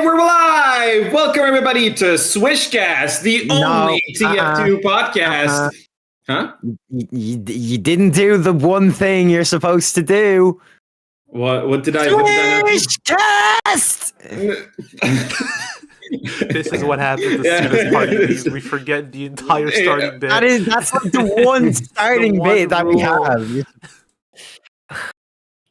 we're live! Welcome everybody to Swishcast, the only TF2 podcast. Huh? You didn't do the one thing you're supposed to do. What did I? Swishcast! This is what happens as soon as party leaves. We forget the entire starting bit. That's like the one starting bit that we have.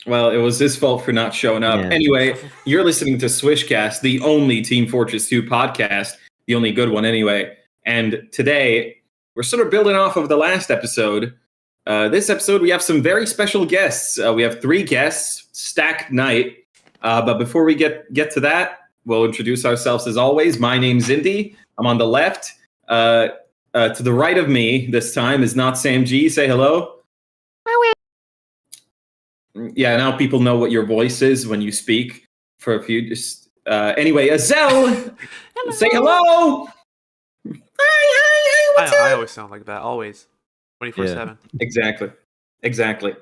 Well, it was his fault for not showing up. Yeah. Anyway, you're listening to Swishcast, the only Team Fortress 2 podcast, the only good one anyway. And today, we're sort of building off of the last episode. This episode, we have some very special guests. We have 3 guests, stacked night. But before we get to that, we'll introduce ourselves as always. My name's Indy. I'm on the left. To the right of me this time is not Sam G. Say hello. Yeah, now people know what your voice is when you speak. For a few, just anyway, Azelle, say hello. Hi, what's up? I always sound like that. Always, 24/7. Exactly.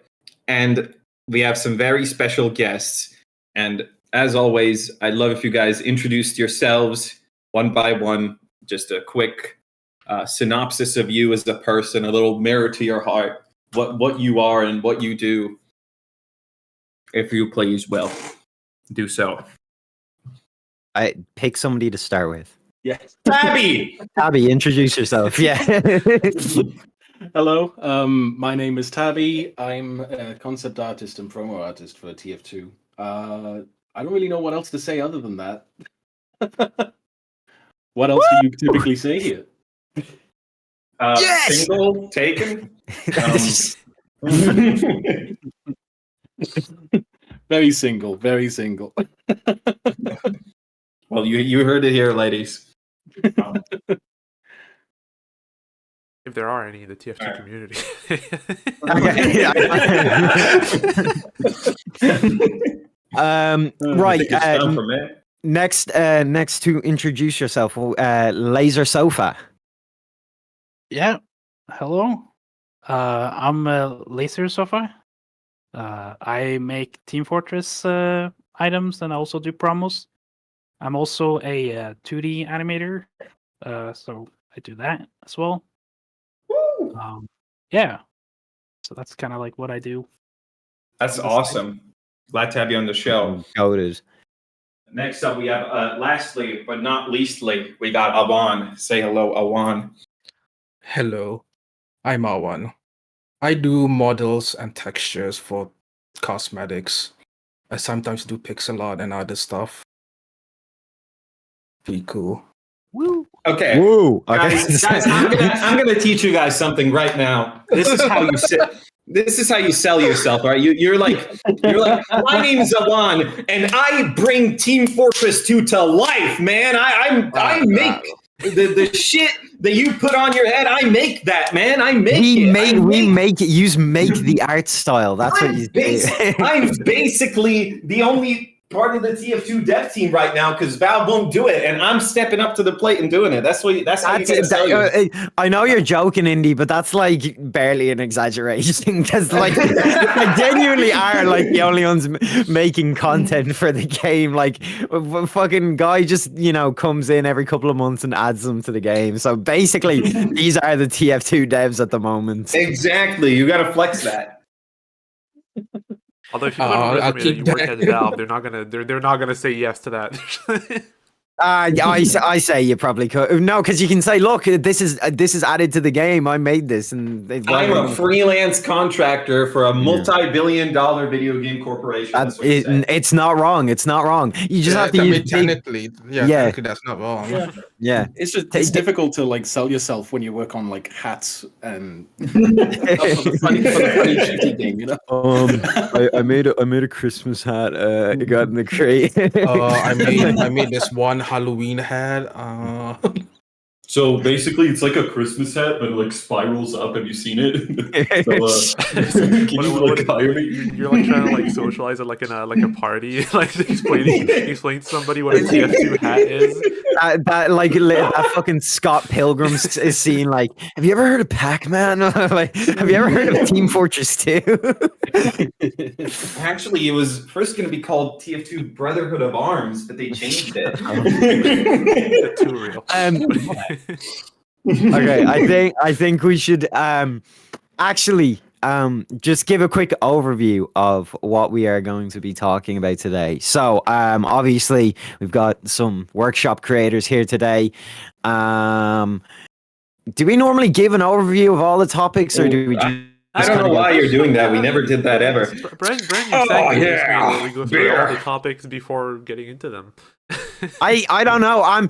And we have some very special guests. And as always, I'd love if you guys introduced yourselves one by one. Just a quick synopsis of you as a person, a little mirror to your heart, what you are and what you do. If you please, will do so. I pick somebody to start with. Yes. Tabby! Tabby, introduce yourself. Yeah. Hello. My name is Tabby. I'm a concept artist and promo artist for TF2. I don't really know what else to say other than that. What else do you typically say here? Yes! Single, taken. Very single. Very single. Well, you heard it here, ladies. If there are any in the TF2 community. Right. Next to introduce yourself, Laser Sofa. Yeah. Hello. I'm Laser Sofa. I make Team Fortress items and I also do promos. I'm also a 2D animator, so I do that as well. Yeah. So that's kind of like what I do. That's awesome. Glad to have you on the show. Goated. Next up, we have, lastly, but not leastly, we got Awan. Say hello, Awan. Hello, I'm Awan. I do models and textures for cosmetics. I sometimes do pixel art and other stuff. Be cool. Woo. Okay. Woo. Guys, I'm gonna teach you guys something right now. This is how you sell yourself, all right? You're like, my name is Awan, and I bring Team Fortress 2 to life, man. I make the shit that you put on your head. I make that, man. We make the art style. That's what you do. I'm basically the only part of the TF2 dev team right now because Valve won't do it, and I'm stepping up to the plate and doing it. That's how you gotta sell you. I know you're joking, Indy, but that's like barely an exaggeration because like I genuinely are like the only ones making content for the game. Like fucking guy just comes in every couple of months and adds them to the game. So basically, these are the TF2 devs at the moment. Exactly, you gotta flex that. Although if you put on a resume that you work at Valve, they're not gonna say yes to that. I say you probably could. No, because you can say, look, this is added to the game. I made this, and I'm a freelance contractor for a multi-billion-dollar video game corporation. It's not wrong. It's not wrong. You just have to use technically, technically that's not wrong. Yeah. It's difficult to like sell yourself when you work on like hats and for the funny shitty game, you know. I made a Christmas hat. It got in the crate. I made this one Halloween hat. So basically, it's like a Christmas hat, but it like spirals up. Have you seen it? Can you like hire me? You're like trying to like socialize it like in a party, like explaining to somebody what a TF2 hat is. that fucking Scott Pilgrim is scene. Like, have you ever heard of Pac-Man? Like, have you ever heard of Team Fortress 2? Actually, it was first going to be called TF2 Brotherhood of Arms, but they changed it. Too real. Okay, I think we should actually just give a quick overview of what we are going to be talking about today. So obviously we've got some workshop creators here today. Do we normally give an overview of all the topics, or do we just I don't know why you're doing that. We never did that ever. Brand new segment where we go through all the topics before getting into them. I don't know. I'm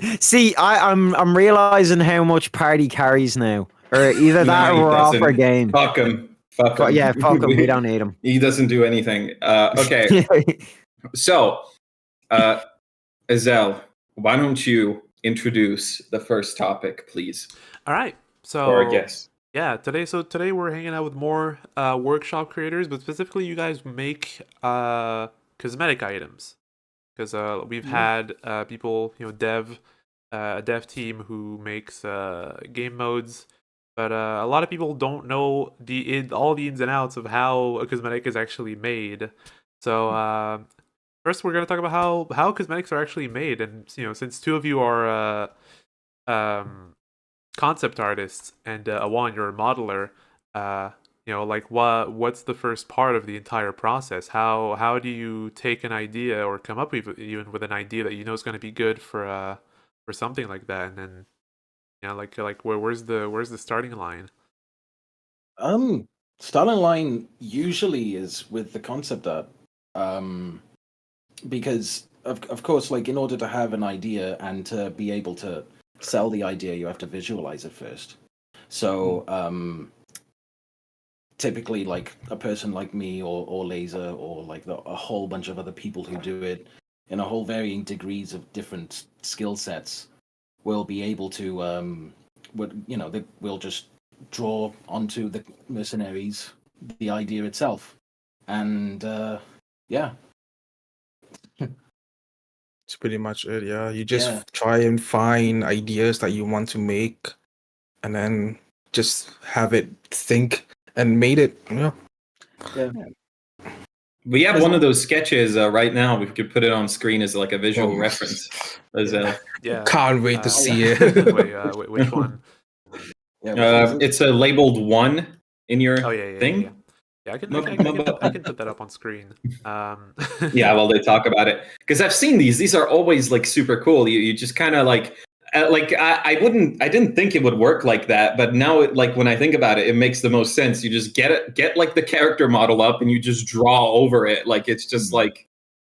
realizing how much party carries now. Or either that or we're off our game. Fuck him. Fuck him. Yeah, fuck him. We don't need him. He doesn't do anything. Okay. So, Azel, why don't you introduce the first topic, please? All right. So, or guess. Yeah, today we're hanging out with more workshop creators, but specifically you guys make cosmetic items. Because we've had people, a dev team who makes game modes, but a lot of people don't know all the ins and outs of how a cosmetic is actually made. So first, we're going to talk about how cosmetics are actually made, and since two of you are concept artists and Awan, you're a modeler. Like what's the first part of the entire process? How do you take an idea or come up even with an idea that is going to be good for something like that, and then where's the starting line? Starting line usually is with the concept art, because of course, like in order to have an idea and to be able to sell the idea, you have to visualize it first. So typically, like a person like me or Laser or like a whole bunch of other people who do it in a whole varying degrees of different skill sets will be able to they will just draw onto the mercenaries the idea itself, and yeah. It's pretty much it, yeah. You just try and find ideas that you want to make and then just have it think and made it, Yeah. We have one of those sketches right now. We could put it on screen as like a visual reference. Yeah. Can't wait to see it. Wait, which one? It's a labeled 1 in your thing. Yeah, I can put that up on screen. Yeah, well, they talk about it because I've seen these. These are always like super cool. You just kind of like I didn't think it would work like that, but now like when I think about it, it makes the most sense. You just get like the character model up and you just draw over it. Like it's just like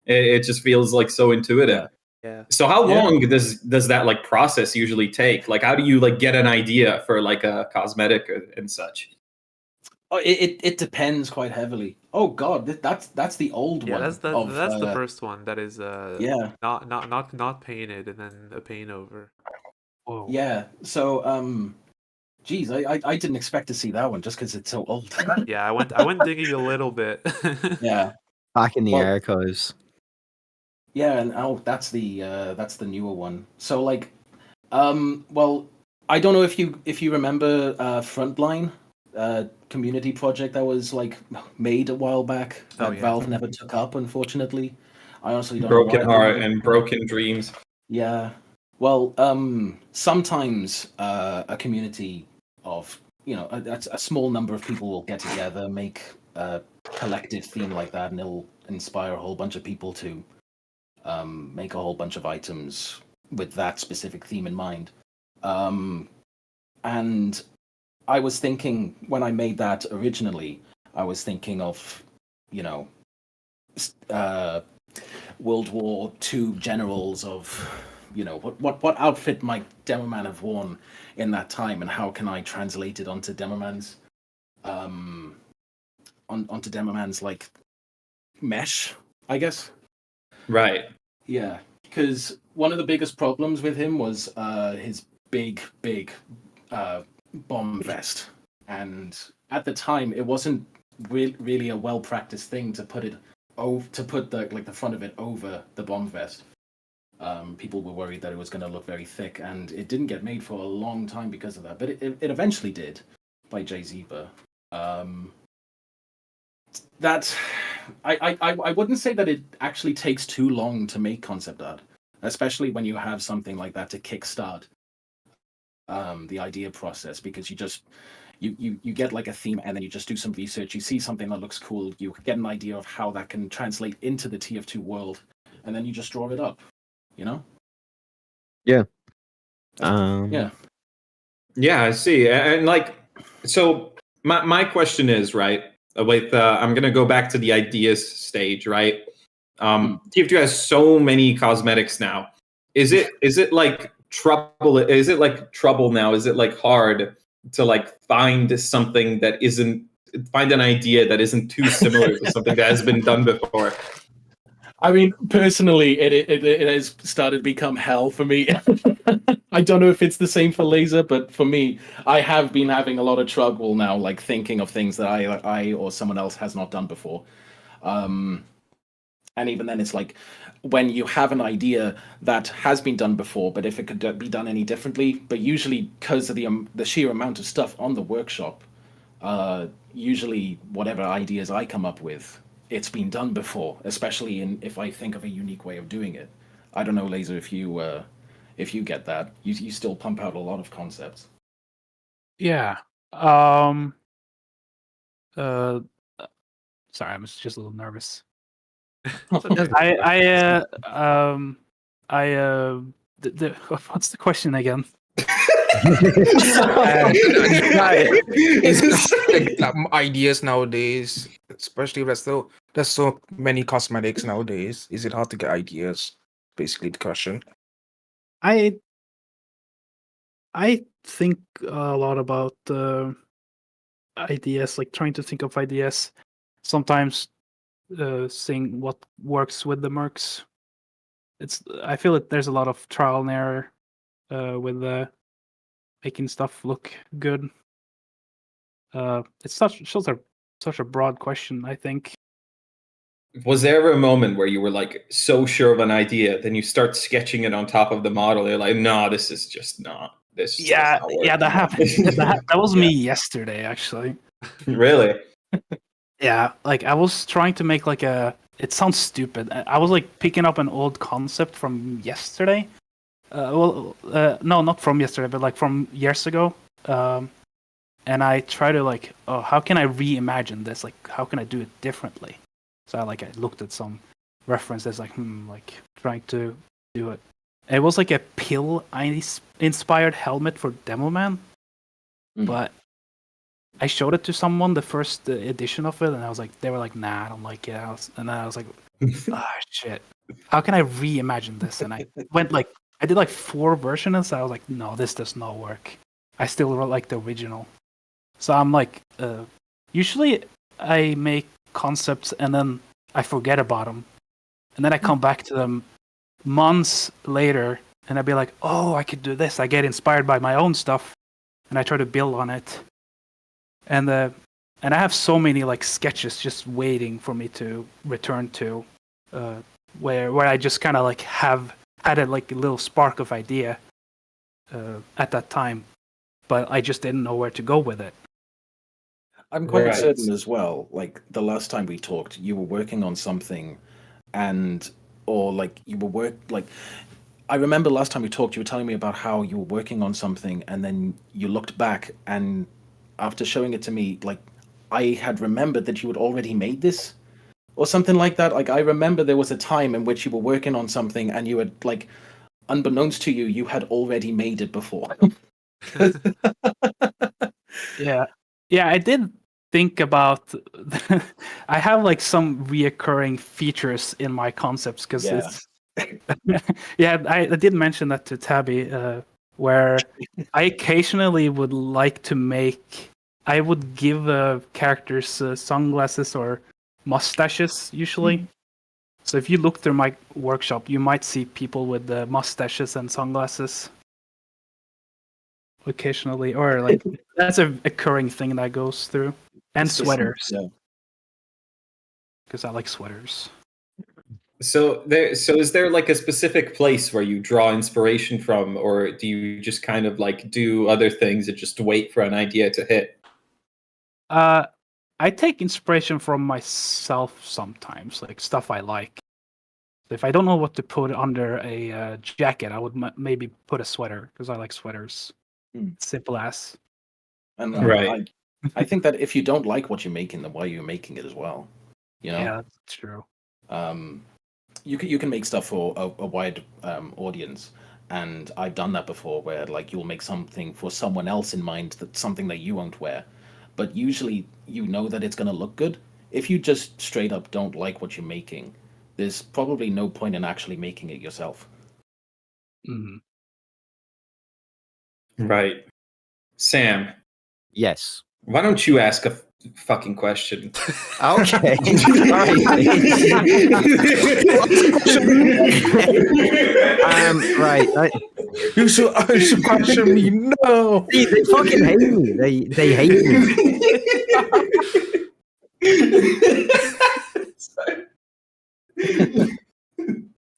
it just feels like so intuitive. Yeah. So how long does that like process usually take? Like how do you like get an idea for like a cosmetic and such? Oh, it depends quite heavily. Oh God, that's the old one. Yeah, that's the first one. That is not painted and then a paint over. Whoa. Yeah. So geez, I didn't expect to see that one just because it's so old. Yeah, I went digging a little bit. Yeah. Back in the archives. Yeah, and that's the newer one. So like, well, I don't know if you remember Frontline. Community project that was like made a while back that Valve never took up, unfortunately. I honestly don't know. Broken Heart and Broken Dreams. Yeah. Well, sometimes a community of a small number of people will get together, make a collective theme like that, and it'll inspire a whole bunch of people to make a whole bunch of items with that specific theme in mind. And I was thinking when I made that originally, I was thinking of, World War II generals of, what outfit might Demoman have worn in that time, and how can I translate it onto Demoman's, onto Demoman's like mesh, I guess. Right. Yeah, because one of the biggest problems with him was his big bomb vest, and at the time it wasn't really a well practiced thing to put the front of it over the bomb vest. People were worried that it was going to look very thick, and it didn't get made for a long time because of that. But it eventually did, by Jay Zeba. That I wouldn't say that it actually takes too long to make concept art, especially when you have something like that to kickstart the idea process, because you get like a theme, and then you just do some research, you see something that looks cool, you get an idea of how that can translate into the TF2 world, and then you just draw it up, you know? Yeah. Yeah, I see. And like, so my question is, right, with I'm gonna go back to the ideas stage, right? TF2 has so many cosmetics now. Is it like trouble? Is it like trouble now? Is it like hard to like find an idea that isn't too similar to something that has been done before? I mean, personally, it has started to become hell for me. I don't know if it's the same for Laser, but for me, I have been having a lot of trouble now, like thinking of things that I or someone else has not done before. And even then, it's like when you have an idea that has been done before, but if it could be done any differently, but usually because of the sheer amount of stuff on the workshop, usually whatever ideas I come up with, it's been done before, especially if I think of a unique way of doing it. I don't know, Laser, if you get that. You still pump out a lot of concepts. Yeah. Sorry, I'm just a little nervous. What's the question again? Ideas nowadays, especially there's so many cosmetics nowadays. Is it hard to get ideas? Basically, the question. I think a lot about ideas, like trying to think of ideas. Sometimes seeing what works with the mercs. I feel like there's a lot of trial and error with making stuff look good. It's such a broad question, I think. Was there ever a moment where you were like so sure of an idea, then you start sketching it on top of the model? You're like, no, this is just not. This. Yeah, that happened. that was me yesterday, actually. Really? Yeah, like I was trying to make like it sounds stupid. I was like picking up an old concept from yesterday. No, not from yesterday, but like from years ago. And I try to like, oh, how can I reimagine this? Like, how can I do it differently? So I looked at some references, like trying to do it. It was like a pill-inspired helmet for Demo Man, but I showed it to someone, the first edition of it, and they were like, nah, I don't like it. And then I was like, ah, shit. How can I reimagine this? And I I did like 4 versions. I was like, no, this does not work. I still like the original. So I'm like, usually I make concepts and then I forget about them. And then I come back to them months later and I'd be like, oh, I could do this. I get inspired by my own stuff and I try to build on it. And I have so many like sketches just waiting for me to return to, where I just kind of like have had a little spark of idea at that time, but I just didn't know where to go with it. I'm quite certain as well, like the last time we talked, you were working on something I remember last time we talked, you were telling me about how you were working on something and then you looked back, and after showing it to me, like I had remembered that you had already made this or something like that. Like I remember there was a time in which you were working on something and you had like, unbeknownst to you, you had already made it before. Yeah, I did think about. I have like some reoccurring features in my concepts because it's. Yeah, I did mention that to Tabby, where I occasionally would like to make. I would give characters sunglasses or mustaches usually. So if you look through my workshop, you might see people with mustaches and sunglasses. occasionally, or like that's a occurring thing that goes through. And It's just- sweaters, Yeah. because I like sweaters. So is there like a specific place where you draw inspiration from, or do you just kind of like do other things and just wait for an idea to hit? I take inspiration from myself sometimes, like stuff I like. If I don't know what to put under a jacket, I would maybe put a sweater because I like sweaters. Simple as. And Right. I think that if you don't like what you're making, then why are you making it as well? You know. Yeah, that's true. You can make stuff for a wide audience, and I've done that before, where like you'll make something for someone else in mind, that something that you won't wear, but usually you know that it's going to look good. If you just straight up don't like what you're making, there's probably no point in actually making it yourself. Mhm. Right. Sam, Yes. why don't you ask a fucking question? Okay. Right. You should question me. No. See, they fucking hate me. They hate me.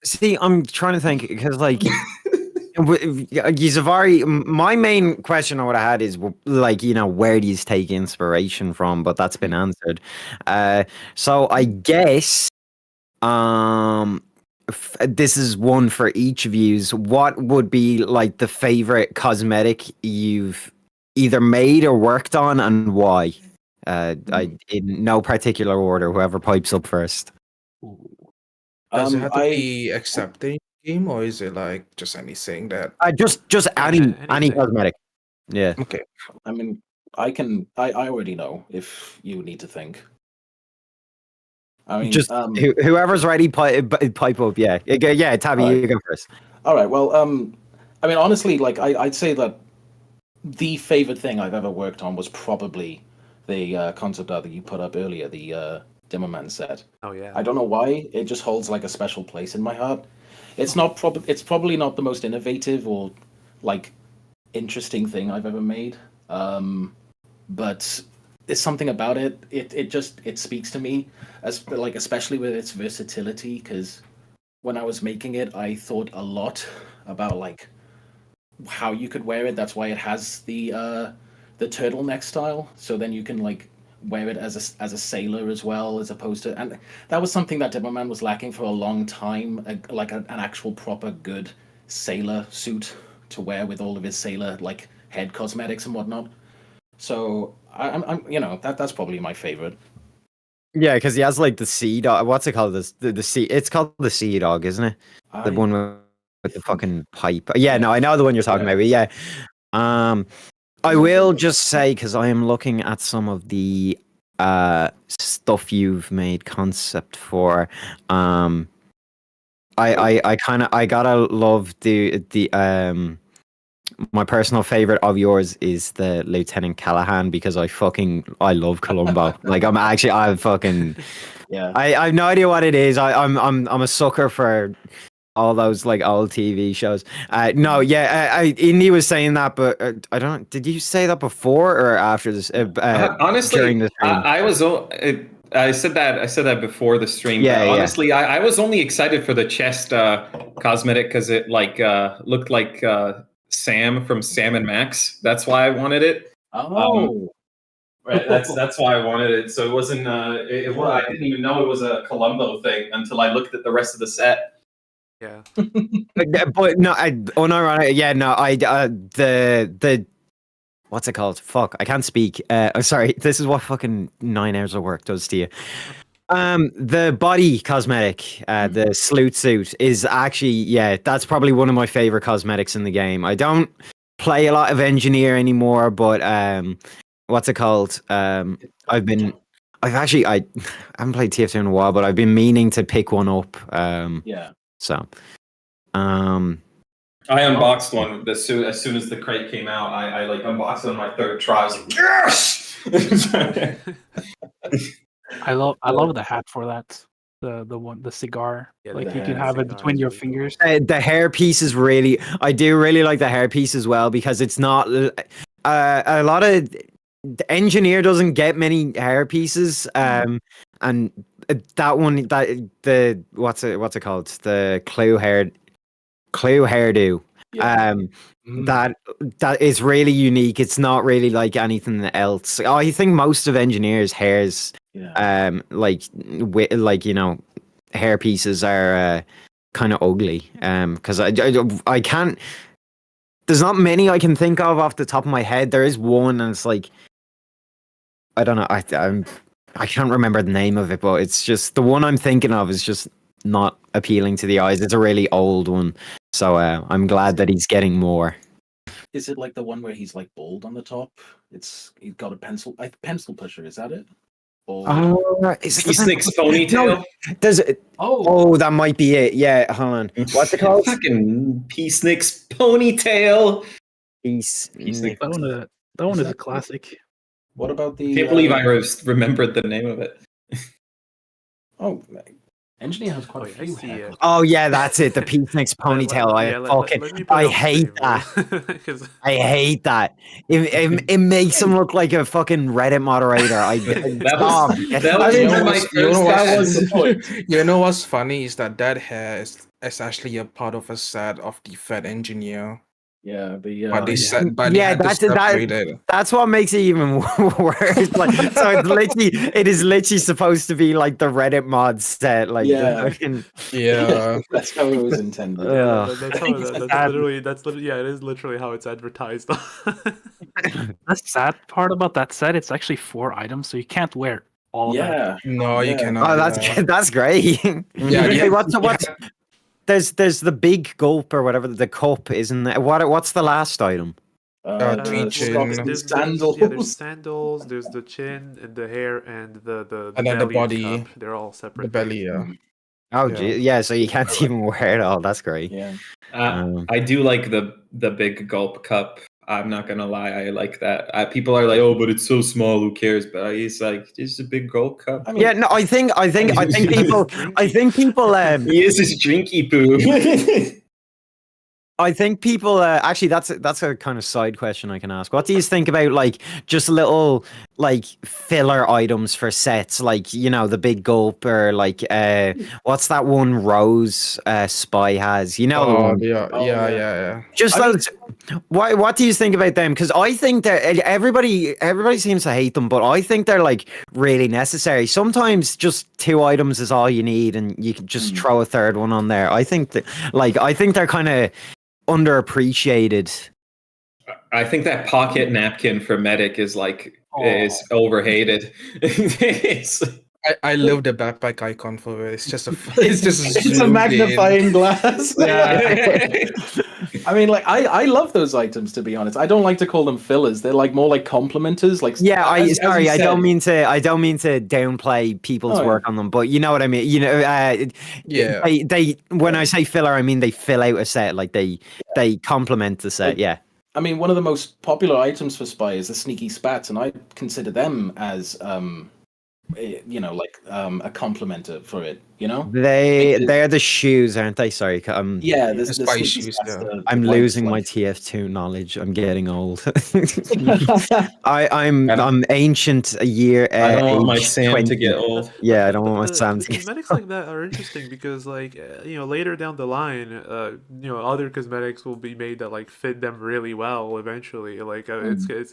See, I'm trying to think because, like, he's a very. My main question I would have had is, like, you know, where do you take inspiration from? But that's been answered. So I guess, this is one for each of you. What would be like the favorite cosmetic you've either made or worked on, and why? In no particular order. Whoever pipes up first. Does it have to I be accepting game, or is it like just anything that? Just any anything. cosmetic. Yeah. Okay. I mean, I already know if you need to think. I mean, Just whoever's ready, pipe up. Yeah, yeah. Tabby, Alright. you go first. all right. Well, I mean, honestly, like I'd say that the favorite thing I've ever worked on was probably the concept art that you put up earlier, the Dimmerman set. Oh yeah. I don't know why, it just holds like a special place in my heart. It's not it's probably not the most innovative or like interesting thing I've ever made, but there's something about it. It speaks to me, as like especially with its versatility. Because when I was making it, I thought a lot about like how you could wear it. That's why it has the turtleneck style. So then you can like wear it as a sailor as well, as opposed to, and that was something that Dimmerman was lacking for a long time, like an actual proper good sailor suit to wear with all of his sailor like head cosmetics and whatnot. So I'm you know that's probably my favorite. Yeah, because he has like the sea dog. What's it called? The sea. It's called the sea dog, isn't it? The one with the fucking pipe. Yeah, no, I know the one you're talking about. But yeah. I will just say, because I am looking at some of the stuff you've made concept for. I gotta love the my personal favorite of yours is the Lieutenant Callahan, because I love Columbo. Like I fucking Yeah. I have no idea what it is. I'm a sucker for all those like old TV shows. No, yeah, Indy was saying that, but I don't. Did you say that before or after this? Honestly, during the stream? I said that before the stream. Yeah, but yeah. honestly, I was only excited for the chest cosmetic because it like looked like Sam from Sam and Max. That's why I wanted it. Oh. Right, that's why I wanted it. So it wasn't. I didn't even know it was a Columbo thing until I looked at the rest of the set. Yeah. But no, unironically, yeah, no, the what's it called? Fuck, I can't speak. Sorry, this is what fucking 9 hours of work does to you. The body cosmetic, the sleuth suit is actually, yeah, that's probably one of my favorite cosmetics in the game. I don't play a lot of engineer anymore, but what's it called? I haven't played TF2 in a while, but I've been meaning to pick one up. Yeah. So, I unboxed one as soon as the crate came out. I like unboxed it on my third try. I was like, yes. I love the hat for that. the cigar. Yeah, Like the you can hair have it cigar between is your really cool. fingers. The hair piece is really, I do really like the hair piece as well because it's not a lot of the engineer doesn't get many hair pieces, and that one that the what's it called, the clue hairdo, Yeah. that is really unique. It's not really like anything else. I think most of engineers' hairs, Yeah. like you know, hair pieces are kind of ugly. Because I can't. There's not many I can think of off the top of my head. There is one, and it's like I don't know. I can't remember the name of it, but it's just the one I'm thinking of is just not appealing to the eyes. It's a really old one, so I'm glad that he's getting more. Is it like the one where he's like bald on the top? He's got a pencil pusher. Is that it? Or Is He snicks ponytail. There's oh, oh, that might be it. Yeah, hold on. What's it called? Fucking P Snicks ponytail. Peace. Snick. That one is a classic. what about the? Can't believe I remembered the name of it. Oh, engineer has quite Oh, a yeah, I few see hair. it. Oh yeah, that's it. The Peacenik's ponytail. I hate that. Because I hate that. It makes him look like a fucking Reddit moderator. That was You one know of my what's- first you know what's- questions. You know what's funny is that hair is actually a part of a set of the Fed engineer. Yeah, But they yeah. said, but they Yeah, had to separate it. that's what makes it even worse. Like, so it is literally supposed to be like the Reddit mod set. Like, Yeah. the fucking, Yeah. That's how it was intended. yeah, Ugh. that's I how think it's that's sad. literally yeah, it is literally how it's advertised. The sad part about that set, it's actually 4 items, so you can't wear all of them. Yeah, No, you Yeah. cannot. oh, that's great. Yeah, Hey, yeah. what's there's the big gulp or whatever, the cup, isn't there? What's the last item? Tweed chin. socks and sandals. Yeah, there's sandals. There's the chin and the hair and the And then the belly body, cup. They're all separate. the belly. Yeah. Oh, Yeah. gee, yeah. So you can't even wear it all. That's great. Yeah. I do like the big gulp cup. I'm not gonna lie, I like that. People are like, "Oh, but it's so small. Who cares?" But it's like, it's a big gulp cup. I mean, Yeah, no, I think people, He is his drinky poo. I think people actually that's a kind of side question I can ask. What do you think about like just little like filler items for sets, like you know the big gulp or like what's that one Rose Spy has? You know the one. yeah, Oh, yeah, yeah. yeah. Just I mean- those. What do you think about them? Because I think that everybody seems to hate them, but I think they're like really necessary. Sometimes just 2 items is all you need, and you can just throw a third one on there. I think they're kind of underappreciated. I think that pocket napkin for medic is is overhated. I love the backpack icon for it. It's just it's just It's a zoomed magnifying glass. Yeah. I mean, like I love those items, to be honest. I don't like to call them fillers. They're like more like complementers. Like Yeah, as you I said- don't mean to downplay people's Oh, yeah. work on them, but you know what I mean. You know, Yeah. they when I say filler, I mean they fill out a set. Like they complement the set. Like- Yeah. I mean, one of the most popular items for Spy is the sneaky spats, and I consider them as a complementer for it. You know? They're the shoes, aren't they? Sorry. Yeah, The the spy sneaky shoes, spats, yeah. the I'm white, losing my like- TF2 knowledge. I'm getting old. I don't- I'm ancient a year. I don't want my age Sam 20. to get old. Yeah, I don't want my the, Sam the to get. cosmetics like that are interesting because later down the line other cosmetics will be made that like fit them really well eventually it's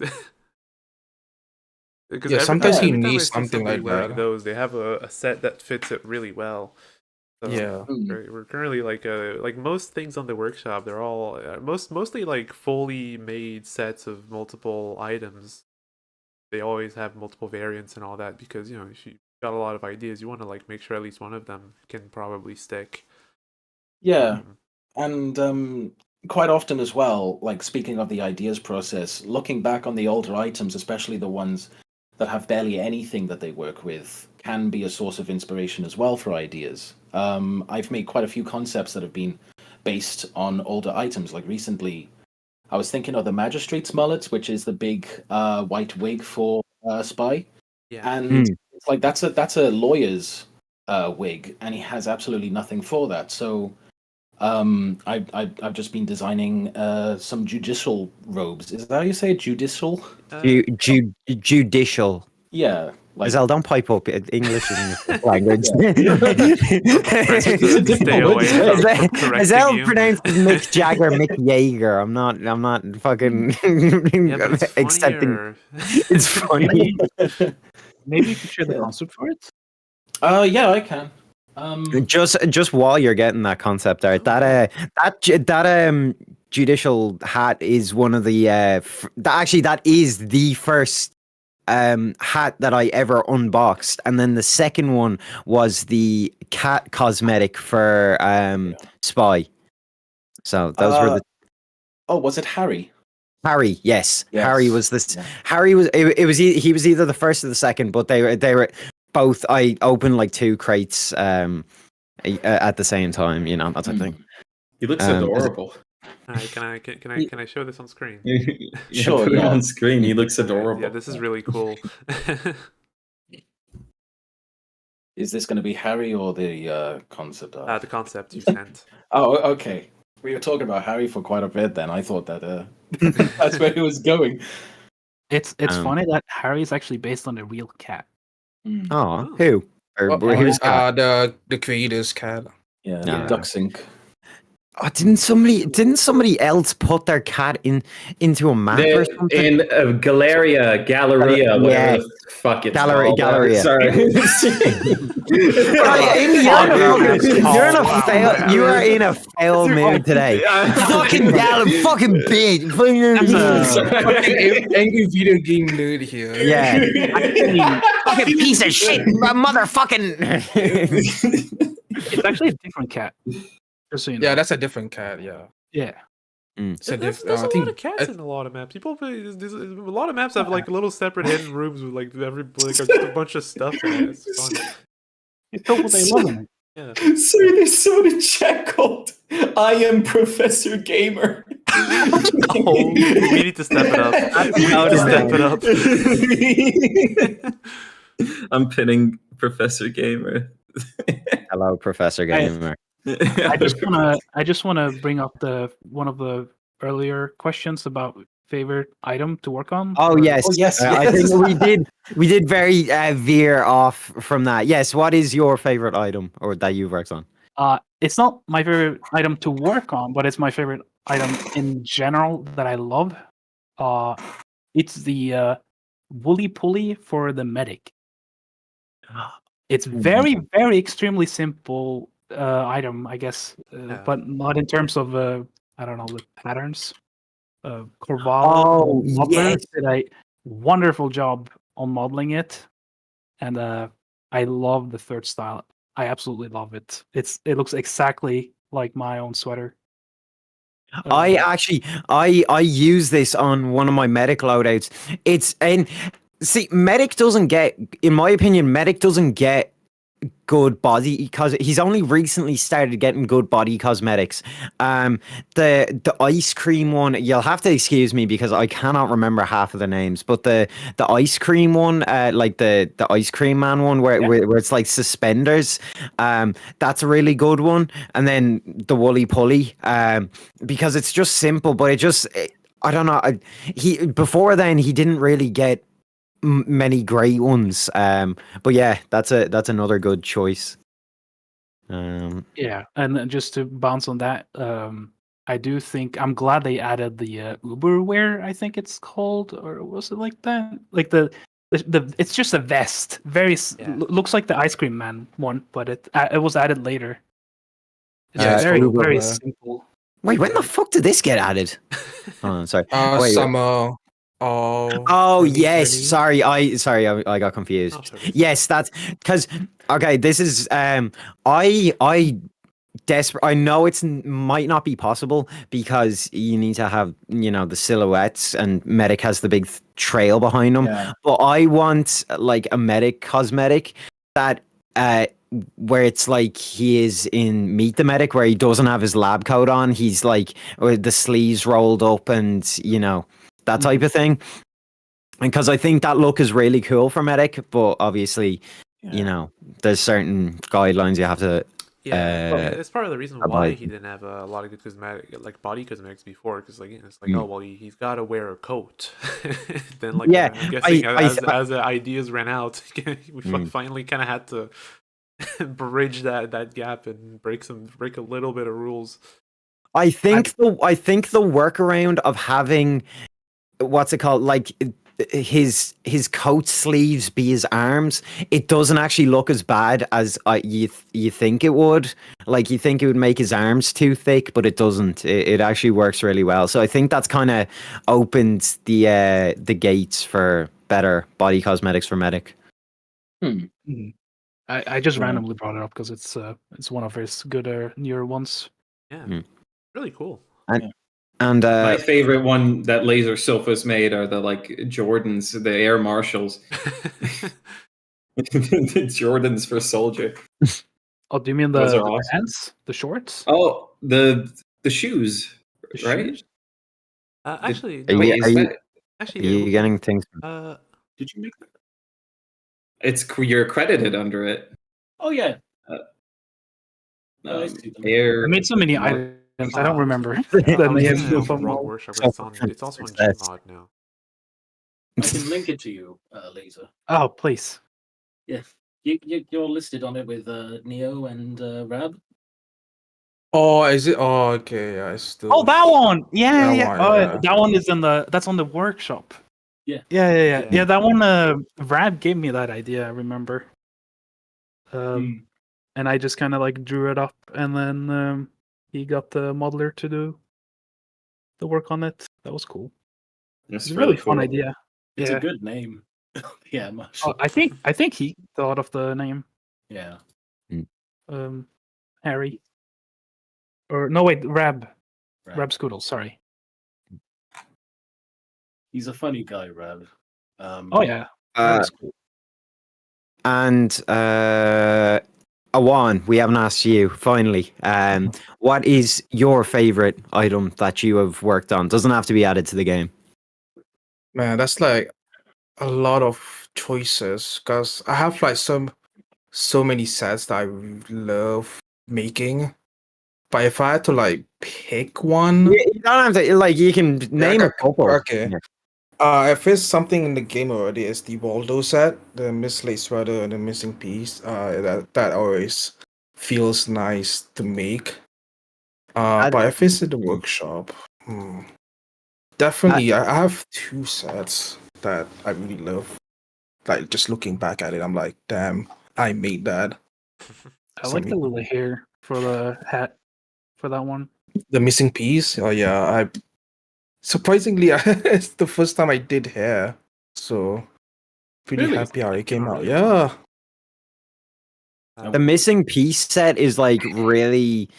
because Yeah, sometimes every you time I need see something somebody like wearing that. those, they have a set that fits it really well. So, Yeah. we're currently like most things on the workshop, they're all mostly like fully made sets of multiple items. They always have multiple variants and all that because if you got a lot of ideas, you want to like make sure at least one of them can probably stick. Yeah, and quite often as well, like speaking of the ideas process, looking back on the older items, especially the ones that have barely anything that they work with, can be a source of inspiration as well for ideas. I've made quite a few concepts that have been based on older items. Like recently, I was thinking of the Magistrate's mullet, which is the big white wig for Spy, Yeah. and it's like that's a lawyer's wig, and he has absolutely nothing for that. So I've just been designing some judicial robes. Is that how you say it? Judicial? Judicial. Yeah. Like, Azelle, don't pipe up. English isn't the language. it's a difficult word to say. Azelle pronounces Mick Jagger, Mick Yeager. I'm not fucking Yeah, but it's accepting. funnier. It's funny. Maybe you could share the concept for it. Yeah, I can. Just while you're getting that concept art, that judicial hat is one of the actually that is the first hat that I ever unboxed, and then the second one was the cat cosmetic for Spy. So those were the. Oh, was it Harry? Harry, yes. Harry was this. Yeah. Harry was. It was. He was either the first or the second, but they were both. I opened like 2 crates at the same time. You know, that type of thing. He looks adorable. Alright, can I show this on screen? Sure, put him yeah. on screen. He looks adorable. Yeah, this is really cool. Is this going to be Harry or the concept art? The concept you sent. Oh, okay. We were talking about Harry for quite a bit then. I thought that that's where it was going. It's funny that Harry is actually based on a real cat. Oh, who? Or who's the creator's cat. Yeah, No. Duck Sync. Oh, didn't somebody else put their cat into a map or something? In Galleria, whatever the fuck it's called. Galleria. Sorry. You are in a fail mood today. Fucking fucking bitch. Angry video game nerd here. Yeah. Fucking piece of shit, motherfucking. It's actually a different cat. Just so you know. Yeah, that's a different cat. Yeah. Yeah. It's a There's different. a lot of cats in a lot of maps. People play. A lot of maps have like little separate hidden rooms with like just a bunch of stuff in it. It's fun. It's what they love in it. Yeah. Sorry, there's someone in chat called I am Professor Gamer. Oh, we need to step it up. We need to step it up. I'm pinning Professor Gamer. Hello, Professor Gamer. I just wanna bring up one of the earlier questions about favorite item to work on. Oh yes, I think yes. we did very veer off from that. Yes, what is your favorite item or that you've worked on? It's not my favorite item to work on, but it's my favorite item in general that I love. It's the woolly pulley for the medic. It's very, very extremely simple item, I guess, but not in terms of I don't know, the patterns. Corvallis yes. did a wonderful job on modeling it, and I love the third style. I absolutely love it. It looks exactly like my own sweater. I use this on one of my medic loadouts. Medic doesn't get, in my opinion, Medic doesn't get good body because he's only recently started getting good body cosmetics. The ice cream one, you'll have to excuse me because I cannot remember half of the names, but the ice cream one, like the ice cream man one where it's like suspenders, that's a really good one. And then the woolly pulley, because it's just simple, but I don't know. Before then he didn't really get many great ones, but yeah, that's another good choice. Yeah, and just to bounce on that, I do think I'm glad they added the Uberwear, I think it's called, or was it like that? Like the it's just a vest, looks like the ice cream man one, but it was added later. It's very very simple. Wait, when the fuck did this get added? Oh, sorry. Summer. Oh yes, sorry, I got confused. Yes, that's because this is I know it's might not be possible because you need to have the silhouettes, and Medic has the big trail behind him. Yeah. But I want like a Medic cosmetic that where it's like he is in Meet the Medic, where he doesn't have his lab coat on. He's like with the sleeves rolled up and that type of thing. And because I think that look is really cool for Medic, but obviously you know, there's certain guidelines you have to. Yeah, it's part of the reason why abide. he didn't have a lot of good cosmetic, like body cosmetics before, because like it's like, Mm. oh well, he's got to wear a coat. Then like Yeah, I'm guessing I as the ideas ran out, we Mm. finally kind of had to bridge that gap and break a little bit of rules. I think the workaround of having what's it called, like his coat sleeves be his arms, it doesn't actually look as bad as you think it would. Like you think it would make his arms too thick, but it doesn't. It actually works really well. So I think that's kind of opened the gates for better body cosmetics for Medic. I just Yeah. randomly brought it up because it's one of his good newer ones. Yeah, Mm. really cool. And My favorite one that Laser Sofa's made are the like Jordans, the Air Marshalls. The Jordans for Soldier. Oh, do you mean Those the are awesome. pants, the shorts, Oh, the shoes, the right? shoes? Actually, are no, you, Wait, are is you, that? actually, are you getting things? Did you make that? It's you're credited under it. Oh yeah. Um, I see them. Air. I made so many Mar- items. I don't remember I the was names thinking of of them Rogue all. Workshop, but it's also on Gmod now. I can link it to you, Laser. Oh, please. You're listed on it with Neo and Rab. Oh, is it? Oh, okay. Yeah, it's still. Oh, that one. Yeah, That yeah. one, Oh, yeah. that one is that's on the workshop. Yeah. Yeah. Yeah. That one. Rad gave me that idea. I remember. And I just kind of like drew it up, and then he got the modeler to do the work on it. That was cool. That's It's a really fun cool. idea. It's Yeah. a good name. Yeah, Marshall. I think he thought of the name. Yeah. Harry. Or no, wait, Rab Rab. Scoodle. Sorry. He's a funny guy, Rab. Oh yeah. Uh, That's cool. And Awan, we haven't asked you finally. What is your favorite item that you have worked on? Doesn't have to be added to the game. Man, that's like a lot of choices because I have like so many sets that I love making. But if I had to like pick one, You don't have to, like, you can name a couple. Okay. Yeah. If it's something in the game already, it's the Waldo set, the mislaced sweater and the missing piece. That always feels nice to make. But if it's in the workshop, definitely I have two sets that I really love. Like just looking back at it, I'm like, damn, I made that. I like the little hair for the hat for that one. The missing piece. Oh yeah, I surprisingly it's the first time I did hair, so pretty Really? happy how it came out. really? Yeah. The missing piece set is like really.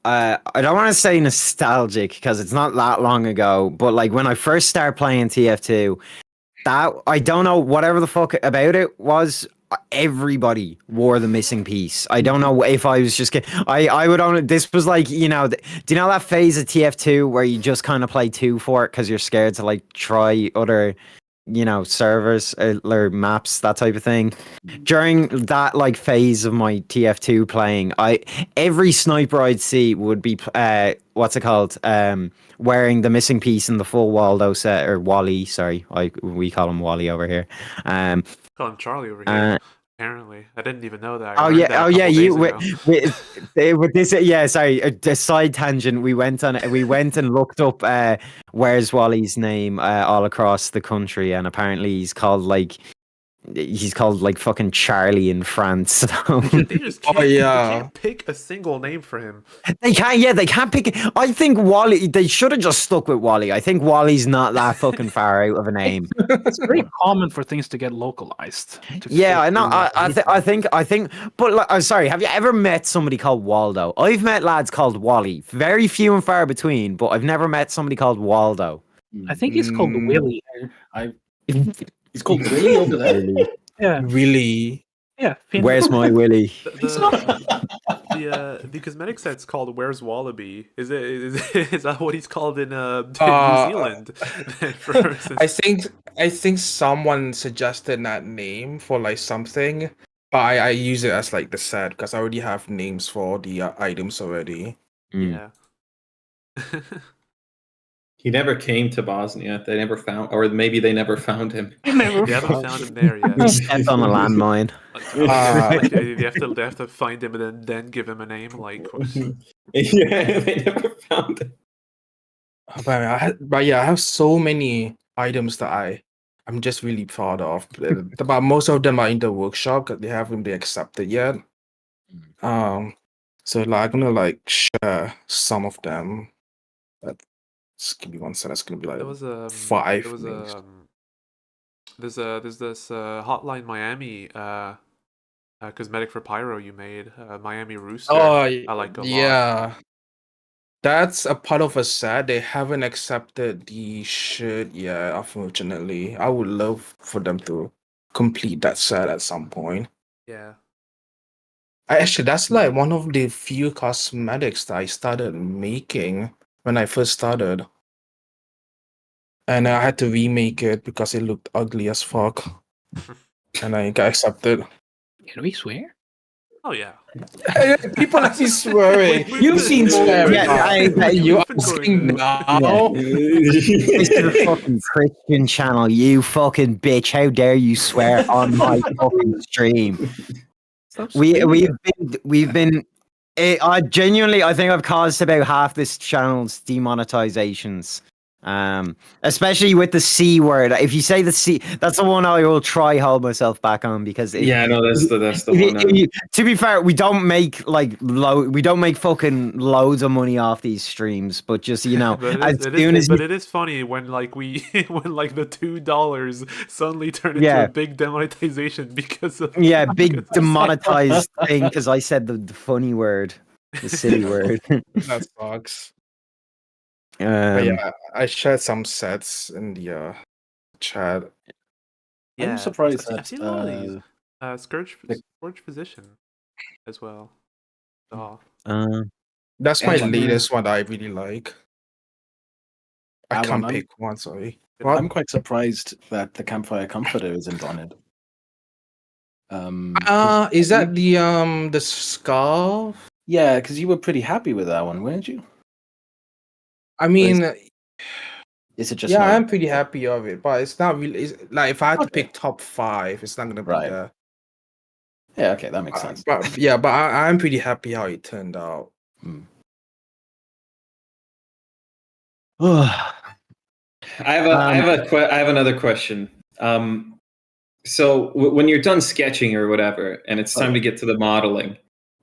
I don't want to say nostalgic because it's not that long ago, but like when I first started playing TF2, that I don't know whatever the fuck about it was. Everybody wore the missing piece. I don't know if I was just I would own it. This was like, you know, do you know that phase of TF2 where you just kind of play 2 for it because you're scared to like try other, you know, servers or maps, that type of thing. During that like phase of my TF2 playing, every sniper I'd see would be what's it called, wearing the missing piece in the full Waldo set, or Wally, sorry, we call him Wally over here. Call him Charlie over here. Apparently, I didn't even know that. Oh yeah, you with this, yeah. Sorry, a side tangent. We went and looked up where's Wally's name all across the country, and apparently he's called like fucking Charlie in France. So. They just can't, Oh, they yeah. can't pick a single name for him. They can't pick it. I think Wally, they should have just stuck with Wally. I think Wally's not that fucking far out of a name. It's very common for things to get localized. Yeah, I know. I think. But like, I'm sorry. Have you ever met somebody called Waldo? I've met lads called Wally. Very few and far between. But I've never met somebody called Waldo. I think he's called Willie. He's called Willie over there. Yeah. Really? Yeah, Finn. Where's my Willy? The cosmetic set's called "Where's Wallaby"? Is that what he's called in New Uh, Zealand? I think someone suggested that name for like something, but I use it as like the set because I already have names for the items already. Yeah. He never came to Bosnia. They never found, or maybe they never found him. You never They haven't found him there yet. He stepped on a landmine. Like, they have to find him and then give him a name. Like, Yeah, they never found him. But yeah, I have so many items that I'm just really proud of. But most of them are in the workshop because they haven't been accepted yet. So like, I'm gonna like share some of them. But just give me one second. It's gonna be like there was a 5 there was names. there's this Hotline Miami cosmetic for pyro you made, Miami Rooster. I like a lot. Yeah. That's a part of a set. They haven't accepted the shirt yet, unfortunately. I would love for them to complete that set at some point. Yeah. Actually, that's like one of the few cosmetics that I started making when I first started. And I had to remake it because it looked ugly as fuck. And I got accepted. Can we swear? Oh yeah. People are swearing. We've You've been- seen we've- swearing. You we've are been going saying there. now. This is a fucking Christian channel, you fucking bitch. How dare you swear on my fucking stream? Stop We've been I genuinely I think I've caused about half this channel's demonetizations. Especially with the C word. If you say the C, that's the one I will try hold myself back on because Yeah, no, that's the one. to be fair, we don't make we don't make fucking loads of money off these streams, but just But it is funny when like when like the $2 suddenly turn into a big demonetization because of big demonetized thing because I said the funny word, the silly word. That sucks. But yeah, I shared some sets in the chat. Yeah, I'm surprised I've that seen a lot of these. Scourge Physician as well. Oh. That's my And- latest one that I really like. I can't I'm- pick one, sorry. I'm quite surprised that the Campfire Comforter isn't on it. Is that the scarf? Yeah, because you were pretty happy with that one, weren't you? I mean, Is it just yeah, not- I'm pretty happy of it, but it's not really. It's, like if I had to Okay. pick top 5, it's not gonna be Right. there. Yeah, okay, that makes sense. But yeah, but I'm pretty happy how it turned out. I have another question. So when you're done sketching or whatever, and it's time to get to the modeling,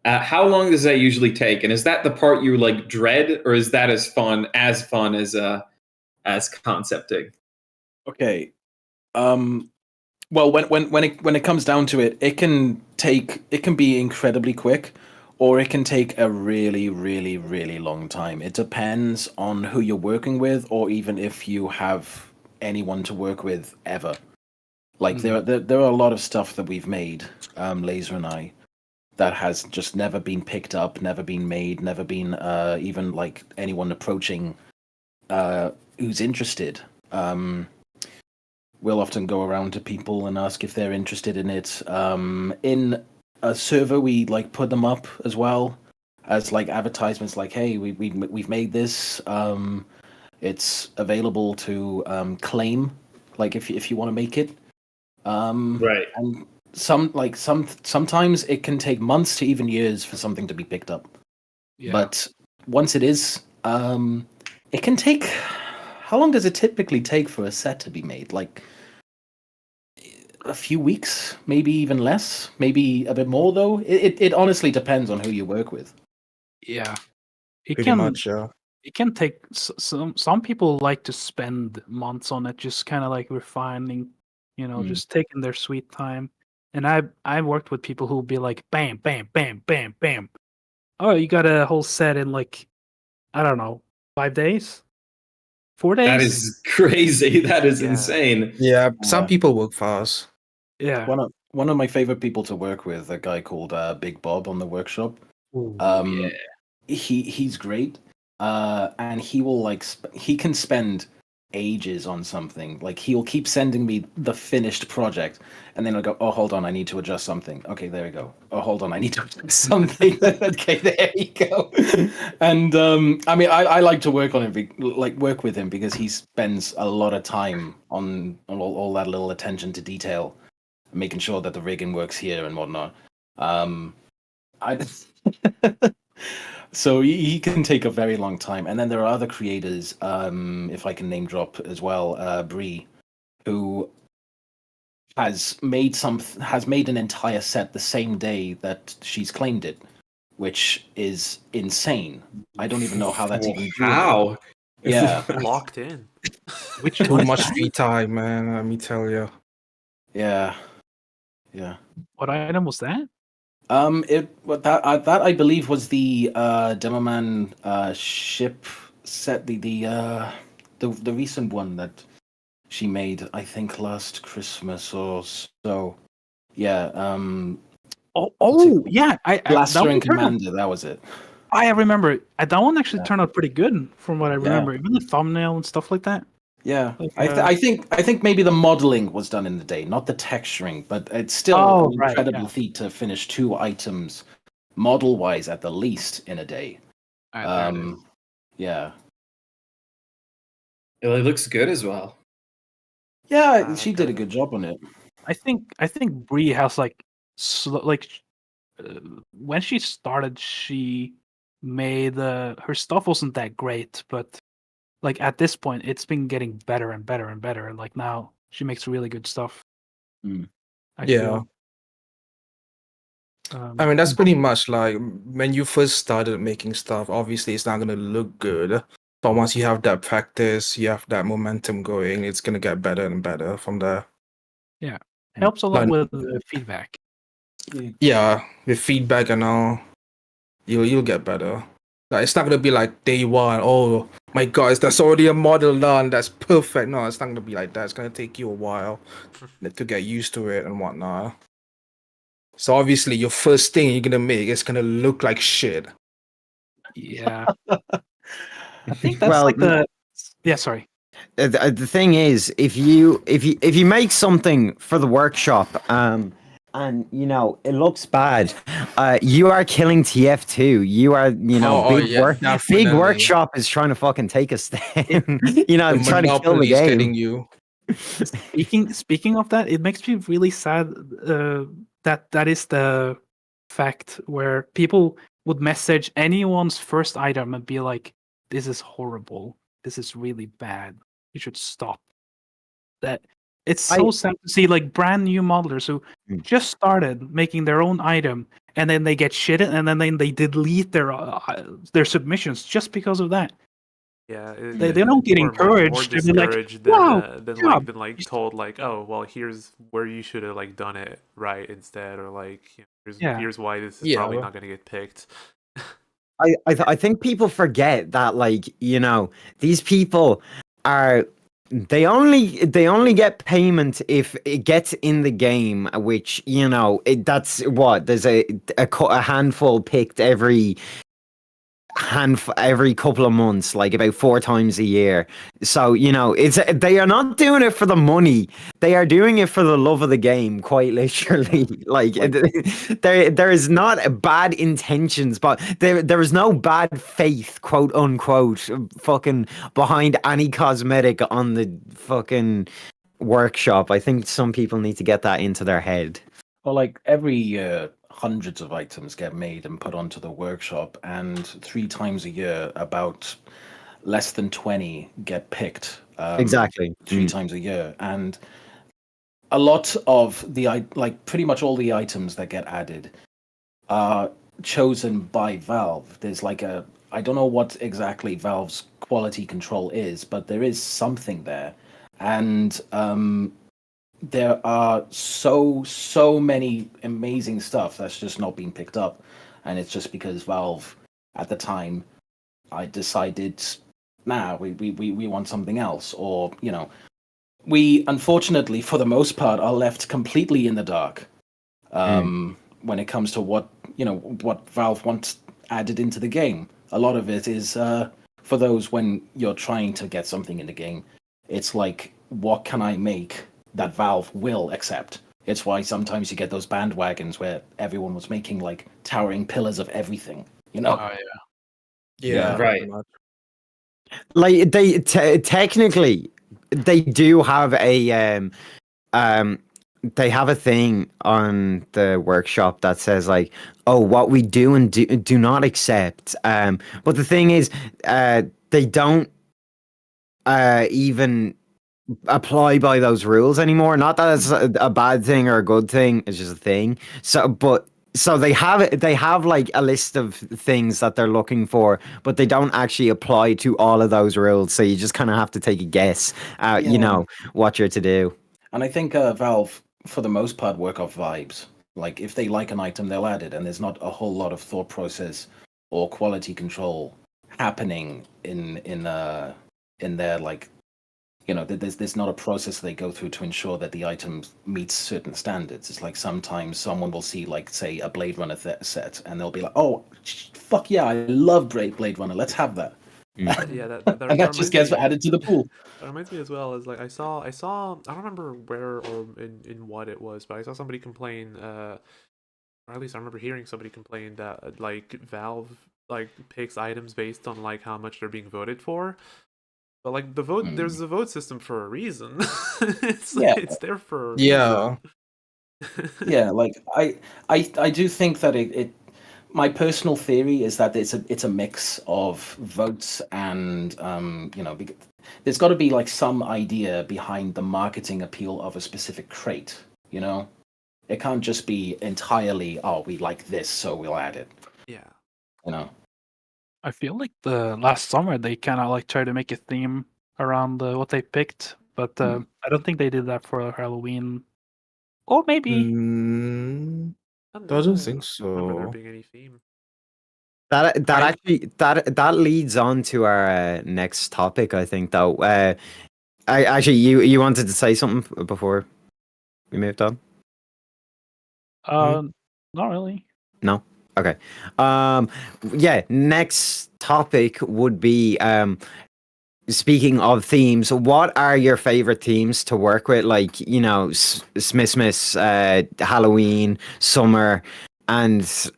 how long does that usually take? And is that the part you like dread, or is that as fun as concepting? Okay. Well, when it comes down to it, it can be incredibly quick, or it can take a really, really, really long time. It depends on who you're working with, or even if you have anyone to work with ever. Like there are a lot of stuff that we've made, Laser and I, that has just never been picked up, never been made, never been even like anyone approaching who's interested. We'll often go around to people and ask if they're interested in it. In a server, we like put them up as well as like advertisements, like, "Hey, we've made this. It's available to claim, like if you want to make it." Right. And sometimes it can take months to even years for something to be picked up. Yeah. But once it is, it can take. How long does it typically take for a set to be made? Like a few weeks, maybe even less, maybe a bit more. Though it honestly depends on who you work with. Yeah. It Pretty can much, yeah. it can take some people like to spend months on it, just kind of like refining, just taking their sweet time. And I worked with people who'll be like, bam, bam, bam, bam, bam. Oh, you got a whole set in like, I don't know, 5 days, 4 days. That is crazy. That is Yeah. insane. Yeah, some people work fast. Yeah. One one of my favorite people to work with, a guy called Big Bob on the workshop. Ooh, Um, he's great, and he will he can spend ages on something. Like he'll keep sending me the finished project, and then I'll go, oh, hold on, I need to adjust something. Okay, there we go. Oh, hold on, I need to adjust something. Okay, there you go. And I mean, I like to work on him, work with him, because he spends a lot of time on all that little attention to detail, making sure that the rigging works here and whatnot. I So he can take a very long time. And then there are other creators, if I can name drop as well, Bree, who has made an entire set the same day that she's claimed it, which is insane. I don't even know how that's even doable. How? Yeah. Locked in. which Too one is much that? free time, man. Let me tell you. Yeah. What item was that? That I believe was the Demoman ship set, the recent one that she made, I think last Christmas or so. Yeah, Yeah. Blaster that and one turned out, Commander, that was it. I remember. That one actually Yeah. turned out pretty good, from what I remember. Even the thumbnail and stuff like that. Yeah, Like, I think maybe the modeling was done in the day, not the texturing, but it's still Oh, an right, incredible yeah. feat to finish 2 items model-wise at the least in a day. There it is. Yeah. It looks good as well. Yeah, she did a Got good job on it. I think Bree has when she started, she made her stuff wasn't that great, but like at this point, it's been getting better and better and better. And like now, she makes really good stuff. Mm. I Yeah. feel. I mean, that's pretty much like when you first started making stuff, obviously it's not going to look good. But once you have that practice, you have that momentum going, it's going to get better and better from there. helps a lot Like- with the feedback. Yeah, with feedback and all, you'll get better. Like, it's not going to be like day one, oh my god, that's already a model done, that's perfect. No, it's not going to be like that. It's going to take you a while to get used to it and whatnot. So obviously your first thing you're going to make is going to look like shit. Yeah, I think that's Well, like the. Yeah, sorry. The thing is, if you make something for the workshop, and you know it looks bad, you are killing TF2. You are, big definitely. workshop is trying to fucking take us down. You know, The trying to kill the monopoly is game. getting you. Speaking of that, it makes me really sad that is the fact where people would message anyone's first item and be like, "This is horrible. This is really bad. You should stop." That it's so sad to see like brand new modelers who just started making their own item and then they get shitted and then they delete their submissions just because of that. Yeah, They don't get more encouraged. They're like, discouraged "Wow, than job." been like told like, oh well, here's where you should have like done it right instead, or like here's why this is probably not gonna get picked. I think people forget that, like, these people are they only get payment if it gets in the game, which that's what there's a handful picked every couple of months, like about 4 times a year. So they are not doing it for the money, they are doing it for the love of the game, quite literally. Like there is not bad intentions, but there is no bad faith, quote unquote, fucking behind any cosmetic on the fucking workshop. I think some people need to get that into their head. Well, like every year, hundreds of items get made and put onto the workshop, and 3 times a year, about less than 20 get picked. Exactly. 3 times a year, and a lot of pretty much all the items that get added are chosen by Valve. There's I don't know what exactly Valve's quality control is, but there is something there, and there are so many amazing stuff that's just not being picked up, and it's just because Valve at the time I decided, we want something else, or we unfortunately for the most part are left completely in the dark when it comes to what Valve wants added into the game. A lot of it is for those when you're trying to get something in the game. It's like, what can I make that Valve will accept? It's why sometimes you get those bandwagons where everyone was making like towering pillars of everything. You know, Oh, Yeah, Right. pretty much. Like they technically they do have a they have a thing on the workshop that says like, oh, what we do and do not accept. But the thing is, they don't even apply by those rules anymore. Not that it's a bad thing or a good thing. It's just a thing. So they have it. They have like a list of things that they're looking for, but they don't actually apply to all of those rules. So you just kind of have to take a guess. Yeah. What you're to do. And I think Valve, for the most part, work off vibes. Like if they like an item, they'll add it, and there's not a whole lot of thought process or quality control happening in their like, there's not a process they go through to ensure that the item meets certain standards. It's like sometimes someone will see like say a Blade Runner set, and they'll be like, oh, fuck yeah, I love Blade Runner, let's have that. Yeah, And that just gets added to the pool. That reminds me as well as like I saw I don't remember where or in what it was, but I saw somebody complain, or at least I remember hearing somebody complain that like Valve like picks items based on like how much they're being voted for. But like the vote, there's a vote system for a reason. It's there for a Yeah. reason. Yeah, like I do think that it my personal theory is that it's a mix of votes and there's got to be like some idea behind the marketing appeal of a specific crate. It can't just be entirely, oh, we like this, so we'll add it. Yeah. I feel like the last summer they kind of like tried to make a theme around what they picked, but I don't think they did that for Halloween. Or maybe. I don't Doesn't know. think I don't remember there so. being any theme. That leads on to our next topic. I think though. You wanted to say something before we moved on. Not really. No. Okay. Yeah. Next topic would be speaking of themes. What are your favorite themes to work with? Like Smithmas, Halloween, summer, and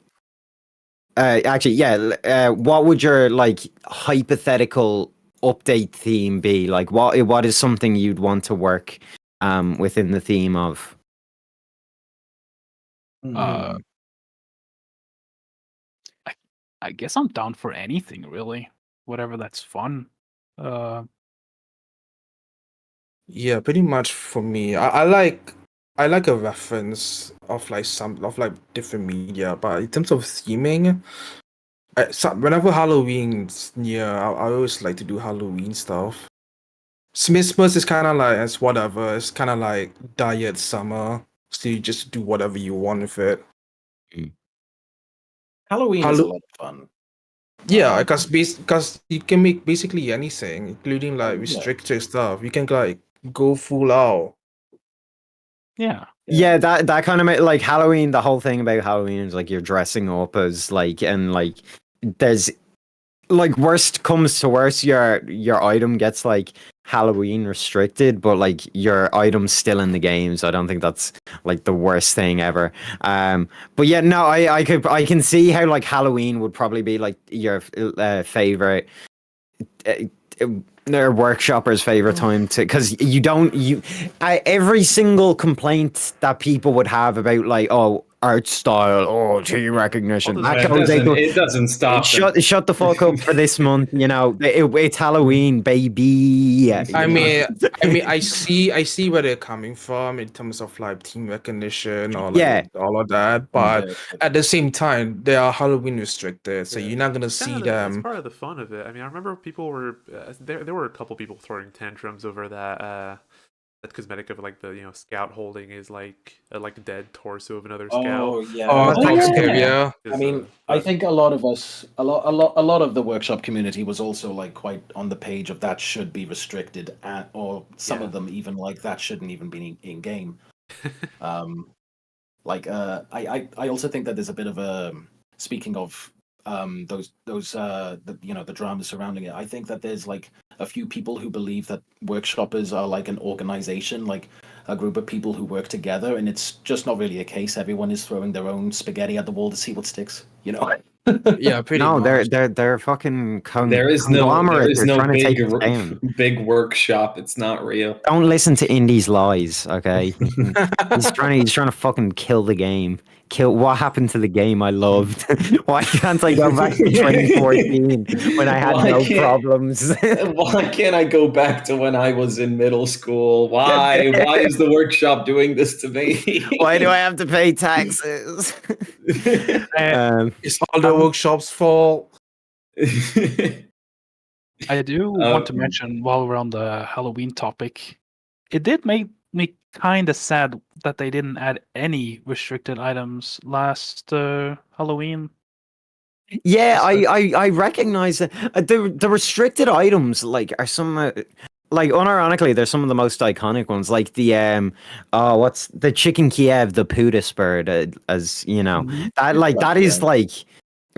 actually, yeah. What would your like hypothetical update theme be? Like, what is something you'd want to work within the theme of? I guess I'm down for anything really, whatever that's fun. Yeah, pretty much for me. I like a reference of like different media, but in terms of theming, whenever Halloween's near, I always like to do Halloween stuff. Smithmas is kind of like it's whatever. It's kind of like diet summer, so you just do whatever you want with it. Halloween is a lot of fun. Yeah, because you can make basically anything, including like Yeah. restricted stuff. You can like go full out. Yeah, that kind of like Halloween. The whole thing about Halloween is like you're dressing up as like, and like there's like worst comes to worst, your item gets like Halloween restricted, but like your item's still in the game. So I don't think that's like the worst thing ever. But yeah, no, I can see how like Halloween would probably be like your favorite. Their workshopper's favorite time to, because every single complaint that people would have about like, oh, art style, team recognition, It doesn't stop them. shut the fuck up for this month. It's Halloween, baby. I mean, I see where they're coming from in terms of like team recognition or like all of that, but at the same time, they are Halloween restricted, so you're not gonna see them. It's part of the fun of it. I mean, I remember people were there were a couple people throwing tantrums over that cosmetic of like the scout holding is like a dead torso of another scout. Oh yeah. Yeah. I mean, I think a lot of us, a lot of the workshop community was also like quite on the page of that should be restricted, or some of them even like that shouldn't even be in game. Like I also think that there's a bit of a, speaking of those the drama surrounding it. I think that there's like a few people who believe that workshoppers are like an organization, like a group of people who work together, and it's just not really the case. Everyone is throwing their own spaghetti at the wall to see what sticks, you know. Yeah, pretty No, much. they're fucking There is no conglomerate. They're trying to take it down. big workshop. It's not real. Don't listen to Indy's lies, okay? He's trying to fucking kill the game. Kill what happened to the game I loved. Why can't I go back to 2014 when I had Why no can't- problems? Why can't I go back to when I was in middle school? Why? Why is the workshop doing this to me? Why do I have to pay taxes? It's all the workshop's fault. I do want to Um, mention while we're on the Halloween topic, it did make me kind of sad that they didn't add any restricted items last Halloween. Yeah, I recognize it. The restricted items like are some like unironically they're some of the most iconic ones. Like the what's the chicken Kiev, the Pudis bird, as you know Mhm. that is like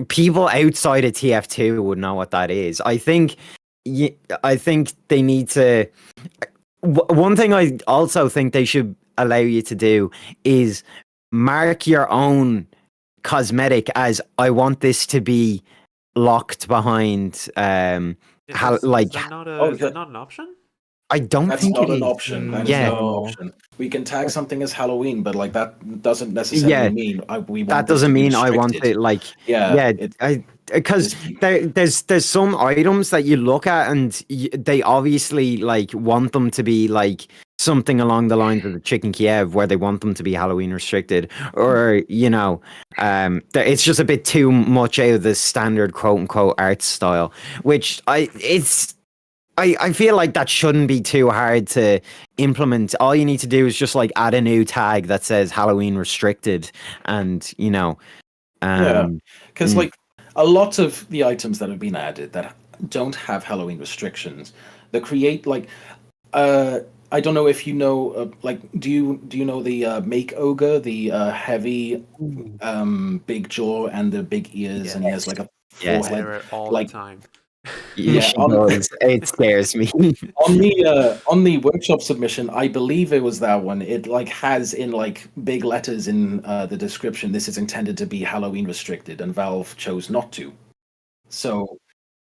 people outside of TF2 would know what that is. I think they need to. One thing I also think they should allow you to do is mark your own cosmetic as I want this to be locked behind how like is that not Oh, is that not an option? I don't That's think not it an is. option. That is Yeah. not an option. We can tag something as Halloween, but like that doesn't necessarily Yeah. mean we want That this to doesn't be mean I want restricted. it like Yeah, I because there's some items that you look at and they obviously like want them to be like something along the lines of the chicken Kiev where they want them to be Halloween restricted, or it's just a bit too much out of the standard quote unquote art style, which I feel like that shouldn't be too hard to implement. All you need to do is just like add a new tag that says Halloween restricted, and yeah. Because mm. like a lot of the items that have been added that don't have Halloween restrictions, they create like I don't know if you know like do you know the Make Ogre, the heavy big jaw and the big ears, and he has like a Yes. forehead. Wear it all like- the time. Yeah, She does. It scares me. on the workshop submission, I believe it was that one. It like has in like big letters in the description, this is intended to be Halloween restricted, and Valve chose not to. So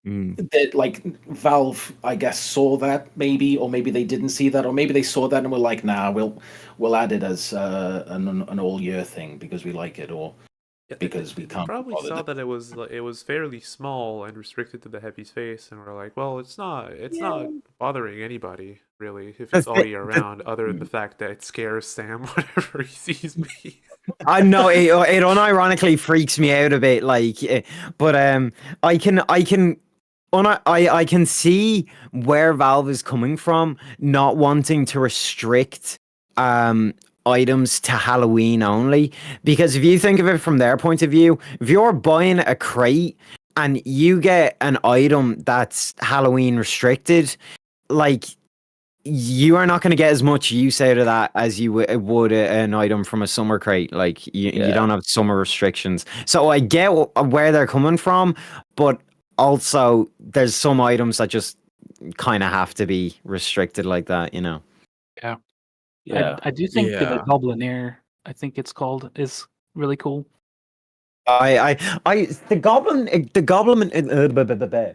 that like Valve, I guess, saw that maybe, or maybe they didn't see that, or maybe they saw that and were like, nah, we'll add it as an all year thing because we like it, or Yeah, because we they can't be probably bothered. saw that it was fairly small and restricted to the heavy's face, and we're like, well, it's not bothering anybody really if it's all year round, other than the fact that it scares Sam whenever he sees me. I know it unironically freaks me out a bit, but I can see where Valve is coming from, not wanting to restrict items to Halloween only, because if you think of it from their point of view, if you're buying a crate and you get an item that's Halloween restricted, like you are not going to get as much use out of that as you would an item from a summer crate. Like you don't have summer restrictions. So I get where they're coming from, but also there's some items that just kind of have to be restricted like that, Yeah. Yeah. I do think the Yeah. Goblinier, I think it's called, is really cool.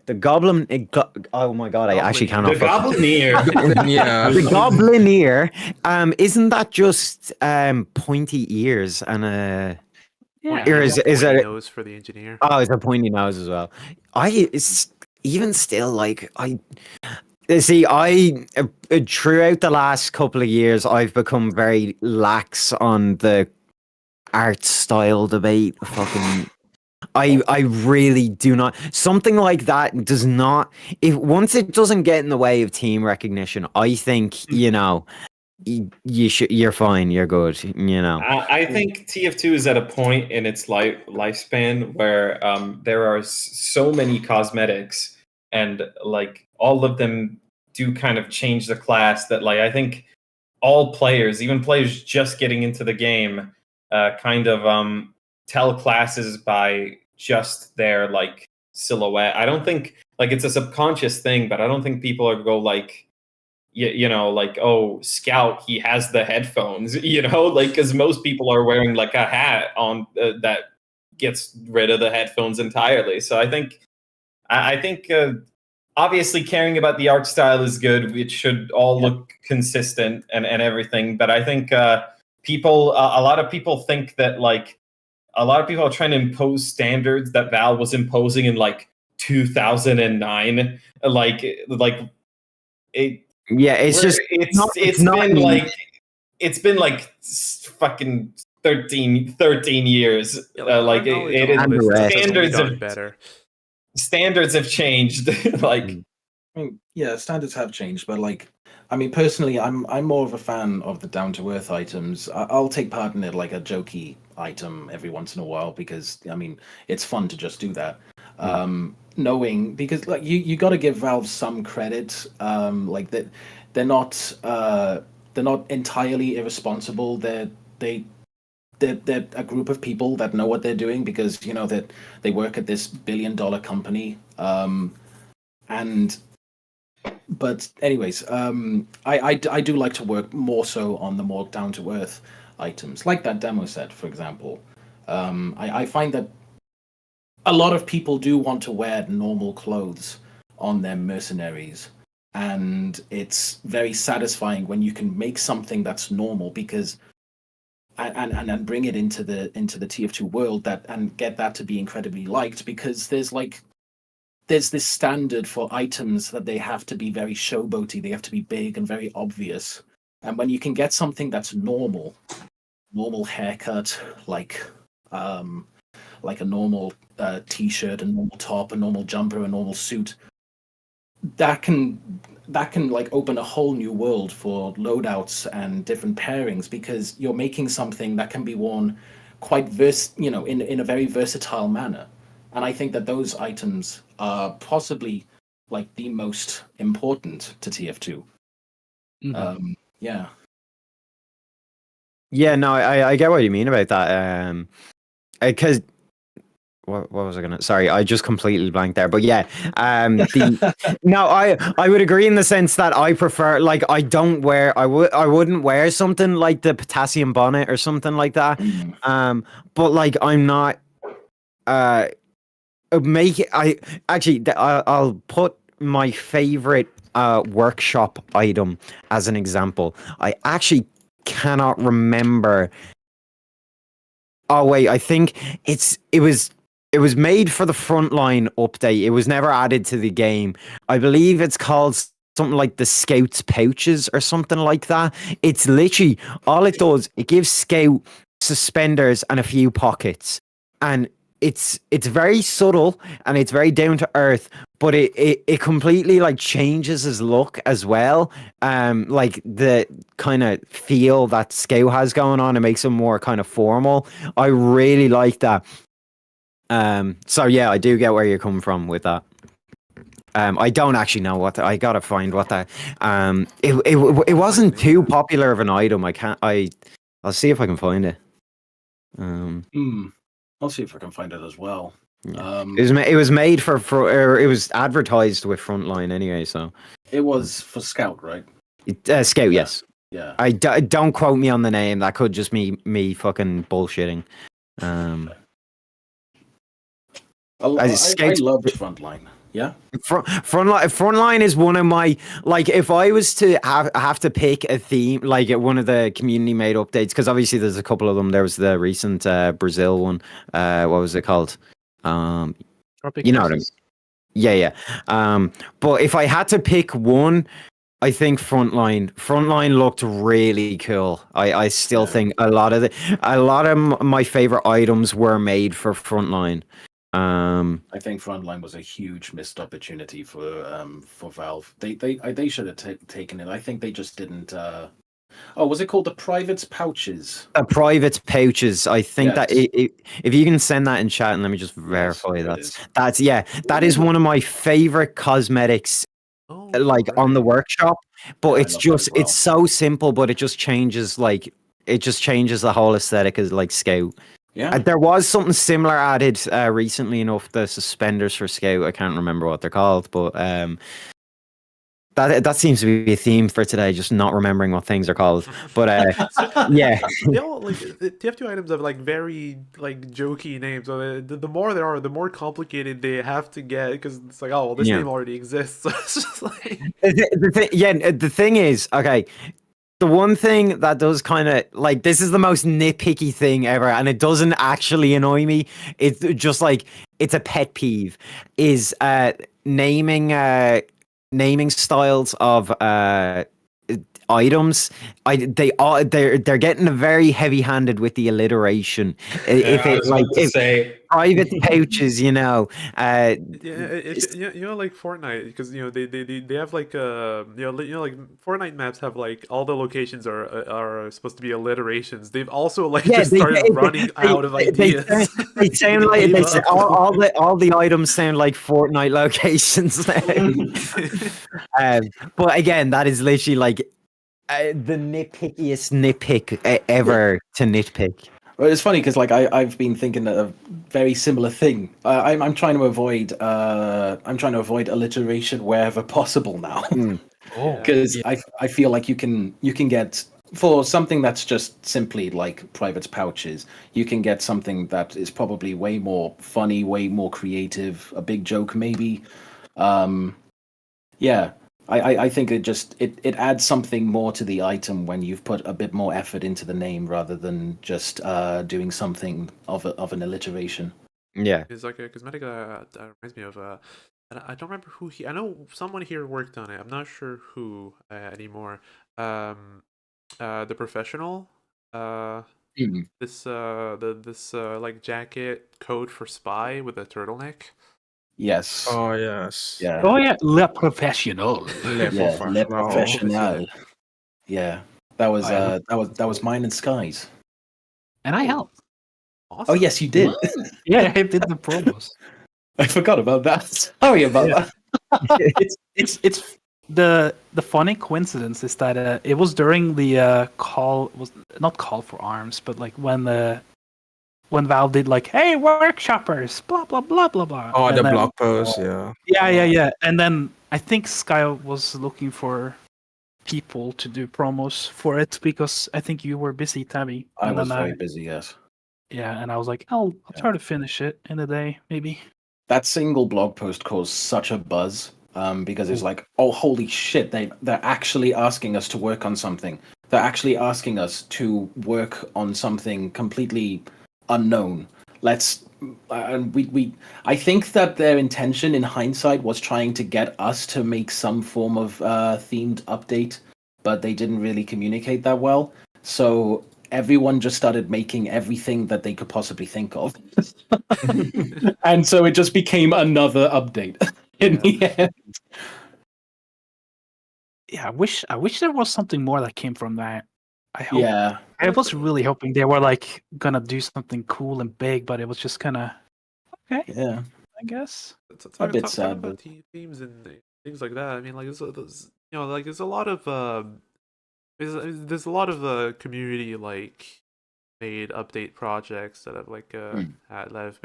The goblin. Oh my god! I actually cannot. The Goblinier. Yeah. The Goblinier. Isn't that just pointy ears and a? Yeah. Or is Pointy it? nose for the engineer? Oh, it's a pointy nose as well. It's even still like I. See, throughout the last couple of years, I've become very lax on the art style debate. Fucking, I really do not. Something like that does not. If once it doesn't get in the way of team recognition, I think you should. You're fine. You're good. I think TF2 is at a point in its lifespan where there are so many cosmetics, and like all of them do kind of change the class that like I think all players, even players just getting into the game, kind of tell classes by just their like silhouette. I don't think like it's a subconscious thing, but I don't think people are go like you know like, oh, Scout, he has the headphones, you know, like because most people are wearing like a hat on that gets rid of the headphones entirely. So I think obviously caring about the art style is good. It should all look consistent and everything. But I think people, a lot of people think that like a lot of people are trying to impose standards that Valve was imposing in like 2009. Like it. Yeah, it's just It's been like it's been like fucking 13 years. Like it is standards done of better. Standards have changed. Like, I mean, yeah, standards have changed, but like, I mean, personally, I'm more of a fan of the down to earth items. I'll take part in it like a jokey item every once in a while because I mean, it's fun to just do that. Knowing because like you got to give Valve some credit. Like that, they're not entirely irresponsible. They're a group of people that know what they're doing because you know that they work at this billion-dollar company. But anyways, I do like to work more so on the more down to earth items, like that demo set, for example. I find that a lot of people do want to wear normal clothes on their mercenaries, and it's very satisfying when you can make something that's normal because and bring it into the TF2 world that and get that to be incredibly liked because there's this standard for items that they have to be very showboaty, they have to be big and very obvious. And when you can get something that's normal haircut, like a normal t-shirt, a normal top, a normal jumper, a normal suit, that can like open a whole new world for loadouts and different pairings because you're making something that can be worn quite in a very versatile manner. And I think that those items are possibly like the most important to TF2. Yeah. Yeah, no, I get what you mean about that. Because what was I gonna? Sorry, I just completely blanked there. But yeah, no, I would agree in the sense that I prefer like I wouldn't wear something like the potassium bonnet or something like that. But like I'm not make it. I'll put my favorite workshop item as an example. I actually cannot remember. Oh wait, I think it was made for the Frontline update. It was never added to the game. I believe it's called something like the Scout's pouches or something like that. It's literally all it does. It gives Scout suspenders and a few pockets, and it's very subtle and it's very down to earth. But it completely like changes his look as well. Like the kind of feel that Scout has going on, it makes him more kind of formal. I really like that. So yeah, I do get where you're coming from with that. I don't actually know I gotta find what that. It wasn't too popular of an item. I'll see if I can find it. I'll see if I can find it as well. Yeah. It was made for or it was advertised with Frontline anyway. So it was for Scout, right? Scout, yes. Yeah. Don't quote me on the name. That could just be me fucking bullshitting. I loved Frontline. Yeah. Frontline is one of my like. If I was to have to pick a theme, like one of the community made updates, because obviously there's a couple of them. There was the recent Brazil one. What was it called? You know what I mean? Yeah. But if I had to pick one, I think Frontline. Frontline looked really cool. I still think a lot of my favorite items were made for Frontline. I think Frontline was a huge missed opportunity for Valve. They should have taken it. I think they just didn't. Was it called the Private's Pouches? The Private's Pouches. I think that if you can send that in chat and let me just verify that is one of my favorite cosmetics. On the workshop, but it's so simple, but it just changes like it just changes the whole aesthetic as like Scout. Yeah. There was something similar added recently enough. The suspenders for Scout. I can't remember what they're called, but that seems to be a theme for today. Just not remembering what things are called. But yeah, They all like TF2 items have like very like jokey names. So the more there are, the more complicated they have to get because it's like, oh, well, this Yeah. name already exists. So it's just like the thing is, okay. The one thing that does kind of like this is the most nitpicky thing ever, and it doesn't actually annoy me. It's just like it's a pet peeve. Is naming styles of items. They're getting very heavy-handed with the alliteration. If it like if say private pouches, you know, yeah, you know, like Fortnite, because you know they have like like Fortnite maps have like all the locations are supposed to be alliterations. They've also like just started running out of ideas. They sound like all the items sound like Fortnite locations now. But again, that is literally like the nitpickiest nitpick ever to nitpick. Well, it's funny because like I've been thinking a very similar thing. I'm trying to avoid alliteration wherever possible now. Oh, Because I feel like you can get for something that's just simply like private pouches, you can get something that is probably way more funny, way more creative, a big joke maybe. Yeah. I think it adds something more to the item when you've put a bit more effort into the name rather than just doing something of an alliteration. Yeah. It's like a cosmetic that reminds me of I don't remember who I know someone here worked on it. I'm not sure who anymore. The professional. This like jacket coat for spy with a turtleneck. Yes. Oh yes. Yeah. oh yeah, Le Professional. Le Yeah. Le Professional. Professional. Yeah. That was I that was mine and Sky's. And I helped. Awesome. Oh yes, you did. Yeah, I did the promos. I forgot about that. Sorry about that. It's the funny coincidence is that it was during the call was not call for arms, but like when Valve did like, hey, workshoppers, blah blah blah blah blah. Oh, And the then- blog post, yeah. Yeah. And then I think Sky was looking for people to do promos for it because I think you were busy, Tabby. I And was then very busy, yes. Yeah, and I was like, I'll try to finish it in a day, maybe. That single blog post caused such a buzz because it's like, oh, holy shit, they're actually asking us to work on something. They're actually asking us to work on something completely unknown. I think that their intention in hindsight was trying to get us to make some form of themed update, but they didn't really communicate that well. So everyone just started making everything that they could possibly think of. And so it just became another update in the end. Yeah, I wish there was something more that came from that. Yeah. I was really hoping they were like gonna do something cool and big, but it was just kind of okay, Yeah. I guess. A bit Talking sad, about themes and things like that. I mean, like there's you know, like there's a lot of there's a lot of community like made update projects that have like that have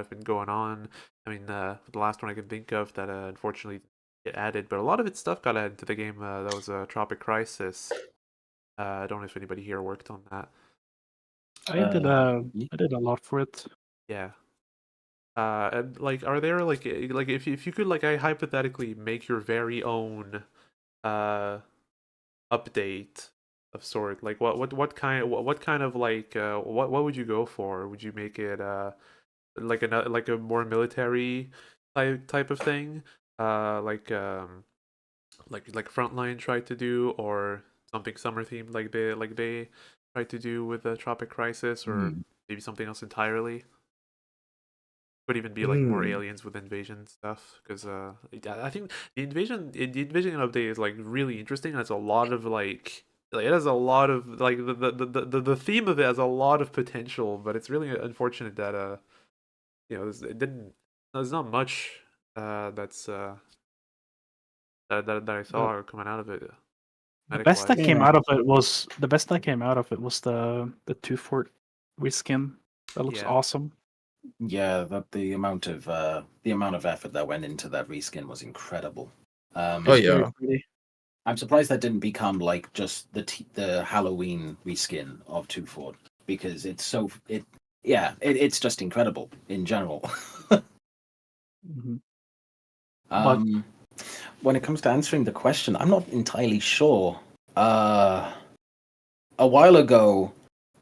been going on. I mean, the last one I can think of that unfortunately didn't get added, but a lot of its stuff got added to the game. That was Tropic Crisis. I don't know if anybody here worked on that. I did a lot for it. Yeah. And like, are there like if you could like I hypothetically make your very own update of sort, like what kind of like what would you go for? Would you make it like a more military type of thing, like Frontline tried to do, or something summer themed like they tried to do with the Tropic Crisis, or maybe something else entirely? Could even be like more aliens with invasion stuff, because I think the invasion update is like really interesting. And it's a lot of like it has a lot of like the theme of it has a lot of potential, but it's really unfortunate that you know there's not much that's that I saw coming out of it. The best that came Yeah. out of it was the 2-Fort reskin. That looks Yeah. awesome. Yeah, that the amount of effort that went into that reskin was incredible. Oh Very yeah. pretty. I'm surprised that didn't become like just the Halloween reskin of 2-Fort, because it's just incredible in general. Mhm. When it comes to answering the question, I'm not entirely sure. A while ago,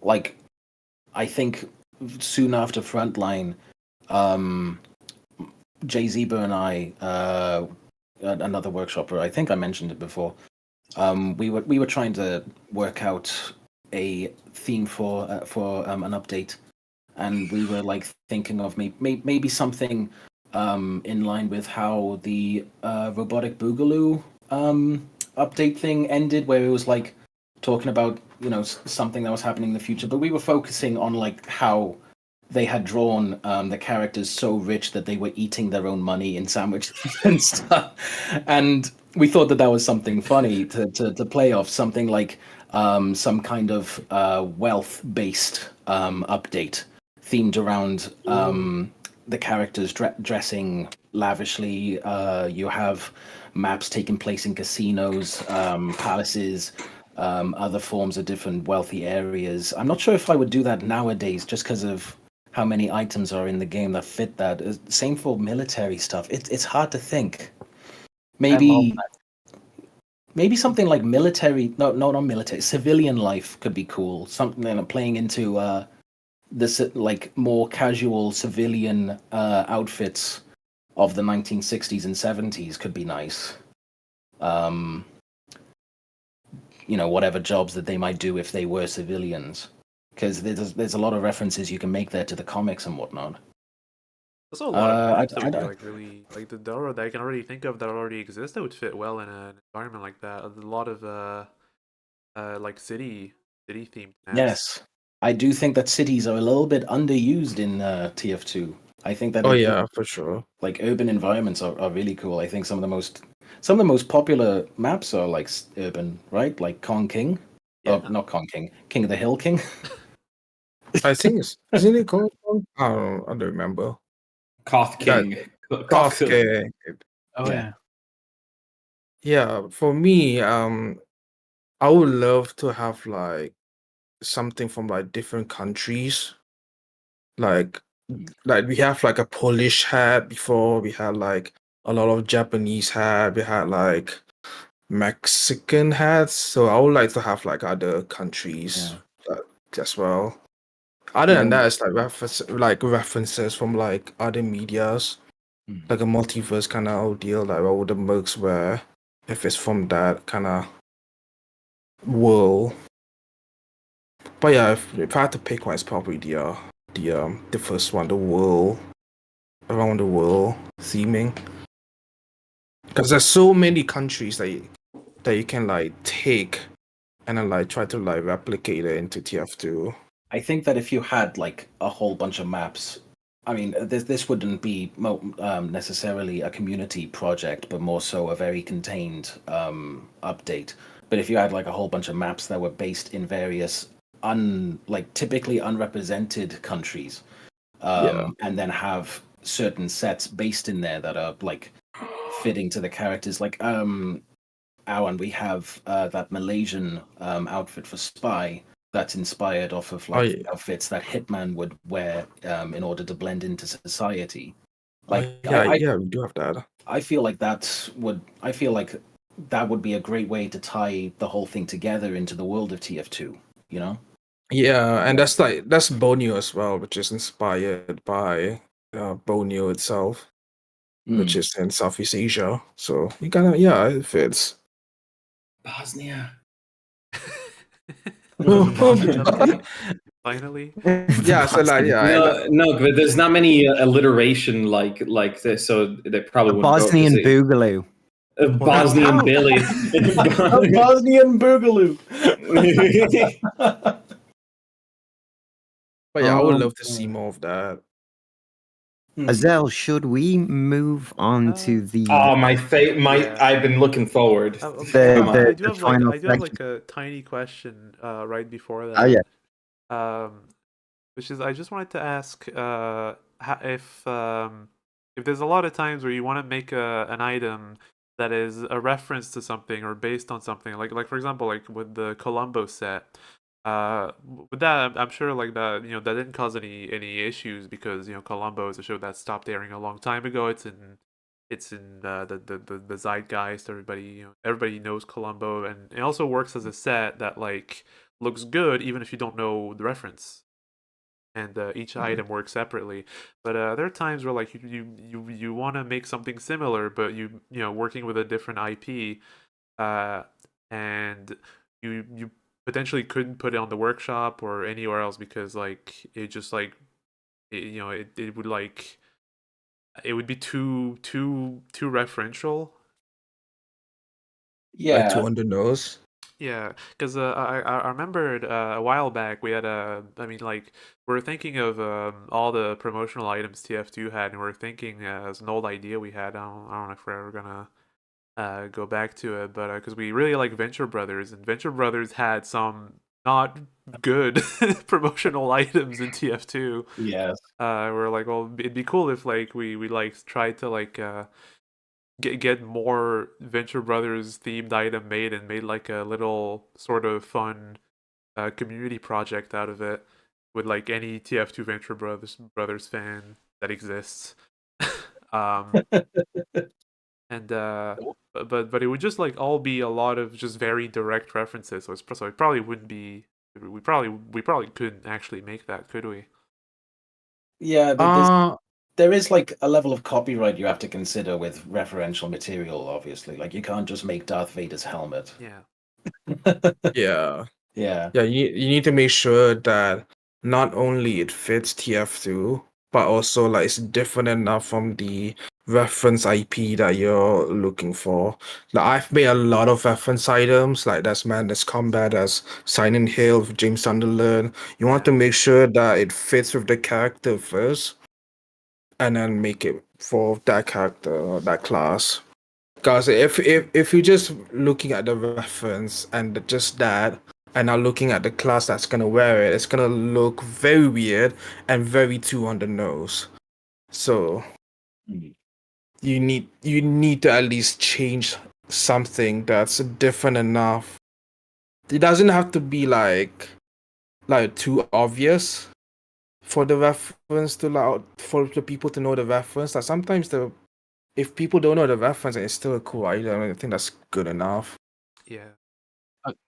like I think soon after Frontline, Jay Zeba and I, another workshopper, I think I mentioned it before. We were trying to work out a theme for an update, and we were like thinking of maybe something in line with how the robotic boogaloo update thing ended, where it was like talking about something that was happening in the future, but we were focusing on like how they had drawn the characters so rich that they were eating their own money in sandwiches and stuff, and we thought that was something funny to play off, something like some kind of wealth based update themed around the characters dressing lavishly. You have maps taking place in casinos, palaces, other forms of different wealthy areas. I'm not sure if I would do that nowadays, just because of how many items are in the game that fit that. Same for military stuff. It's hard to think. Maybe something like military. No, not military. Civilian life could be cool. Something playing into this like more casual civilian outfits of the 1960s and 70s could be nice. Whatever jobs that they might do if they were civilians, because there's a lot of references you can make there to the comics and whatnot. There's a lot of maps that I would be don't- like really like the Dora that I can already think of that already exist that would fit well in an environment like that. A lot of like city themed maps. Yes, I do think that cities are a little bit underused in TF2. I think that Oh yeah, for sure. like urban environments are really cool. I think some of the most popular maps are like urban, right? Like Kong King. Yeah. Oh, not Kong King. King of the Hill King. I think isn't it called? I don't remember. Koth King. Goth Gang. Oh Yeah. yeah. Yeah, for me, I would love to have like something from like different countries. Like we have like a Polish hat before, we had like a lot of Japanese hat, we had like Mexican hats. So I would like to have like other countries as well. Other than that, it's like references from like other medias, like a multiverse kind of deal. Like what would the mercs wear if it's from that kind of world? But yeah, if I had to pick one, it's probably the first one, the world, around the world theming, because there's so many countries that you can like take and then like try to like replicate it into TF2. I think that if you had like a whole bunch of maps, I mean, this wouldn't be necessarily a community project, but more so a very contained update. But if you had like a whole bunch of maps that were based in various typically unrepresented countries, and then have certain sets based in there that are like fitting to the characters, like Alan, we have that Malaysian outfit for Spy that's inspired off of like outfits that Hitman would wear in order to blend into society. Like, we do have that. I feel like that would be a great way to tie the whole thing together into the world of TF2. You know? Yeah, and that's Borneo as well, which is inspired by Borneo itself, which is in Southeast Asia. So you it fits. Bosnia. Finally. Yeah, so like No, but there's not many alliteration like this, so they probably wouldn't Bosnian go, Boogaloo. Bosnian Billy. Bosnian Boogaloo. But yeah, I would love to see more of that. Azel, should we move on to the Oh, Yeah. I've been looking forward. The- I the- do the have like final I do have section. like a tiny question right before Oh, yeah. that. Which is I just wanted to ask if there's a lot of times where you want to make an item that is a reference to something or based on something, like for example, like with the Columbo set. With that, I'm sure like that that didn't cause any issues because Columbo is a show that stopped airing a long time ago. It's in the zeitgeist. Everybody knows Columbo, and it also works as a set that like looks good even if you don't know the reference. And each item works separately. But there are times where like you want to make something similar, but working with a different IP, and you potentially couldn't put it on the workshop or anywhere else because like it just like it would like it would be too referential. Like Yeah, two on the nose. Yeah, because I remembered a while back we had I mean like we were thinking of all the promotional items TF2 had, and we are thinking as an old idea we had. I don't know if we're ever gonna go back to it, but because we really like Venture Brothers, and Venture Brothers had some not good promotional items in TF2. yes. We're like, well, it'd be cool if like we like tried to like get more Venture Brothers themed item made and made like a little sort of fun community project out of it with like any TF2 Venture Brothers fan that exists. um and but it would just like all be a lot of just very direct references, so it probably wouldn't be we probably couldn't actually make that, could we? Yeah, Uh there is like a level of copyright you have to consider with referential material, obviously. Like you can't just make Darth Vader's helmet. Yeah. yeah. Yeah. Yeah, you need to make sure that not only it fits TF2, but also like it's different enough from the reference IP that you're looking for. Like I've made a lot of reference items, like that's Madness Combat, that's Silent Hill with James Sunderland. You want to make sure that it fits with the character first, and then make it for that character or that class. Because if you're just looking at the reference and just that, and not looking at the class that's gonna wear it, it's gonna look very weird and very too on the nose. So Mhm. you need to at least change something that's different enough. It doesn't have to be like too obvious for the reference to for the people to know the reference. Like sometimes if people don't know the reference and it's still a cool item, I think that's good enough. Yeah.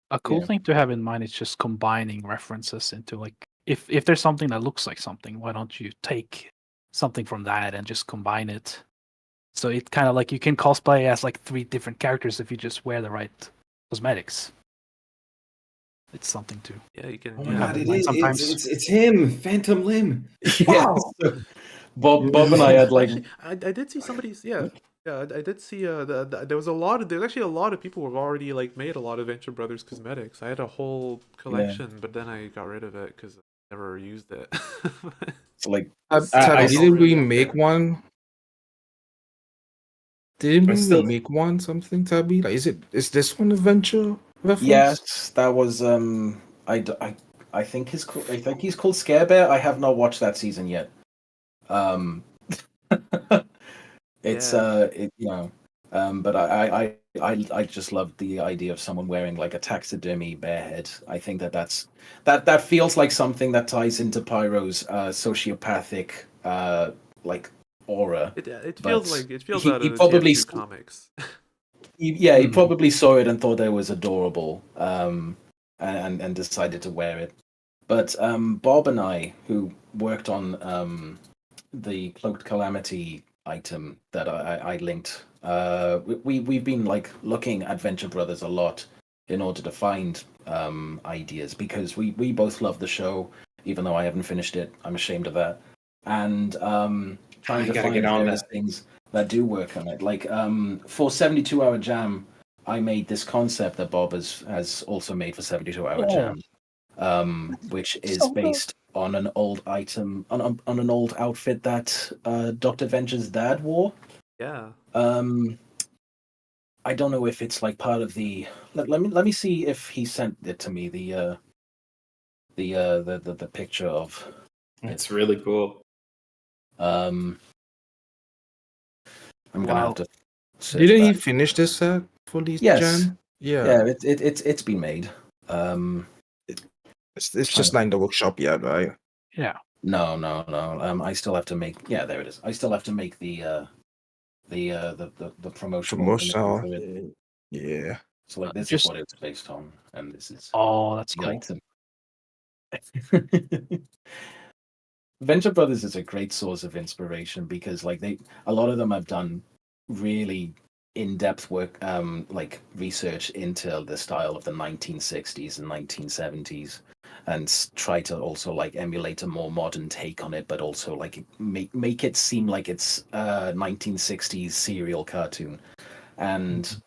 A cool Yeah. thing to have in mind is just combining references into like if there's something that looks like something, why don't you take something from that and just combine it? So it kind of like you can cosplay as like 3 different characters if you just wear the right cosmetics. It's something to Yeah, you can. Oh Yeah. my god, in it mind is. sometimes. It's him, Phantom Limb. Yes. Bob and I had like Actually, I did see somebody's. Yeah, I did see. There was a lot of. There's actually a lot of people who have already like made a lot of Venture Brothers cosmetics. I had a whole collection, but then I got rid of it because I never used it. it's like Tabby, I didn't really we up make there. one? Didn't I we still make one something, Tabby? Like, is this one a Venture reference? yes, that was I think he's called Scare Bear. I have not watched that season yet. Um it's Yeah. but I just love the idea of someone wearing like a taxidermy bear head. I think that feels like something that ties into Pyro's sociopathic like aura. It But feels like it feels he out he of the probably TF2 comics. he probably saw it and thought it was adorable, and decided to wear it. But Bob and I, who worked on the Cloaked Calamity item that I linked, we've been like looking at Venture Brothers a lot in order to find ideas, because we both love the show, even though I haven't finished it. I'm ashamed of that. And trying I to gotta find get on various that. things that do work on it. Like for 72 Hour Jam, I made this concept that Bob has also made for 72 Hour Oh, Jam, which is so good. based on an old item on an old outfit that Dr. Venture's dad wore. Yeah. I don't know if it's like part of the. Let me see if he sent it to me. The picture of. It's really cool. I'm gonna have to. search Didn't he back. finish this set for this Yes. gen? Yeah. Yeah, it's been made. It's just not in the workshop yet, right? Yeah. No. I still have to make. Yeah, there it is. I still have to make the promotional. Promotional. image of it. Yeah. So like this Just- is what it's based on, and this is Oh, that's the cool. item. Venture Brothers is a great source of inspiration because like a lot of them have done really in-depth work, like research into the style of the 1960s and 1970s, and try to also like emulate a more modern take on it, but also like make it seem like it's a 1960s serial cartoon, and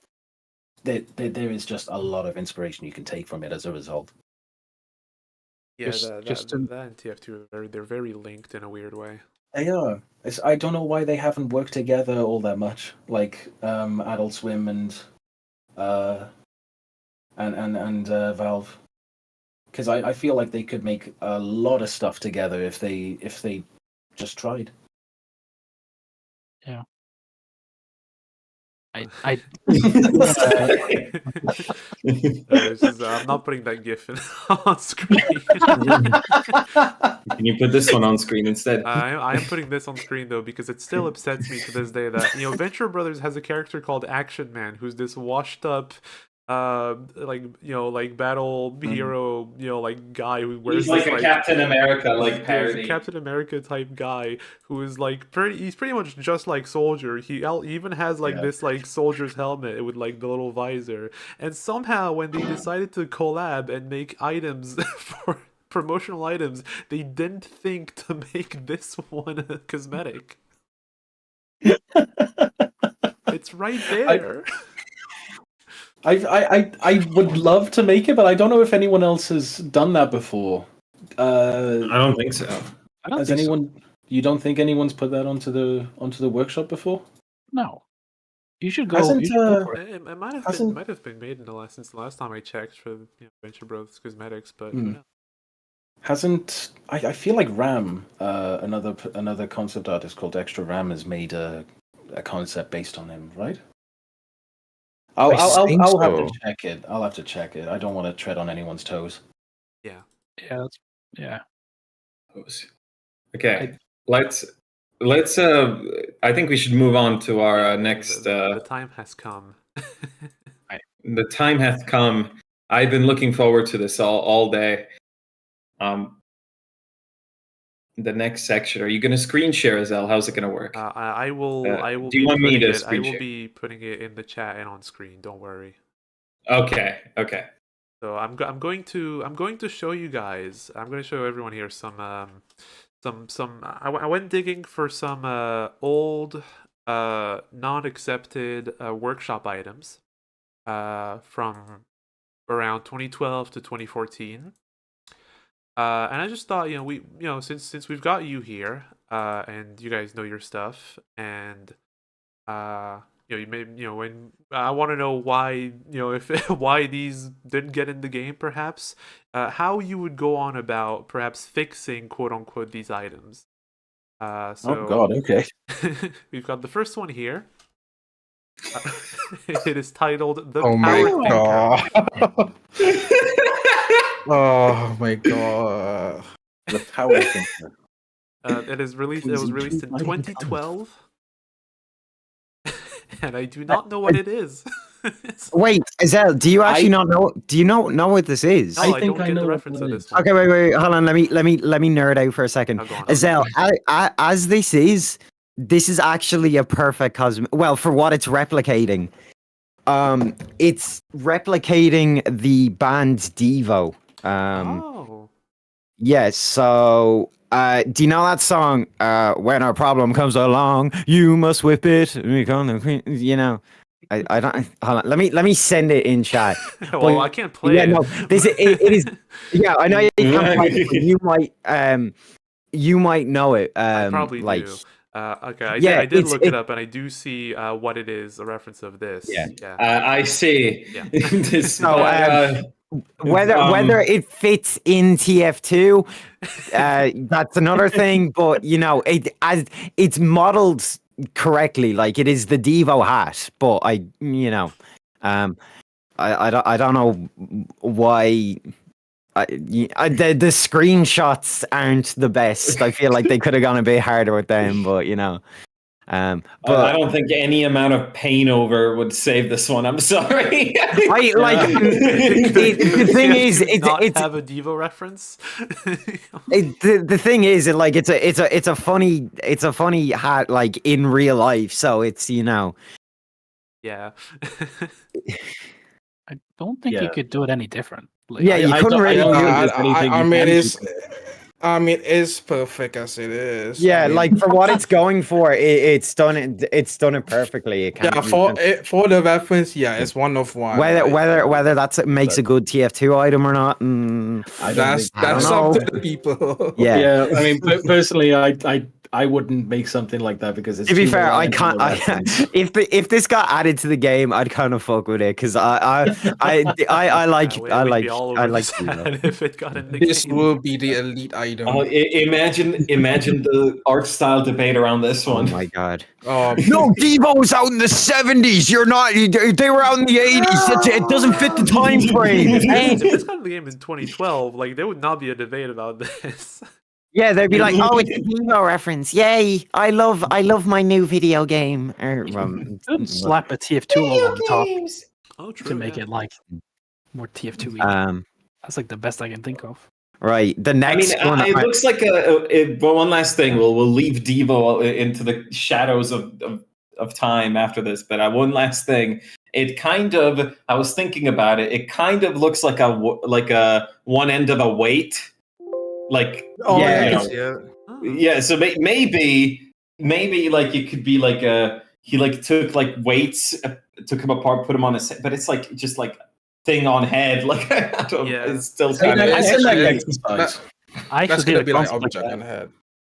there is just a lot of inspiration you can take from it as a result. Yeah, Just that and TF2 they're very linked in a weird way. They are. I don't know why they haven't worked together all that much, like Adult Swim and Valve, because I feel like they could make a lot of stuff together if they just tried. I I'm not putting that GIF on screen. Can you put this one on screen instead? I am putting this on screen though because it still upsets me to this day that Venture Brothers has a character called Action Man who's this washed up like battle hero like guy who wears He's like this, a Captain America like he's a parody. Captain America type guy who is like he's pretty much just like Soldier. He even has like Yeah. this like soldier's helmet with like the little visor. And somehow when they decided to collab and make items for promotional items, they didn't think to make this one a cosmetic. It's right there. I would love to make it, but I don't know if anyone else has done that before. I don't think so. don't Has think so. anyone? You don't think anyone's put that onto the workshop before? No. You should go. Hasn't, You should go for it. It might have been made in since the last time I checked for Venture Bros Cosmetics, but who knows? Hasn't I feel like Ram, another concept artist called Extra Ram, has made a concept based on him, right? I'll think have to so. check it. I'll have to check it. I don't want to tread on anyone's toes. Yeah. Yeah. Okay, let's. I think we should move on to our next. The time has come. The time hath come. I've been looking forward to this all day. The next section. Are you going to screen share, Azel? How's it going to work? I will. I will. do you want me to I screen will share? be putting it in the chat and on screen. Don't worry. Okay. So I'm going to show you guys. I'm going to show everyone here some. I went digging for some old, non-accepted workshop items, from around 2012 to 2014. And I just thought, we, since we've got you here, and you guys know your stuff, and you may, when I want to know why, if why these didn't get in the game, perhaps, how you would go on about perhaps fixing quote unquote these items. So Oh God, okay. we've got the first one here. It is titled "The Oh Power my Thinker." god. Oh my god. The power thinker. It was released in 2012, and I do not know what it is. Wait, Azel, do you actually I- not know? Do you not know what this is? No, I I think don't I get know the what reference it of is. this one. Okay, wait, hold on. Let me nerd out for a second. Oh, go on. Azel, as this is actually a perfect well, for what it's replicating. It's replicating the band Devo. Oh. Yes, so do you know that song? When a problem comes along, you must whip it. You know. I don't. Hold on. Let me send it in chat. well, But, I can't play yeah, it. no, it is. Yeah, I know you can't play it, but you might know it. I probably like, do. Okay, yeah, I did it's look it up, and I do see what it is, a reference of this. Yeah. Yeah. I see. Yeah. This, So, whether um, it fits in TF2, that's another thing. But it's modeled correctly. Like it is the Devo hat, but I don't know why. The screenshots aren't the best. I feel like they could have gone a bit harder with them, but I but don't think any amount of pain over would save this one. I'm sorry. I like the thing is it's have a Devo reference. the thing is it's a funny hat like in real life, so it's Yeah. I don't think you could do it any different. Like, yeah, you couldn't really do it. I mean, it's perfect as it is. Yeah, I mean, like for what it's going for, it's done it perfectly. It can't yeah, for the reference, yeah, it's one of one. Whether that's makes a good TF2 item or not, that's up to the people. Yeah. I mean, personally, I wouldn't make something like that because it's to be too fair, I reliant can't. on the reference. If this got added to the game, I'd kind of fuck with it because I like be all over this Devo. hat if it got in the This game. will be the elite item. Imagine the art style debate around this Oh one. my god! Um, No, Devo was out in the 70s. You're not. They were out in the 80s. It doesn't fit the time frame. If this got in the game in 2012, like there would not be a debate about this. Yeah, they'd be like, "Oh, it's a Devo reference! Yay! I love my new video game." Could slap a TF2 logo on top True, to make yeah. it like more TF2. That's like the best I can think of. Right. The next one. It looks like but one last thing. We'll leave Devo into the shadows of time after this. But one last thing. It kind of. I was thinking about it. It kind of looks like a one end of a weight. Like yeah. So maybe like it could be like he like took like weights, took them apart, put them on his head, but it's like just like thing on head. Like I don't. It's still kind of. exercise. I that's actually gonna did be a like concept object like on that. the head.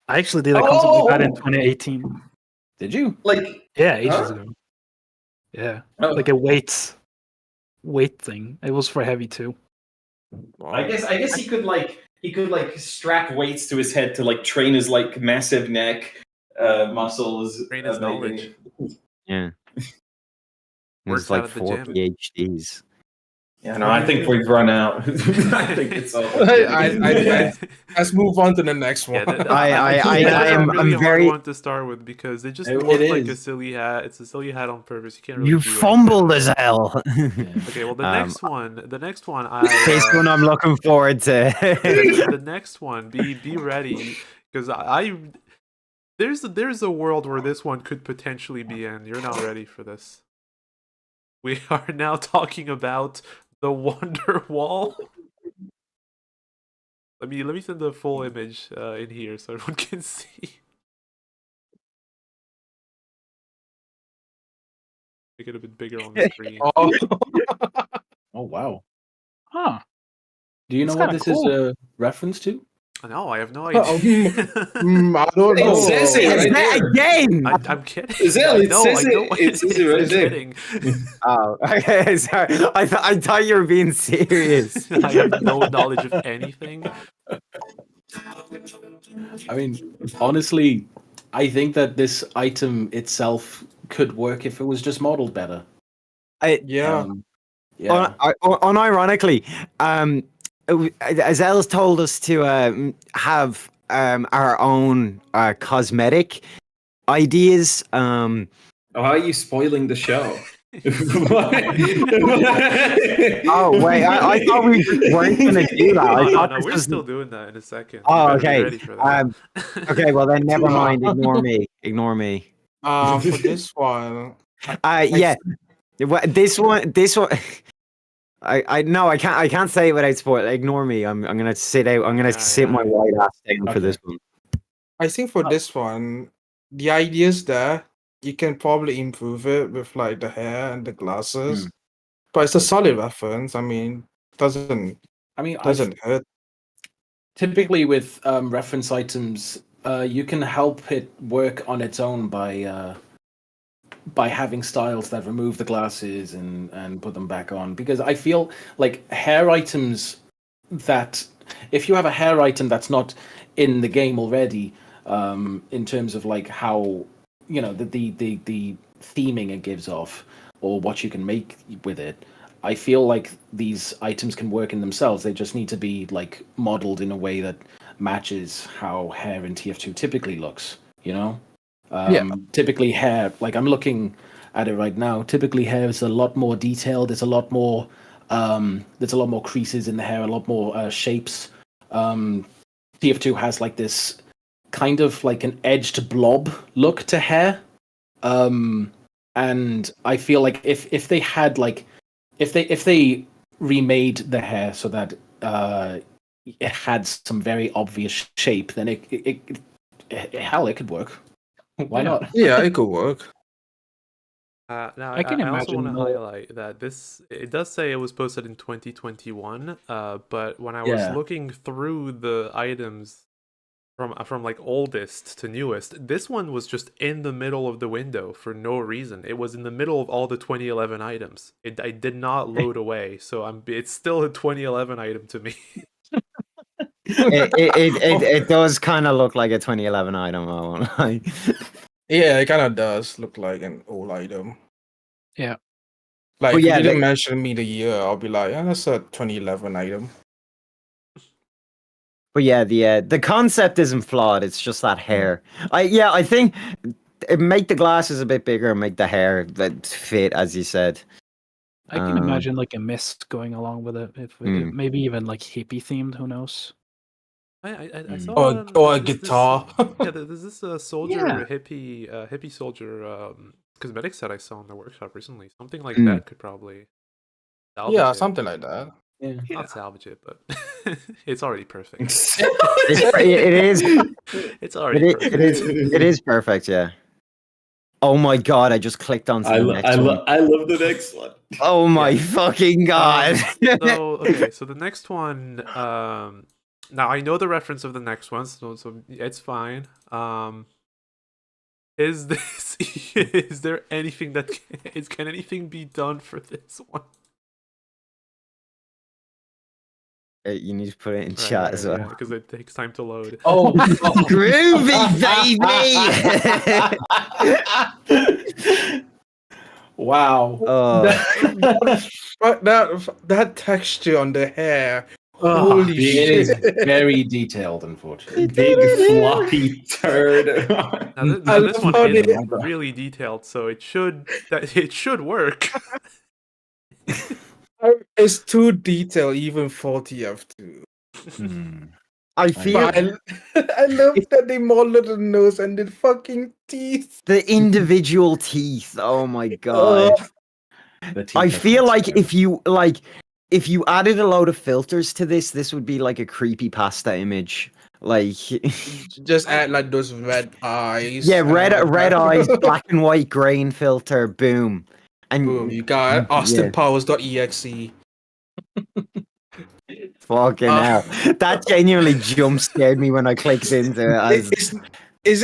I actually did a concept like that in 2018. Did you? Like Yeah, ages ago. Yeah, like a weight thing. It was for heavy too. Wow. I guess he could strap weights to his head to like train his like massive neck muscles. Train his knowledge. Yeah. Works There's like out at the 4 gym. PhDs. Yeah, no, I think we've run out. I think it's all. Let's move on to the next one. I'm really hard very. one to start with because it just It looks like is. a silly hat. It's a silly hat on purpose. You can't really. You do anything fumbled with as it. hell. Okay, well the next one, This one I'm looking forward to. the next one, be ready because there's a world where this one could potentially be in. You're not ready for this. We are now talking about the Wonder Wall. Let me send the full image in here so everyone can see. Make it a bit bigger on the screen. Oh wow. Huh. Do you know It's what kinda this cool. is a reference to? No, I have no idea. I don't know. It says it right there. Again. I'm kidding. Zell, it I says know it. what It says it is. right I'm there. kidding. Oh, okay. Sorry. I thought you were being serious. I have no knowledge of anything. I mean, honestly, I think that this item itself could work if it was just modeled better. Yeah. Yeah. Unironically, Azel's told us to have our own cosmetic ideas. Oh, how are you spoiling the show? Oh wait, I thought we weren't going to do that. I thought No, this we're was... still doing that in a second. Oh, You better be okay. ready for that. Okay, well then never mind. Ignore me. For this one, Yeah. This one. I no, I can't say it without spoil. Ignore me. I'm gonna sit out. I'm gonna sit my white ass down for this one. I think for this one, the ideas there, you can probably improve it with like the hair and the glasses. Hmm. But it's a solid reference. I mean, doesn't I mean, hurt. typically with reference items, you can help it work on its own by having styles that remove the glasses and put them back on. Because I feel like hair items that if you have a hair item that's not in the game already, in terms of like how the theming it gives off or what you can make with it, I feel like these items can work in themselves. They just need to be like modeled in a way that matches how hair in TF2 typically looks. You know, typically hair. Like I'm looking at it right now. Typically hair is a lot more detailed. It's a lot more. There's a lot more creases in the hair. A lot more shapes. TF2 has like this kind of like an edged blob look to hair. And I feel like if they had like if they remade the hair so that it had some very obvious shape, then it could work. Why not? Yeah, it could work. Now, I can I also want to imagine more- highlight that it does say it was posted in 2021, but when I was Yeah. looking through the items from like oldest to newest, this one was just in the middle of the window for no reason. It was in the middle of all the 2011 items. I did not load away, so it's still a 2011 item to me. It does kind of look like a 2011 item. I won't lie. Yeah, it kind of does look like an old item. Yeah. Like, Well, if yeah, you didn't they- mention me the year, I'll be like, yeah, that's a 2011 item. But yeah, the concept isn't flawed. It's just that hair. I think make the glasses a bit bigger and make the hair that fit, as you said. I can imagine like a mist going along with it. If maybe even like hippie themed. Who knows? I saw Or a guitar. There's this soldier hippie soldier cosmetic set I saw in the workshop recently. Something like that could probably salvage Yeah, it. something like that. Yeah. Not salvage it, but it's already perfect. It is. It's already perfect. It is perfect. Yeah. Oh my god! I just clicked onto the next one. I love the next one. Oh my Yeah. fucking god! So the next one. Now I know the reference of the next one, so it's fine. Is there anything that can anything be done for this one? You need to put it in chat as well. because it takes time to load. Oh, Groovy, baby! wow. But that texture on the hair. Oh, Holy it shit. is very detailed, unfortunately. Big floppy turd. Now this one love is it. really detailed, so it should work. It's too detailed, even for TF2. I feel But I love that they modeled the nose and the fucking teeth. the individual teeth. Oh my god! The teeth I are feel like fantastic. if you added a load of filters to this would be like a creepy pasta image. Like Just add like those red eyes. yeah, and red all that. eyes, black and white grain filter, boom. And Boom, you got yeah. AustinPowers.exe. Fucking hell. That genuinely jump scared me when I clicked into it. I was- Is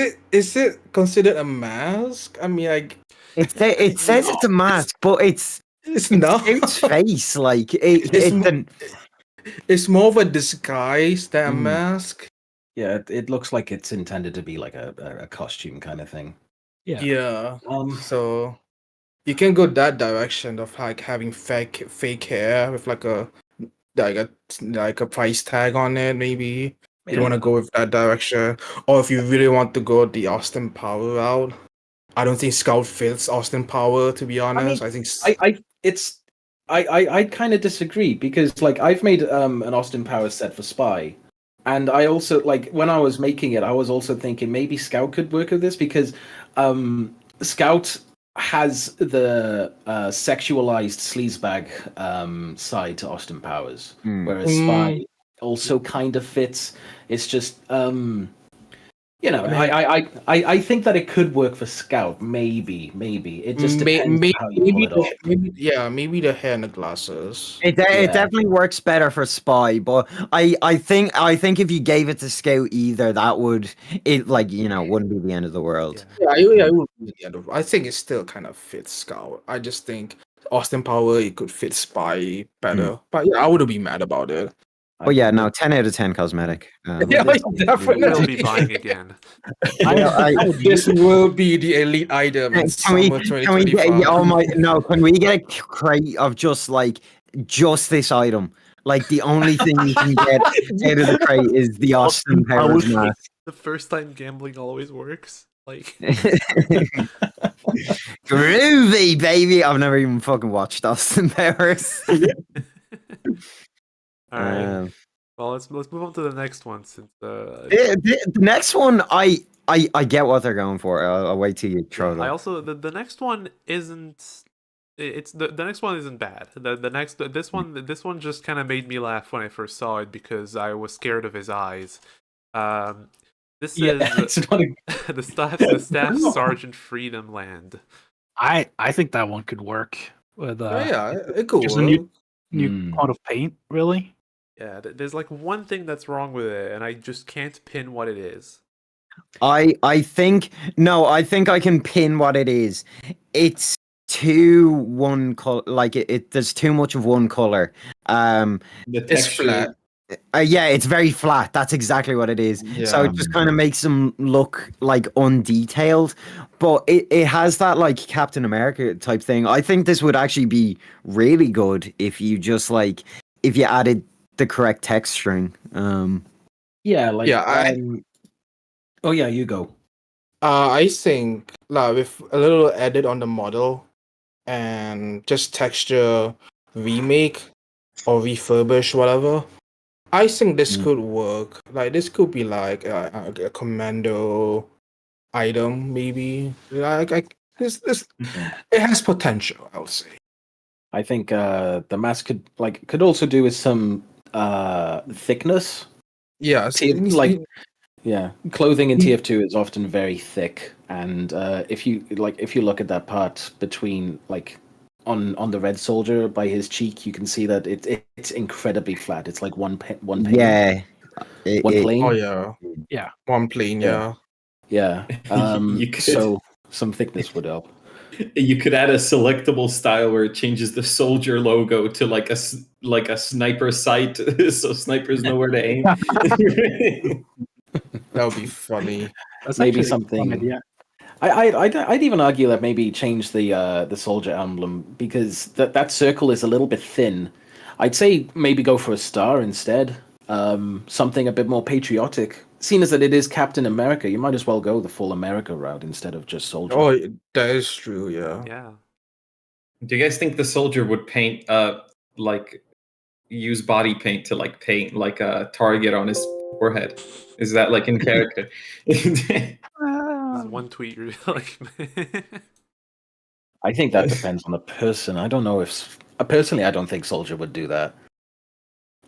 it considered a mask? I mean, like it says it's a mask, but it's not. its face. Like It's more of a disguise than a Mm. mask. Yeah, it looks like it's intended to be like a costume kind of thing. Yeah. Yeah. So you can go that direction of like having fake hair with like a price tag on it, maybe. If you want to go with that direction. Or if you really want to go the Austin Power route. I don't think Scout fits Austin Power, to be honest. I think I kind of disagree because like I've made an Austin Powers set for Spy, and I also like when I was making it, I was also thinking maybe Scout could work with this because Scout has the sexualized sleazebag side to Austin Powers, whereas Spy also kind of fits. It's just You know, I think that it could work for Scout. Maybe it just depends on how you pull it off. Maybe the hair and the glasses. It definitely works better for Spy, but I think if you gave it to Scout either, that would wouldn't be the end of the world. Yeah. It would be the end of. I think it still kind of fits Scout. I just think Austin Power it could fit Spy better. But yeah, I wouldn't be mad about it. But yeah, no, 10 out of 10 cosmetic. Yeah, We will definitely. be buying again. This will be the elite item in Can we summer get 2025. can we get a crate of just this item? Like the only thing you can get out of the crate is the Austin Powers mask. The first time gambling always works. Like Groovy, baby. I've never even fucking watched Austin Powers. all right. Well, let's move on to the next one since the next one I get what they're going for. I'll wait till you throw it I up. also the next one isn't. It's the next one isn't bad. This one just kind of made me laugh when I first saw it because I was scared of his eyes. This is the staff Sergeant Freedom Land. I think that one could work with it could just work. a new coat of paint, really. Yeah, there's like one thing that's wrong with it, and I just can't pin what it is. I think I can pin what it is. It's too one color. Like there's too much of one color. The It's texture. flat. Yeah, it's very flat. That's exactly what it is. So Yeah. it just kind of makes them look like undetailed, but it has that like Captain America type thing. I think this would actually be really good if you just if you added the correct texturing. Oh yeah, you go. I think with a little edit on the model and just texture remake or refurbish whatever, I think this could work. Like this could be like a commando item maybe. This it has potential, I would say. I think the mask could also do with some thickness. Yeah, Clothing in TF2 is often very thick, and if you look at that part between on the red soldier by his cheek, you can see that it's incredibly flat. It's like one pane. Yeah, One plane. Oh yeah, one plane. Yeah. Yeah. You could- So some thickness would help. You could add a selectable style where it changes the soldier logo to like a sniper sight, so snipers know where to aim. That would be funny. That's Maybe actually a something- fun idea. I'd even argue that maybe change the soldier emblem, because that circle is a little bit thin. I'd say maybe go for a star instead. Something a bit more patriotic. Seeing as that it is Captain America, you might as well go the full America route instead of just soldier. Oh, that is true. Yeah. Yeah. Do you guys think the soldier would paint use body paint to paint like a target on his forehead? Is that in character? There's one tweet you're like I think that depends on the person. I don't know if personally, I don't think soldier would do that.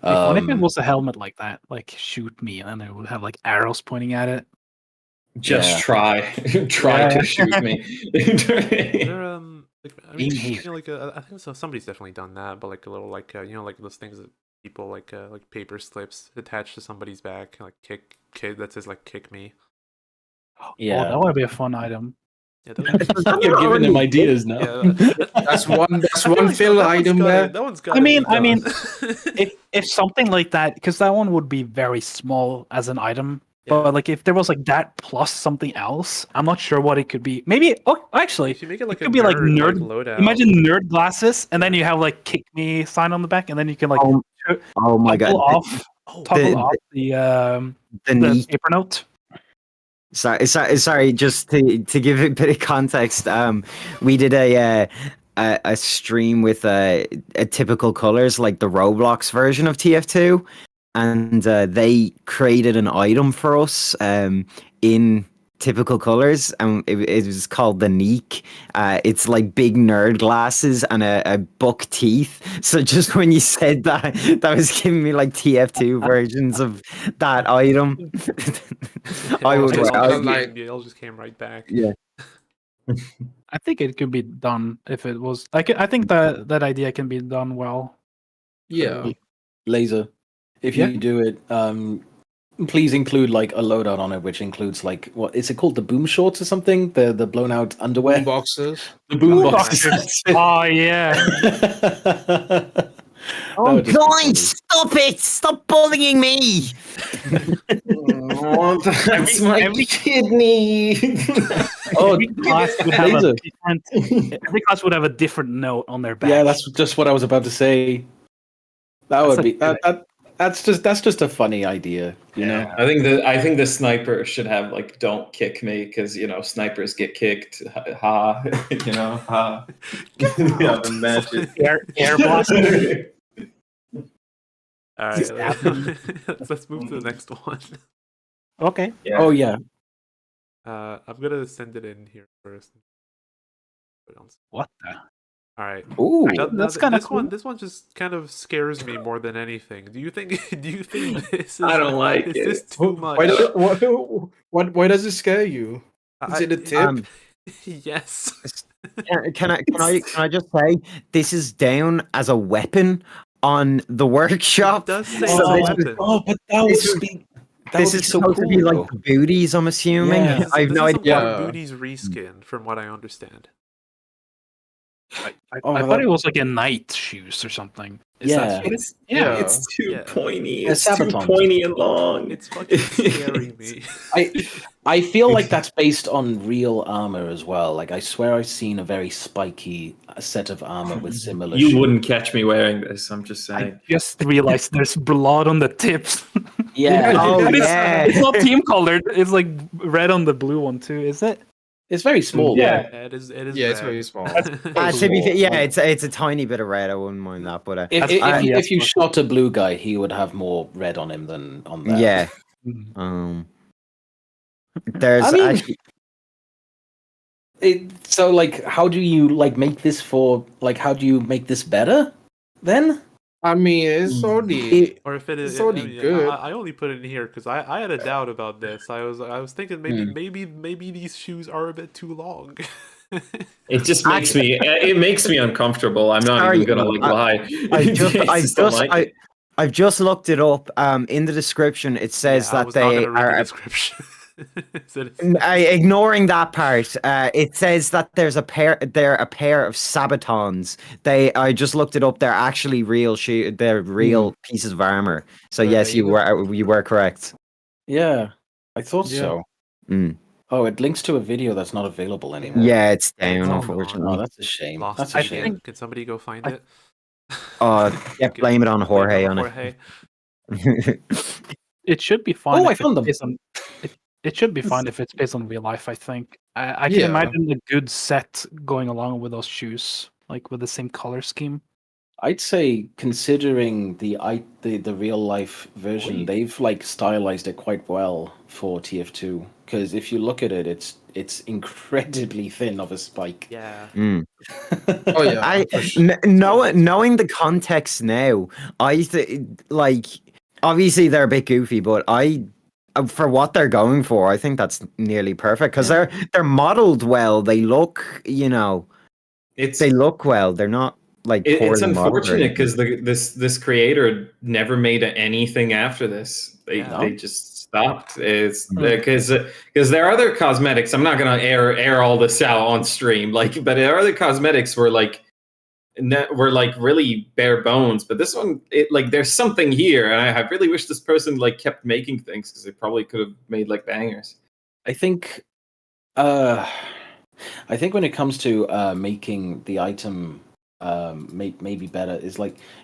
What if it was a helmet like that, like shoot me, and then it would have arrows pointing at it? Just Yeah. try to shoot me. there, I mean, Aim here. I think somebody's definitely done that, but a little those things that people like paper slips attached to somebody's back, kid that says kick me. Yeah. Oh, that would be a fun item. Yeah, that You're giving them ideas now. That's one fill item there. That one's got. I mean, if something like that, because that one would be very small as an item. Yeah. But if there was that plus something else, I'm not sure what it could be. Maybe. Oh, actually, if you make it could be nerd. loadout. Imagine nerd glasses, and then you have "kick me" sign on the back, and then you can Oh my god! toggle off the paper note. Sorry. Just to give it a bit of context, we did a stream with a typical colors, like the Roblox version of TF2, and they created an item for us in typical colors, and it was called the Neek. It's like big nerd glasses and a buck teeth. So just when you said that, that was giving me like TF2 versions of that item. I would It wear. all just came right back. Yeah. I think it could be done if it was. I think that idea can be done well. Yeah. Laser. If Yeah. you do it, please include like a loadout on it, which includes like what is it called, the boom shorts or something? The blown out underwear. Boxes. The boom Boom boxes. Oh yeah. Oh, would just be funny. guys, stop it! Stop bullying me! Oh, that's my kidney. Oh, Every class would have Laser. a different. Every class would have a different note on their back. Yeah, that's just what I was about to say. That That's would a be good that's just a funny idea, you know. I think the sniper should have like "Don't kick me" because snipers get kicked. Ha, ha. Yeah, imagine. air blaster. All right, Stab let's move to the next one. Okay. Yeah. Oh yeah. I'm gonna send it in here first. What the? All right. Ooh. That's kinda this one. This one just kind of scares me more than anything. Do you think? Do you think this is? I don't like is it. this too much? Why does it scare you? Is it a tip? Yes. Can I just say this is down as a weapon on the workshop? It does say So it's a this weapon. Oh, but that would This is- be This is supposed to be like the booties, I'm assuming. Yeah. This is- I have this no is some idea. kind of Yeah. Booty's reskin, from what I understand. I Oh, thought it was like a knight shoes or something. Is Yeah. that It's Yeah. it's too Yeah. pointy. Yeah, It's too Sabatons. pointy and long. It's fucking scaring me. I feel like that's based on real armor as well. Like I swear I've seen a very spiky set of armor with similar. You shoes. wouldn't catch me wearing this. I'm just I saying. just realized there's blood on the tips. Yeah. Oh, But yeah. it's not team colored. It's like red on the blue one too. Is it? It's very small. Yeah. It is. It is. Yeah, it's red. very small. To be fair, yeah, it's a tiny bit of red. I wouldn't mind that, but If you shot a blue guy, he would have more red on him than on that. yeah. There's I mean- actually So like, how do you like make this for like? How do you make this better? Then I mean, it's already. Or if it is, It's already good. I only put it in here because I had a doubt about this. I was thinking maybe these shoes are a bit too long. It just makes me uncomfortable. I'm not Sorry, even gonna lie. I've just looked it up. In the description, it says I that was not they gonna read the are. description. Ignoring that part, it says that there's a pair. They're a pair of Sabatons. I just looked it up. They're actually real shoe. They're real pieces of armor. So Right, yes, you were correct. yeah, I thought Yeah. so. Mm. Oh, it links to a video that's not available anymore. Yeah, it's down, Oh, unfortunately. Oh, that's a shame. Lost That's it a I shame. think- Can somebody go find I- it? Yeah, blame it on Jorge on Jorge. it. It should be fine. Oh, I if found it's them. based on- It should be fine if it's based on real life. I think. I can Yeah. imagine a good set going along with those shoes, like with the same color scheme. I'd say, considering the real life version, they've like stylized it quite well for TF2. Because if you look at it, it's incredibly thin of a spike. Yeah. Mm. Oh yeah. Knowing the context now, like obviously they're a bit goofy, but for what they're going for, I think that's nearly perfect because they're modeled well. They look, they look well. They're not like It's poorly modeled or unfortunate anything. because this creator never made anything after this. They just stopped. It's because there are other cosmetics. I'm not gonna air all this out on stream. But there are other cosmetics were really bare bones. But this one, there's something here, and I really wish this person kept making things because they probably could have made bangers. I think when it comes to making the item maybe better is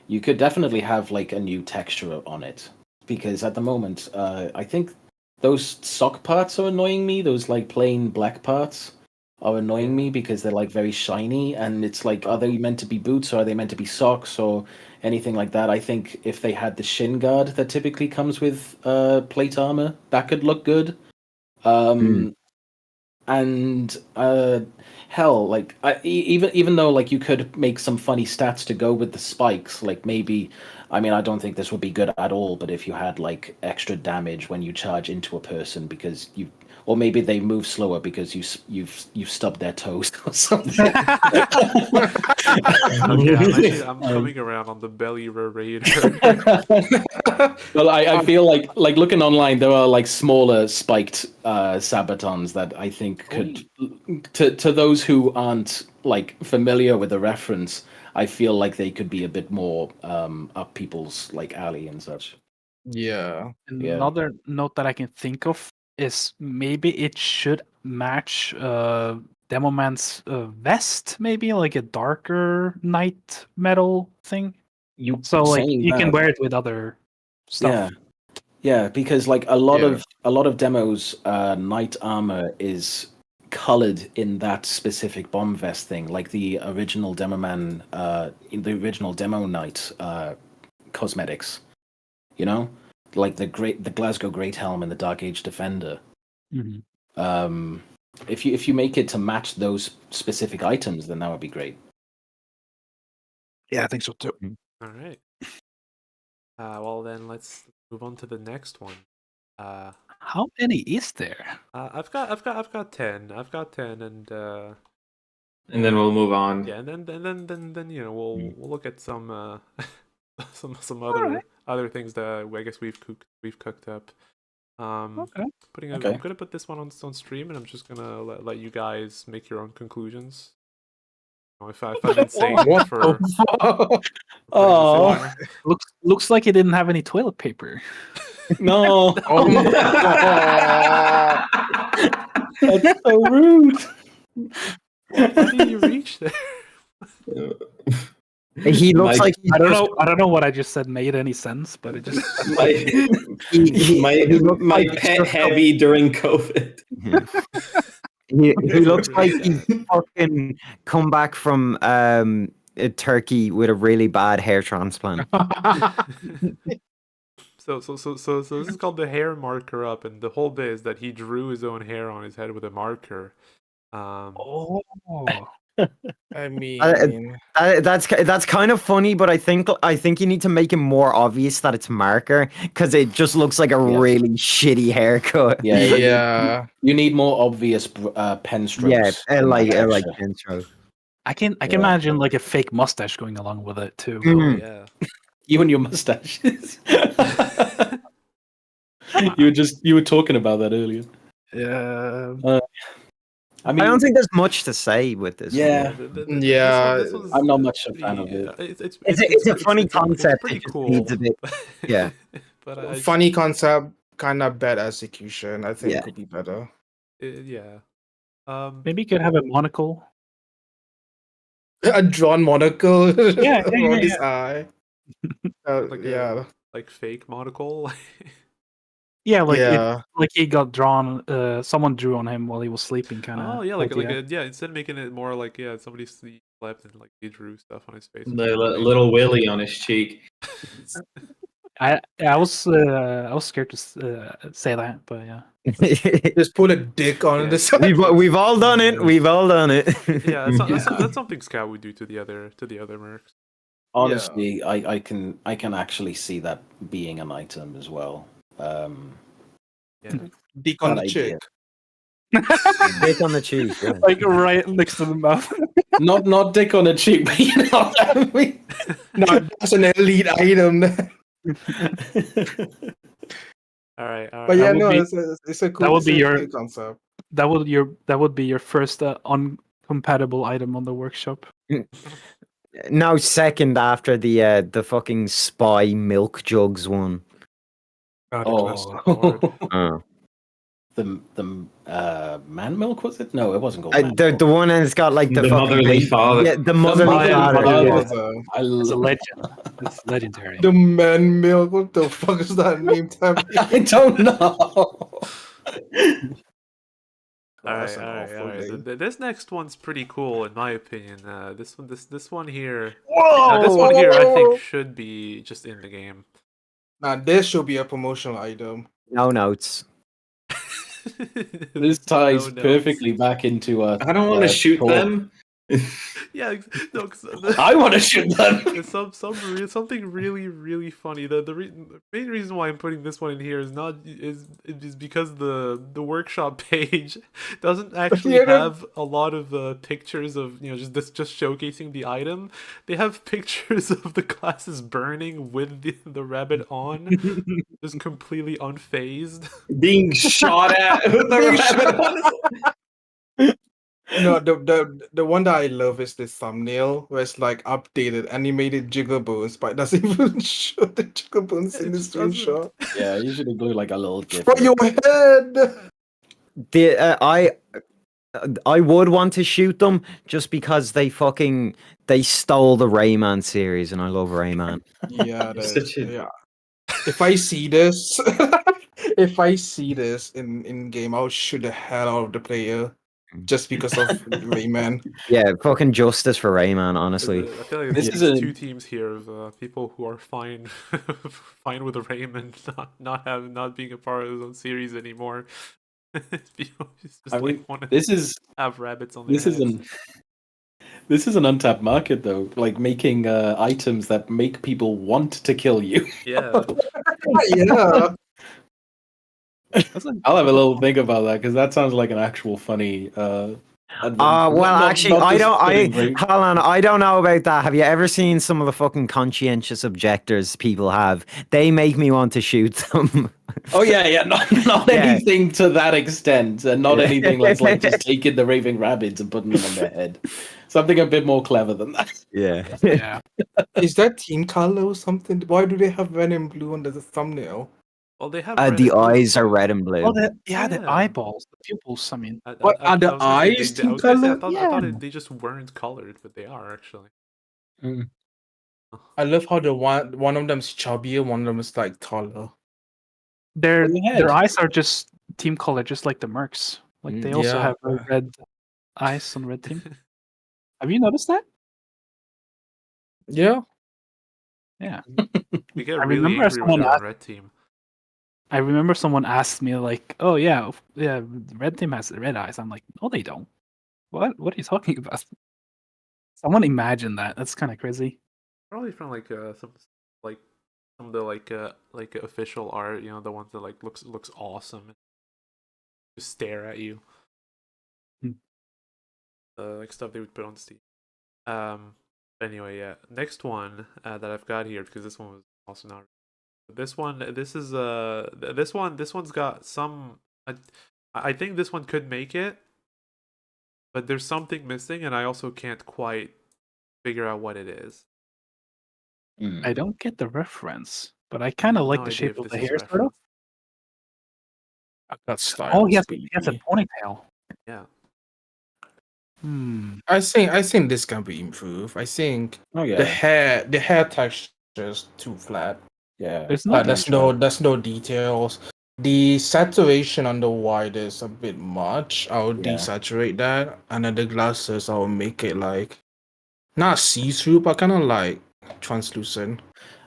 you could definitely have a new texture on it, because at the moment I think those sock parts are annoying me. Those plain black parts are annoying me because they're very shiny, and it's are they meant to be boots or are they meant to be socks or anything like that? I think if they had the shin guard that typically comes with plate armor, that could look good. and hell, like even though like you could make some funny stats to go with the spikes, like maybe, I mean, I don't think this would be good at all, but if you had like extra damage when you charge into a person because you, or maybe they move slower because you've stubbed their toes or something. Okay, I'm coming around on the belly raider. Well, I feel like looking online, there are like smaller spiked sabatons that I think could, to those who aren't like familiar with the reference, I feel like they could be a bit more up people's like alley and such. Yeah. Yeah. Another note that I can think of is maybe it should match Demo Man's vest, maybe like a darker night metal thing. You So like saying you can that- wear it with other stuff. Yeah, because like a lot Yeah. of demos, knight armor is colored in that specific bomb vest thing, like the original Demo Man, in the original Demo Knight cosmetics. You know, like the Glasgow Great Helm and the Dark Age Defender. Mhm. If you make it to match those specific items, then that would be great. Yeah, I think so too. All right. Well, then let's move on to the next one. How many is there? I've got 10. I've got 10, and And then we'll move on. yeah, and then you know we'll look at some some Alright. other things that I guess we've cooked up. Okay. I'm Okay. gonna put this one on stream, and I'm just gonna let you guys make your own conclusions. You know, if I'm insane What for the fuck? putting this in Oh. there. Looks like it didn't have any toilet paper. No, Oh my that's so rude. How do you reach there? He looks My- like he I don't just- know. I don't know what I just said made any sense, but it just. my looks my like he's pet just- heavy during COVID. he looks like he's fucking come back from Turkey with a really bad hair transplant. So this is called the hair marker up, and the whole bit is that he drew his own hair on his head with a marker. Oh. I mean, That's kind of funny, but I think you need to make it more obvious that it's marker because it just looks like a Yeah. really shitty haircut. Yeah, yeah. you need more obvious pen strokes. Yeah, in like that like picture. intro. I can Yeah. imagine like a fake mustache going along with it too. Mm. Yeah. You and your mustaches. you were talking about that earlier. Yeah. I mean, I don't think there's much to say with this. Yeah. Yeah, this one's I'm not much a pretty, fan of it. It's a funny concept, It's pretty it just cool. needs a bit- yeah. But I just- Funny concept, kind of bad execution. I think Yeah. it could be better. yeah. Maybe you could have a monocle. A drawn monocle Yeah, around his yeah. eye. Like Yeah, like fake monocle. Yeah, like yeah. like he got drawn. Someone drew on him while he was sleeping, kind of. Oh yeah, like instead of making it more like somebody slept and like he drew stuff on his face. Little Willy on his cheek. I was scared to say that, but yeah. Just put a dick on Yeah. the side. We've all done it. We've all done it. Yeah, that's something Scout would do to the other mercs. honestly, I can actually see that being an item as well. Yeah. Dick on Bad the chick. Dick on the cheek. Yeah. Like right next to the mouth. not dick on a cheek, but you know what I mean. No, that's an elite item. All right. But yeah, would no, be- it's a cool, would be it's a your- cool concept. That would be your first uncompatible item on the workshop. Now second after the fucking spy milk jugs one. God, Oh, the man milk, was it? No, it wasn't called. Man The milk. one that's got like the The fucking motherly father. Yeah, the motherly motherly father. father. Yeah. I it's a love. legend. It's legendary. The man milk. What the fuck is that name tag? I don't know. All That's right, an awful name. This next one's pretty cool in my opinion. This one here. Whoa! This one here, I think should be just in the game. Now this should be a promotional item. No notes. This ties No notes. perfectly back into I don't want to shoot talk. them. Yeah, no. I want to shoot them. It's something really funny. The main reason why I'm putting this one in here is because the workshop page doesn't actually have a lot of pictures of just showcasing the item. They have pictures of the glasses burning with the rabbit on, just completely unfazed. Being shot at with the rabbit. No, the one that I love is this thumbnail where it's like updated animated Jiggle bones, but it doesn't even show the Jiggle bones in the just doesn't. screenshot. Yeah, you should include like a little gif. For your head. I would want to shoot them just because they stole the Rayman series, and I love Rayman. Yeah, Such a- yeah. If I see this, if I see this in game, I'll shoot the hell out of the player just because of Rayman. Yeah, fucking justice for Rayman, honestly. I feel like This there's is two teams here of people who are fine with Raymond not being a part of his own series anymore. People just I mean, want to this is have rabbits on their heads. this is an untapped market though. Like making items that make people want to kill you. Yeah. Yeah. I'll have a little think about that because that sounds like an actual funny. Well, not actually, just putting hold on, I don't know about that. Have you ever seen some of the fucking conscientious objectors people have? They make me want to shoot them. Oh yeah, not Yeah. anything to that extent, and not Yeah. anything like just taking the raving rabbits and putting them on their head. Something a bit more clever than that. Yeah. Yeah. Is that team color or something? Why do they have red and blue under the thumbnail? Well, they have The eyes are red and blue. Oh, the Yeah. eyeballs, the pupils. I mean, What, are the I was gonna say, eyes I was gonna say, I thought Yeah. they just weren't colored, but they are actually. I love how the one of them's chubbier, one of them is like taller. their On your head. eyes are just team color, just like the mercs. Like they also Yeah. have red eyes on red team. Have you noticed that? Yeah. Yeah. We get I really remember angry when someone they're on asked- red team. I remember someone asked me like, "Oh yeah, the red team has red eyes." I'm like, "No, they don't." What? What are you talking about? Someone imagined that. That's kind of crazy. Probably from some of the like official art, the ones that like looks awesome, and just stare at you. Like stuff they would put on Steam. Anyway, yeah. Next one that I've got here, because this one was also not. This one's got some. I think this one could make it, but there's something missing, and I also can't quite figure out what it is. I don't get the reference, but I kind of like No the idea shape if of the this is hair, sort of. reference. That's style. Oh, he has a ponytail. Yeah. I think this can be improved. I think Oh the yeah, hair texture is too flat. yeah. There's Like, no there's no details. The saturation on the white is a bit much. I'll Yeah. desaturate that, and then the glasses I'll make it like not see-through, but kind of like translucent.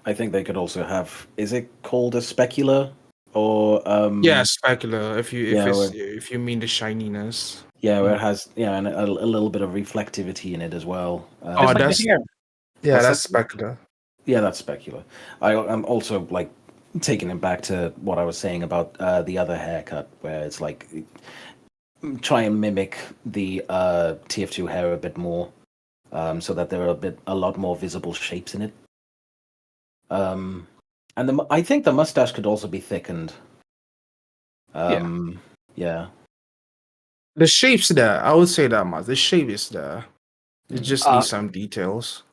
I think they could also have. Is it called a specular or Yeah, specular. If you yeah, if you mean the shininess. yeah, where it has and a little bit of reflectivity in it as well. Oh, Just like that's the hair. yeah, What's that's that? specular. Yeah, that's specular. I'm also like taking it back to what I was saying about the other haircut, where it's like try and mimic the TF2 hair a bit more, so that there are a lot more visible shapes in it. And I think the mustache could also be thickened. Yeah. The shape's there. I would say that much. The shape is there. It just Uh, needs some details.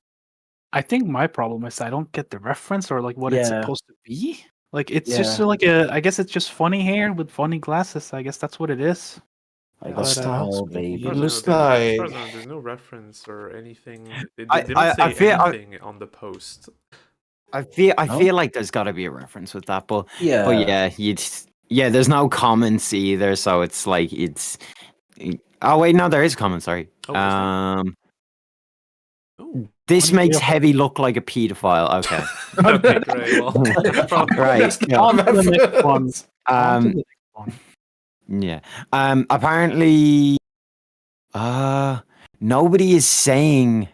I think my problem is I don't get the reference or like what it's Yeah. supposed to be. Like it's just Yeah. like I guess it's just funny hair with funny glasses. I guess that's what it is. Like But, the style, It baby. looks As far as like I know, there's no reference or anything. They I- didn't I say feel- anything on the post. I feel No? feel like there's got to be a reference with that, but Yeah. there's no comments either, so it's like it's. Oh wait, no, there is comments. Sorry. Oh, is there? Oh. This Funny makes hair. Heavy look like a pedophile. Okay. Okay, great. Well, probably- Right. On to the next one. On to Um, the next one. Yeah. Apparently, nobody is saying.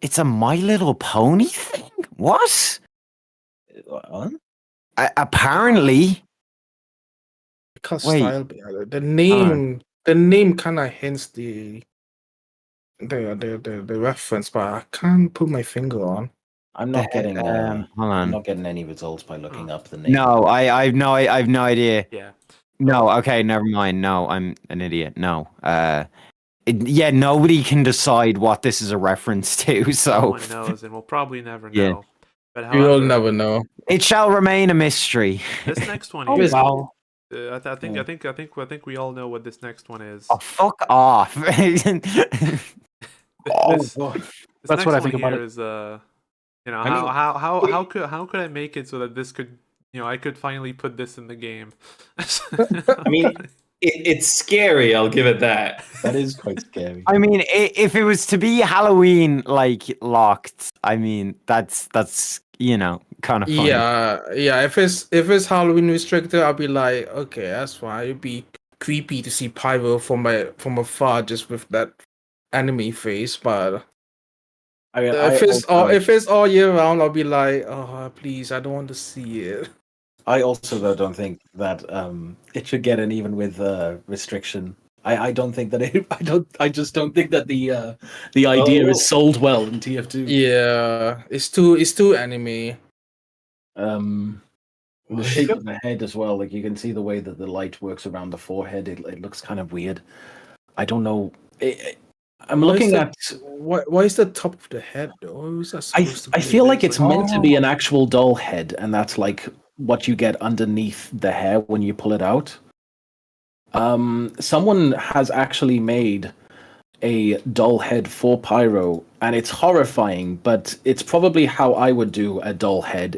It's a My Little Pony thing. What? What? Apparently. Because Wait. style behind it. The name kind of hints the reference, but I can't put my finger on. I'm not getting. Hold I'm on. not getting any results by looking up the name. No, I've no idea. Yeah. No, okay, never mind. No, I'm an idiot. No. Yeah, nobody can decide what this is a reference to, No so one knows, and we'll probably never Yeah. know. But You'll however, never know. it shall remain a mystery. this next one Oh here, wow! I think we all know what this next one is. Oh, fuck off. Oh, This God. That's next what I one think about here it. is you know, I mean- how could I make it so that this could, you know, I could finally put this in the game. I mean, it's scary. I'll give it that. That is quite scary. I mean, if it was to be Halloween like locked, I mean that's kind of funny. Yeah. If it's Halloween restricted, I'll be like, okay, that's fine. It'd be creepy to see Pyro from afar, just with that anime face. But I mean, if it's all year round, I'll be like, oh, please, I don't want to see it. I also though don't think that it should get an even with restriction. I don't think that it. I just don't think that the idea is sold well in TF2. Yeah, it's too anime. The shape of the head as well. Like you can see the way that the light works around the forehead. It looks kind of weird. I don't know. I'm looking at. Why is the top of the head though? Is that supposed to I be feel like this? it's meant to be an actual doll head, and that's like what you get underneath the hair when you pull it out. Someone has actually made a doll head for Pyro, and it's horrifying, but it's probably how I would do a doll head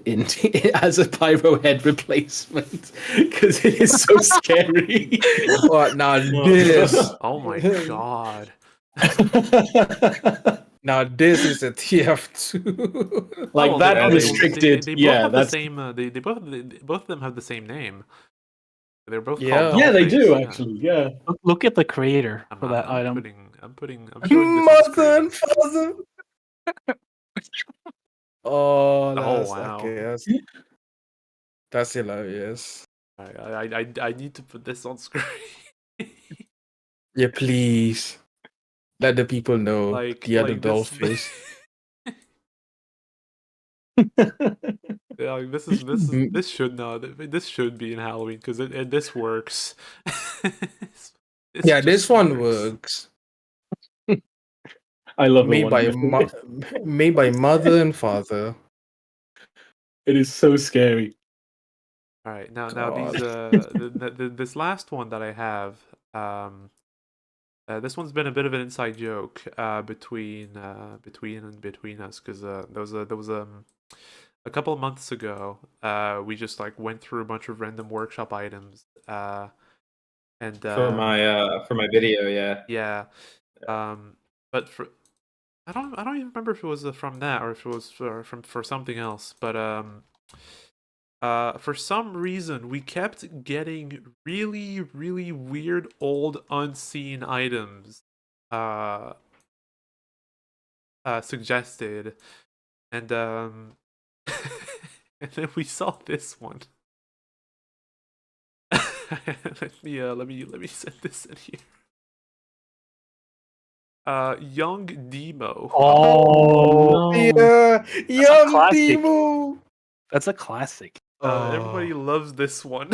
as a Pyro head replacement, because it is so scary. What now? This Oh my god. now this is a TF2. Like Oh, that they- restricted. They both Yeah, have that's the same. They both of them have the same name. They're both Yeah. called yeah, they do Dollface, actually. Yeah. Look at the creator for that I'm item. I'm showing this on Mother screen. and father. Oh, that's wow. okay. That's hilarious. I need to put this on screen. Yeah, please let the people know Like the other like doll this- face. Yeah, like, this should not. This should be in Halloween because this works. Yeah, this just one works. I love Made by made by mother and father. It is so scary. All right, now God. these this last one that I have, this one's been a bit of an inside joke between us because there was a couple of months ago we just like went through a bunch of random workshop items and For my video, yeah. yeah, but I don't even remember if it was from that or if it was for something else, but for some reason we kept getting really weird old unseen items suggested, and and then we saw this one. let me send this in here. Young Demo. Oh, Yeah, young classic. Demo. that's a classic. Everybody loves this one.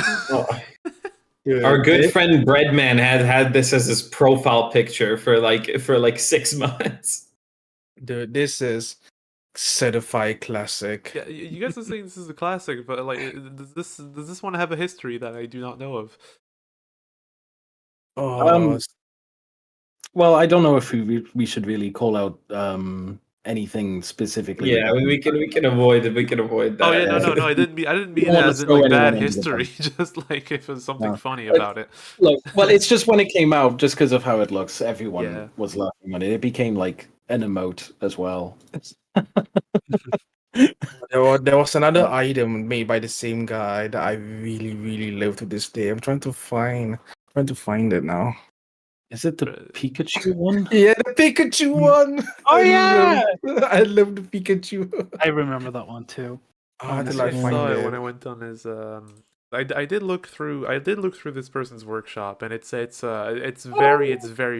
Dude, Our good this- friend Breadman had this as his profile picture for like 6 months. Dude, this is certified classic. Yeah, you guys are saying this is a classic, but like, does this one have a history that I do not know of? Oh, Well, I don't know if we should really call out anything specifically. Yeah, we can avoid that. Oh yeah, no, I didn't mean don't wanna as in throw like anyone bad under the history, just like if there's something No. funny Like- about it. Look, well, it's just when it came out, just because of how it looks, everyone Yeah. was laughing at it. It became like an emote as well. There was another item made by the same guy that I really, really love to this day. I'm trying to find it now. Is it the Pikachu one? Yeah, the Pikachu one. Oh, yeah! I love the Pikachu. I remember that one too. How did I I find saw it it? when I went on his. I did look through this person's workshop, and it's very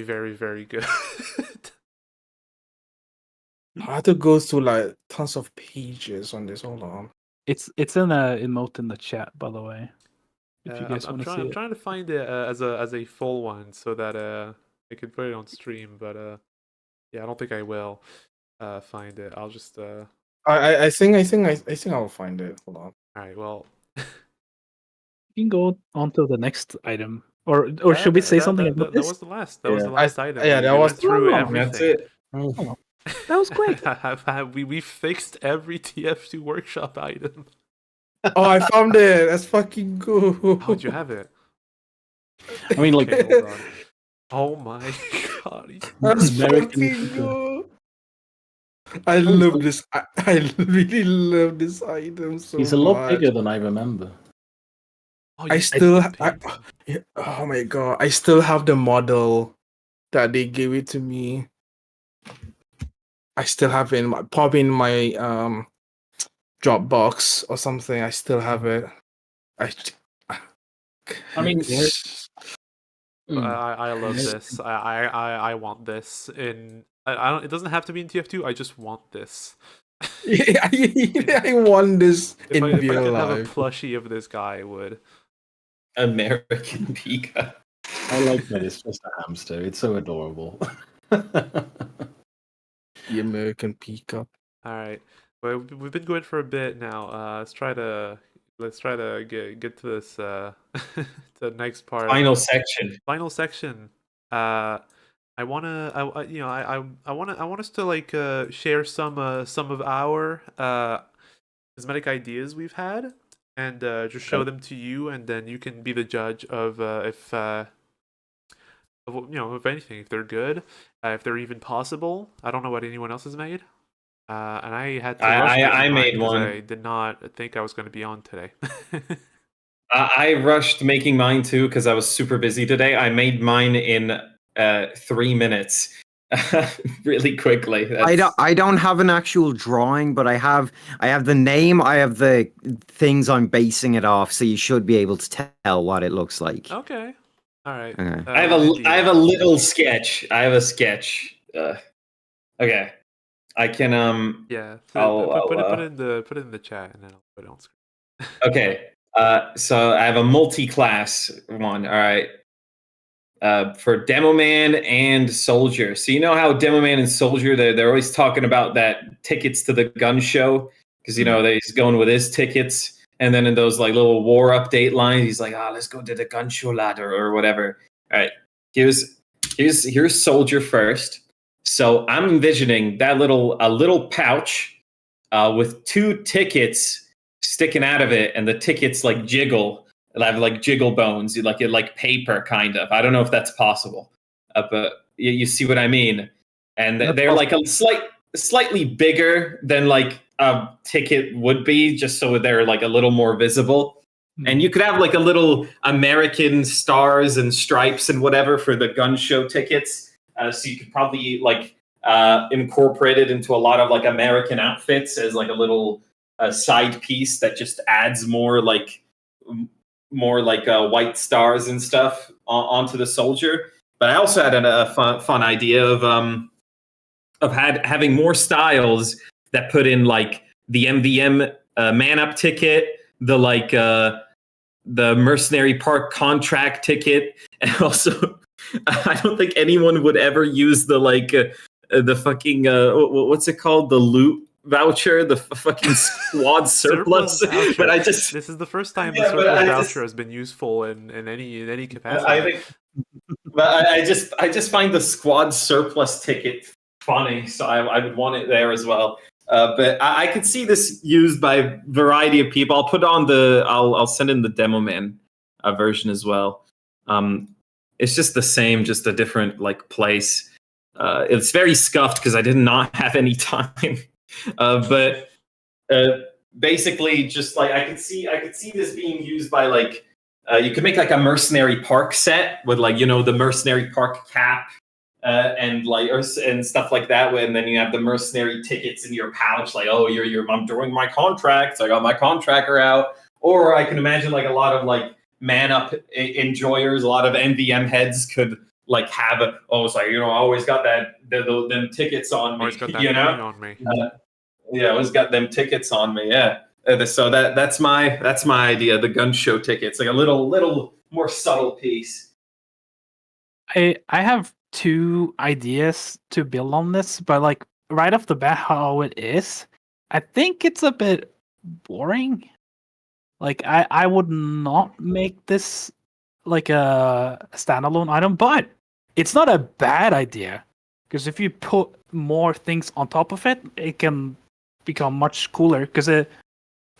very good. I had to go through like tons of pages on this. Hold on. It's in a emote in the chat, by the way. If you guys I'm want to see I'm it. trying to find it as a full one so that I could put it on stream, but yeah, I don't think I will find it. I'll just I think I'll find it. Hold on. all right. Well, You can go on to the next item, or should we say something about that this? was the last. That was the last item. Yeah, that we was went through the everything. That's it. That was quick. we fixed every TF2 workshop item. Oh, I found it. That's fucking good. How'd you have it? I mean, like, Okay, hold on. Oh my god. That's American fucking pizza. good. I love this. I really love this item so He's a lot much. bigger than I remember. Oh, I you still, painted it. oh my god, I still have the model that they gave it to me. I still have it in my probably in my Dropbox or something. I still have it. I mean, I love this. I want this in. I don't. It doesn't have to be in TF2. I just want this. Yeah, I won this If in I real could have a life. plushie of this guy, I would. American Pika. I like that it's just a hamster. It's so adorable. The American Peacock. All right. Well, we've been going for a bit now. Let's try to get to this to the next part. Final section. Final section. I want us to like share some of our cosmetic ideas we've had, and just show them to you, and then you can be the judge of if if anything, if they're good, if they're even possible. I don't know what anyone else has made. And I had to rush I making mine made 'cause one. I did not think I was going to be on today. I rushed making mine too because I was super busy today. I made mine in 3 minutes, really quickly. I don't have an actual drawing, but I have the name. I have the things I'm basing it off, so you should be able to tell what it looks like. Okay. All right. Okay. I have a little sketch. I have a sketch. Okay, I can Yeah. I'll, Put it in the chat, and then I'll put it on screen. Okay, so I have a multi-class one. All right, for Demo Man and Soldier. So you know how Demo Man and Soldier they're always talking about that tickets to the gun show because he's going with his tickets, and then in those like little war update lines, he's like, let's go to the gun show ladder or whatever. All right, here's Soldier first. So I'm envisioning that a little pouch with 2 tickets sticking out of it, and the tickets like jiggle. It'll have like jiggle bones, like paper kind of. I don't know if that's possible, but you see what I mean. And they're like a slightly bigger than like a ticket would be, just so they're like a little more visible. And you could have like a little American stars and stripes and whatever for the gun show tickets. So you could probably like incorporate it into a lot of like American outfits as like a little side piece that just adds more like white stars and stuff onto the Soldier. But I also had a fun idea of having more styles that put in like the MVM man up ticket, the Mercenary Park contract ticket, and also I don't think anyone would ever use the fucking what's it called, the loot voucher, the fucking squad surplus. But this is the first time the surplus voucher has been useful in any capacity. I think, but I just find the squad surplus ticket funny, so I would want it there as well. But I could see this used by a variety of people. I'll put on I'll send in the Demo Man version as well. It's just the same, just a different like place. It's very scuffed because I did not have any time. But Basically, just like I could see this being used by like you could make like a mercenary park set with like the mercenary park cap and like and stuff like that. And then you have the mercenary tickets in your pouch, like I'm doing my contracts. I got my contractor out. Or I can imagine like a lot of like man up enjoyers, a lot of NVM heads could like have I always got them tickets on me. Always got that thing on me. Yeah, always got them tickets on me. Yeah. So that's my idea. The gun show tickets, like a little more subtle piece. I have two ideas to build on this, but like right off the bat, how it is, I think it's a bit boring. Like I would not make this like a standalone item, but it's not a bad idea because if you put more things on top of it, it can become much cooler. Because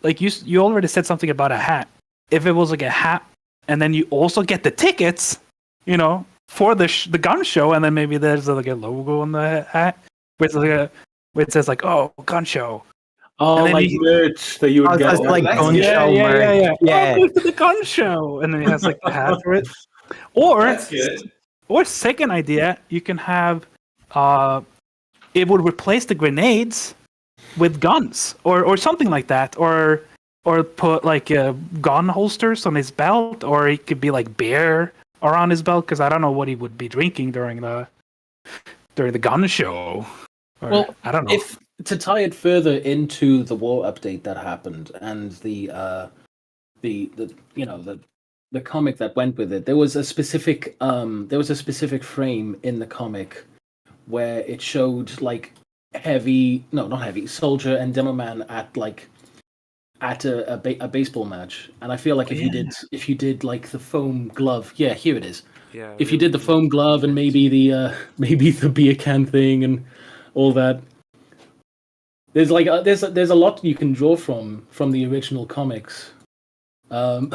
like you already said something about a hat. If it was like a hat, and then you also get the tickets, for the gun show, and then maybe there's like a logo on the hat, with like where it says like gun show. Oh, like merch that you would get. Like gun show yeah. Yeah. Go to the gun show, and then it has like the hat for it. Or That's good. Or second idea, you can have it would replace the grenades with guns or something like that, or put like gun holsters on his belt, or it could be like beer around his belt, because I don't know what he would be drinking during the gun show. Or, Well, I don't know. To tie it further into the war update that happened and the comic that went with it, there was a specific frame in the comic where it showed like soldier and demo man at a baseball match, and I feel like if you did like the foam glove, here it is. Yeah. If you did the foam glove and maybe the beer can thing and all that, there's like there's a lot you can draw from the original comics. Oh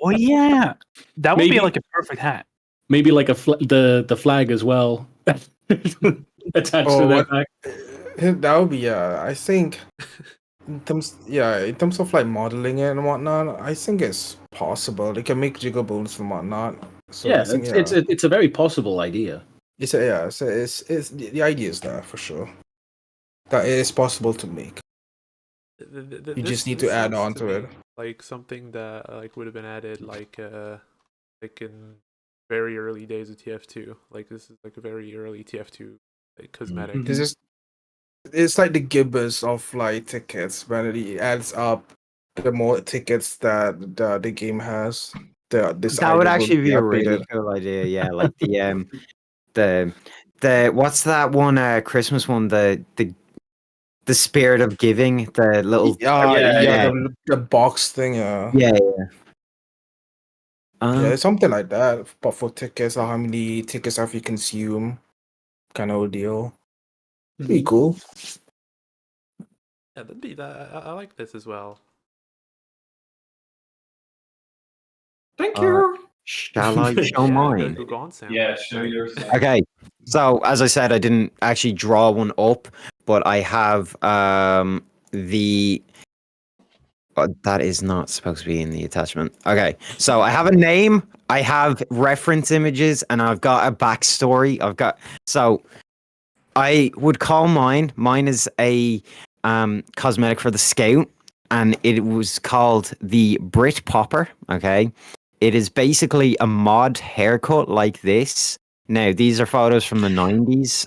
yeah, that would be Maybe- like a perfect hat. Maybe like the flag as well attached to that back. That would be I think in terms of like modeling it and whatnot, I think it's possible. They can make jiggle balls and whatnot. So I think, it's a very possible idea. it's the idea is there for sure. That it is possible to make. You just need to add sounds on to it. me like something that like would have been added like in very early days of TF2. Like this is like a very early TF2 like cosmetic. This is it's like the gibbous of like tickets, but it adds up the more tickets that the game has. That would actually be a really cool idea. Yeah, like the what's that one Christmas one? The spirit of giving, the little the box thing. Yeah, something like that. But for tickets, or how many tickets have you consumed, kind of deal. Pretty cool. Yeah, that'd be that. I like this as well. Thank you. Shall I show mine? Go on, Sam. Yeah, show yours. Okay, so as I said, I didn't actually draw one up, but I have that is not supposed to be in the attachment. Okay, so I have a name, I have reference images, and I've got a backstory. So I would call mine is a cosmetic for the Scout, and it was called the Brit Popper. Okay, it is basically a mod haircut like this. Now, these are photos from the 90s,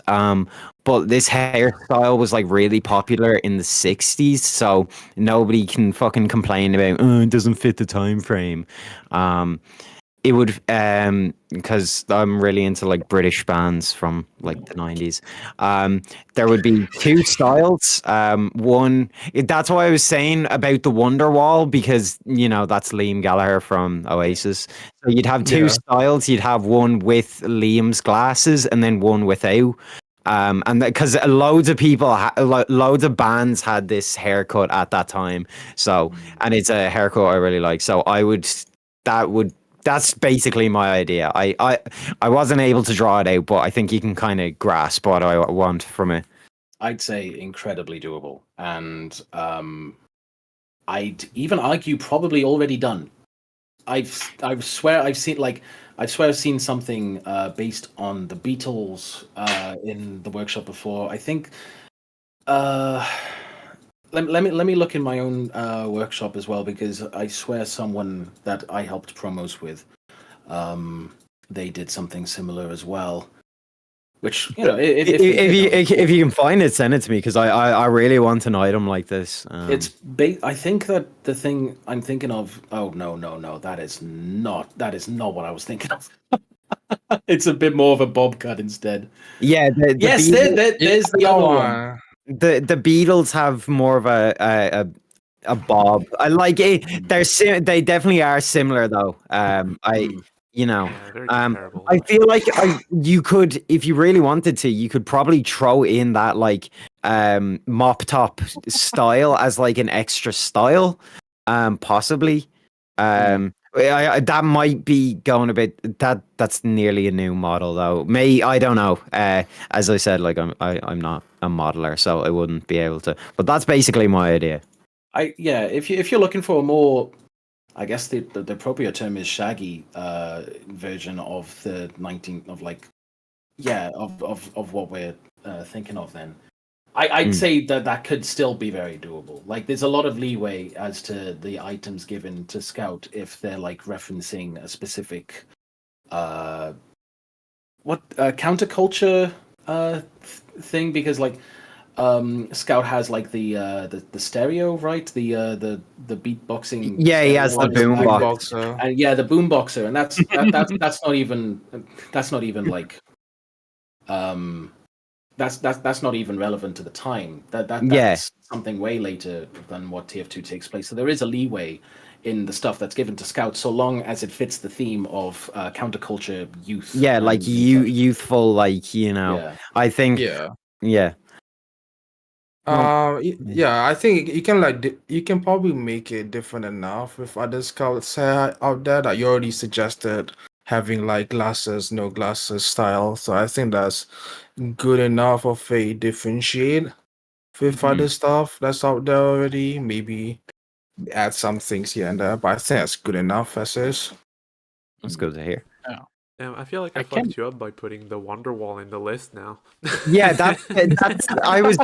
but this hairstyle was like really popular in the 60s, so nobody can fucking complain about, it doesn't fit the time frame. It would, because I'm really into like British bands from like the 90s. There would be two styles. That's why I was saying about the Wonderwall, because that's Liam Gallagher from Oasis. So you'd have two styles. You'd have one with Liam's glasses and then one without. And because loads of people, loads of bands had this haircut at that time. So, and it's a haircut I really like. So that's basically my idea. I wasn't able to draw it out, but I think you can kind of grasp what I want from it. I'd say incredibly doable, and I'd even argue probably already done. I swear I've seen something based on the Beatles in the workshop before. I think let me look in my own workshop as well, because I swear someone that I helped promos with, they did something similar as well. Which, you know, if you can find it, send it to me, because I really want an item like this. I think that the thing I'm thinking of. Oh no, that is not what I was thinking of. It's a bit more of a bob cut instead. Yeah, Yes, there's the other one. The Beatles have more of a bob. I like it. They definitely are similar though. You know, Yeah, very comparable. I feel like you could, if you really wanted to, you could probably throw in that like mop top style as like an extra style, possibly. That might be going a bit. That's nearly a new model though. I don't know. As I said, like I'm not a modeler, so I wouldn't be able to. But that's basically my idea. If you're looking for a more, I guess the appropriate term is shaggy version of the 19 of like, of what we're thinking of, then I'd say that could still be very doable. Like, there's a lot of leeway as to the items given to Scout if they're like referencing a specific counterculture thing, because like Scout has like the stereo, right? The beatboxing. Yeah, he has the boombox. And the boomboxer, and that's not even like that's not even relevant to the time. That's something way later than what TF2 takes place. So there is a leeway in the stuff that's given to Scout, so long as it fits the theme of counterculture youth. Yeah, like youthful, like, you know. Yeah. I think. Yeah. I think you can you can probably make it different enough with other scouts out there that you already suggested having like glasses, no glasses style. So I think that's good enough of a differentiate with other stuff that's out there already. Maybe add some things here and there, but I think that's good enough as is. That's good to hear. I feel like I fucked you up by putting the Wonderwall in the list now. Yeah, that's I was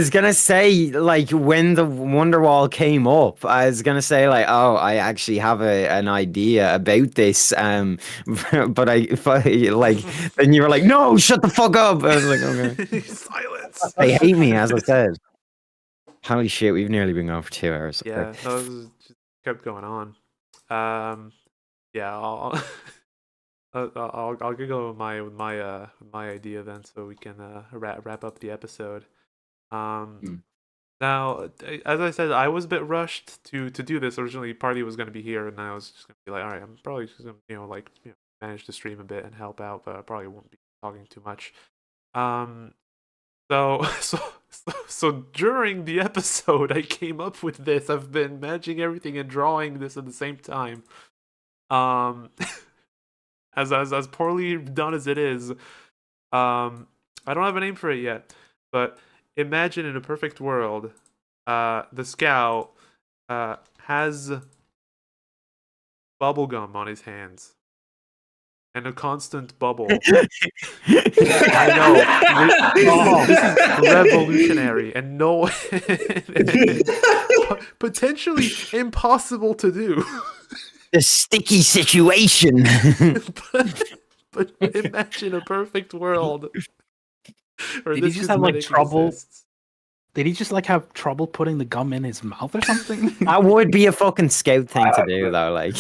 gonna say, like, when the Wonderwall came up, I was gonna say like, oh, I actually have an idea about this, but then you were like, no, shut the fuck up. I was like, okay. Silence. They hate me, as I said. Holy shit, we've nearly been going for 2 hours. Yeah, that was just kept going on. Yeah, I'll go with my idea then, so we can wrap up the episode. Now, as I said, I was a bit rushed to do this. Originally, Party was going to be here, and I was just going to be like, all right, I'm probably just going to manage to stream a bit and help out, but I probably won't be talking too much. So during the episode, I came up with this. I've been managing everything and drawing this at the same time. As poorly done as it is, I don't have a name for it yet, but imagine in a perfect world, the Scout has bubblegum on his hands and a constant bubble. I know. This is revolutionary and potentially impossible to do. The sticky situation. but imagine a perfect world. Did he just have like trouble? Did he just like have trouble putting the gum in his mouth or something? That would be a fucking Scout thing to do, though. Like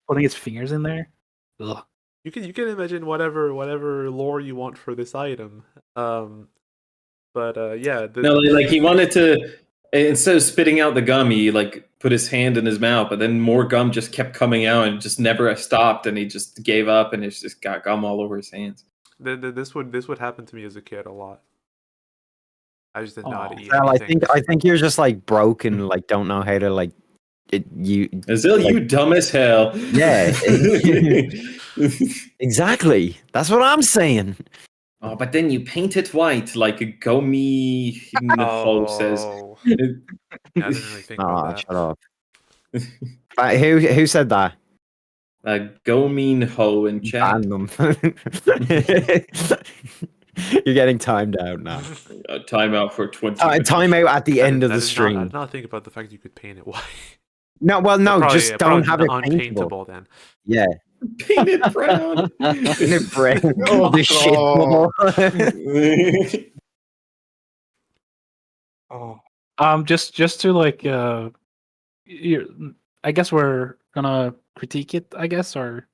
putting his fingers in there. Ugh. You can imagine whatever lore you want for this item. Like he wanted to, instead of spitting out the gum, he like put his hand in his mouth, but then more gum just kept coming out and just never stopped, and he just gave up, and it's just got gum all over his hands. This would happen to me as a kid a lot. I just didn't know how to eat. Well, I think you're just like broken, like don't know how to like Azil, like, you dumb as hell. Yeah. Exactly. That's what I'm saying. Oh, but then you paint it white like a Gomi Ho says. Oh, yeah, I didn't really think about Ah, that. shut up. Who said that? Gomin Ho in chat. Ban them. You're getting timed out now. Timeout for 20 Time out at the end of the I stream. did not think about the fact you could paint it white. No, well, no, Probably- just don't have it probably paintable. unpaintable then. Yeah, Paint it brown. paint it brown. Oh, The shit God. bubble. Oh, Just to like I guess we're gonna critique it, I guess, or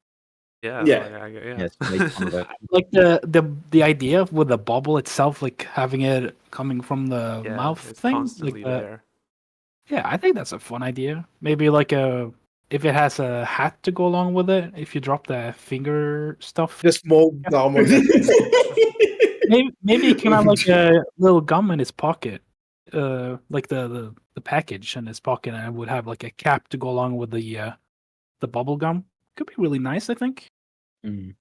Yeah. Yeah. Yeah. Yes, make fun of it. like the idea with the bubble itself, like having it coming from the Yeah, mouth it's thing. constantly Like, there. yeah, I think that's a fun idea. Maybe like if it has a hat to go along with it, if you drop the finger stuff. just more gum on it. Maybe he can have like a little gum in his pocket, like the package in his pocket, and it would have like a cap to go along with the bubble gum. Could be really nice, I think. Mm.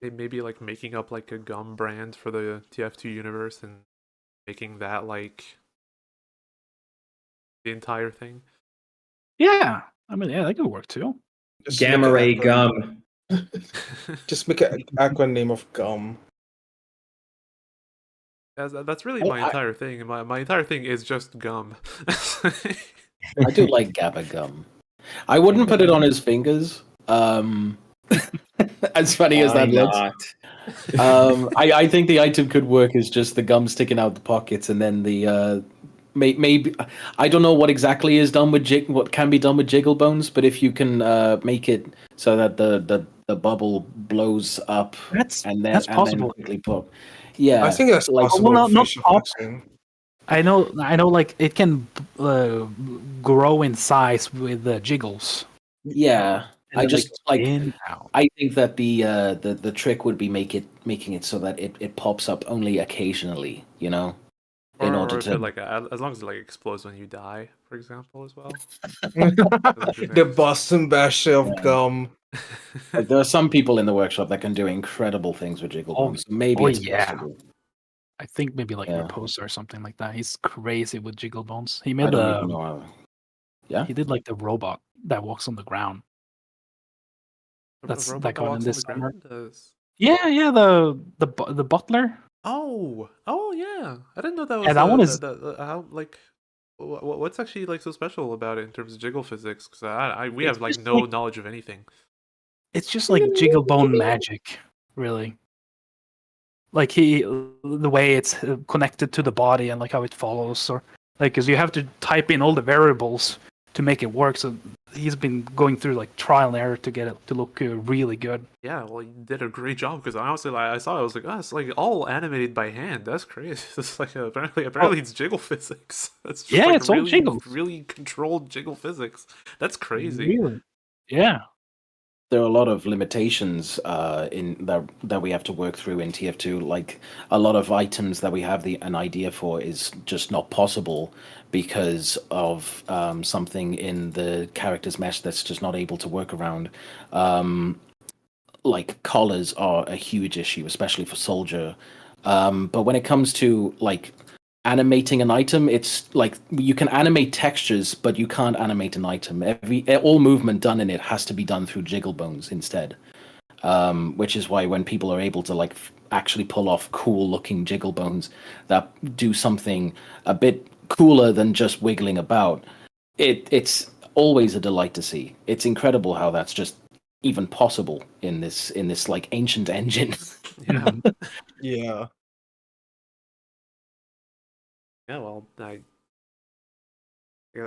Maybe like making up like a gum brand for the TF2 universe and making that like the entire thing. Yeah, I mean, yeah, that could work too. Just Gamma make ray an acronym- gum. Just make an acronym of gum. That's really Oh, my entire thing. My entire thing is just gum. I do like GABA gum. I wouldn't put it on his fingers. As funny as Why that looks. not? I think the item could work as just the gum sticking out the pockets, and then the maybe I don't know what exactly is done with what can be done with jiggle bones, but if you can make it so that the bubble blows up That's and then possible. quickly pop. Yeah, I think that's like possible. well, not fish pop. effects. I know, like it can grow in size with jiggles. yeah. And I then, just like in out. I think that the trick would be making it so that it pops up only occasionally, in order if to it, like as long as it like explodes when you die, for example, as well. The Boston Basher of Yeah. gum. like, there are some people in the workshop that can do incredible things with jiggle Oh, bones. So maybe oh, it's yeah. possible. I think maybe like Yeah. Raposa or something like that. He's crazy with jiggle bones. He I made don't even know how. Yeah. he did like the robot that walks on the ground. That's The that robot got in walks on this the summer. ground. Yeah, the butler. Oh yeah. I didn't know that was. Yeah, that one is- how like. What's actually like so special about it in terms of jiggle physics? Because we It's have like just no like- knowledge of anything. It's just like jiggle bone magic, really. Like the way it's connected to the body and like how it follows, or like because you have to type in all the variables to make it work. So he's been going through like trial and error to get it to look really good. Yeah, well, you did a great job because honestly, like I saw, it, I was like, oh, it's like all animated by hand. That's crazy. It's like apparently it's jiggle physics. That's just, Yeah, like, it's all really, jiggles. really controlled jiggle physics. That's crazy. Really? Yeah. There are a lot of limitations in that we have to work through in TF2. Like a lot of items that we have an idea for is just not possible because of something in the character's mesh that's just not able to work around. Like collars are a huge issue, especially for Soldier. But when it comes to like animating an item, it's like you can animate textures, but you can't animate an item. All movement done in it has to be done through jiggle bones instead. Which is why when people are able to like actually pull off cool looking jiggle bones that do something a bit cooler than just wiggling about, it's always a delight to see. It's incredible how that's just even possible in this like ancient engine. Yeah. Yeah. Yeah, well, I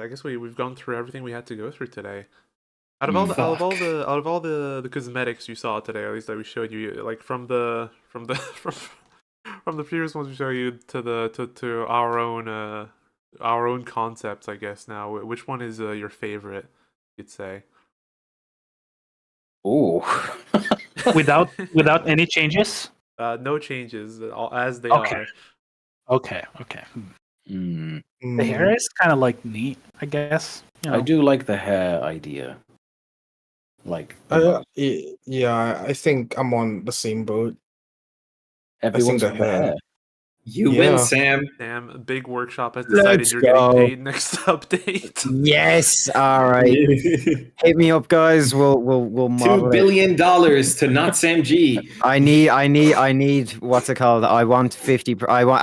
guess we've gone through everything we had to go through today. Out of all the cosmetics you saw today, at least that we showed you, like from the from the previous ones we showed you to our own concepts, I guess. Now, which one is your favorite? You'd say. Ooh. Without any changes. No changes, as they Okay. are. Okay. Mm. The hair is kind of like neat, I guess. I do like the hair idea. Like, Yeah, I think I'm on the same boat. Everyone's the hair. rare. You Yeah. win, Sam. Damn, a big workshop has decided Let's you're go. getting paid next update. Yes. All right. Hit me up, guys. We'll model $2 it. billion to not Sam G. I need. What's it called? I want 50. I want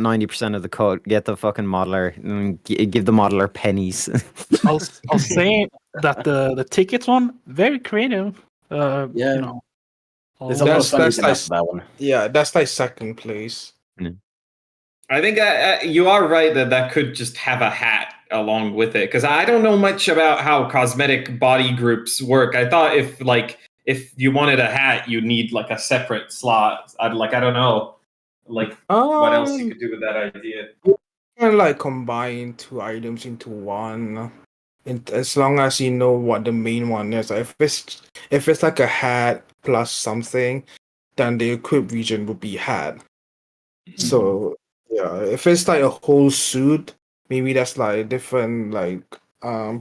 90% of the cut. Get the fucking modeler. And give the modeler pennies. I'll say that the tickets one very creative. Yeah. You know, There's a lot of That's- fun that's in that nice. for that one. Yeah, that's like second place. I think you are right that could just have a hat along with it, because I don't know much about how cosmetic body groups work. I thought if you wanted a hat, you need like a separate slot. I don't know, like what else you could do with that idea. Kind of like combine two items into one. As long as you know what the main one is. If it's like a hat plus something, then the equip region would be hat. So yeah, if it's like a whole suit, maybe that's like a different like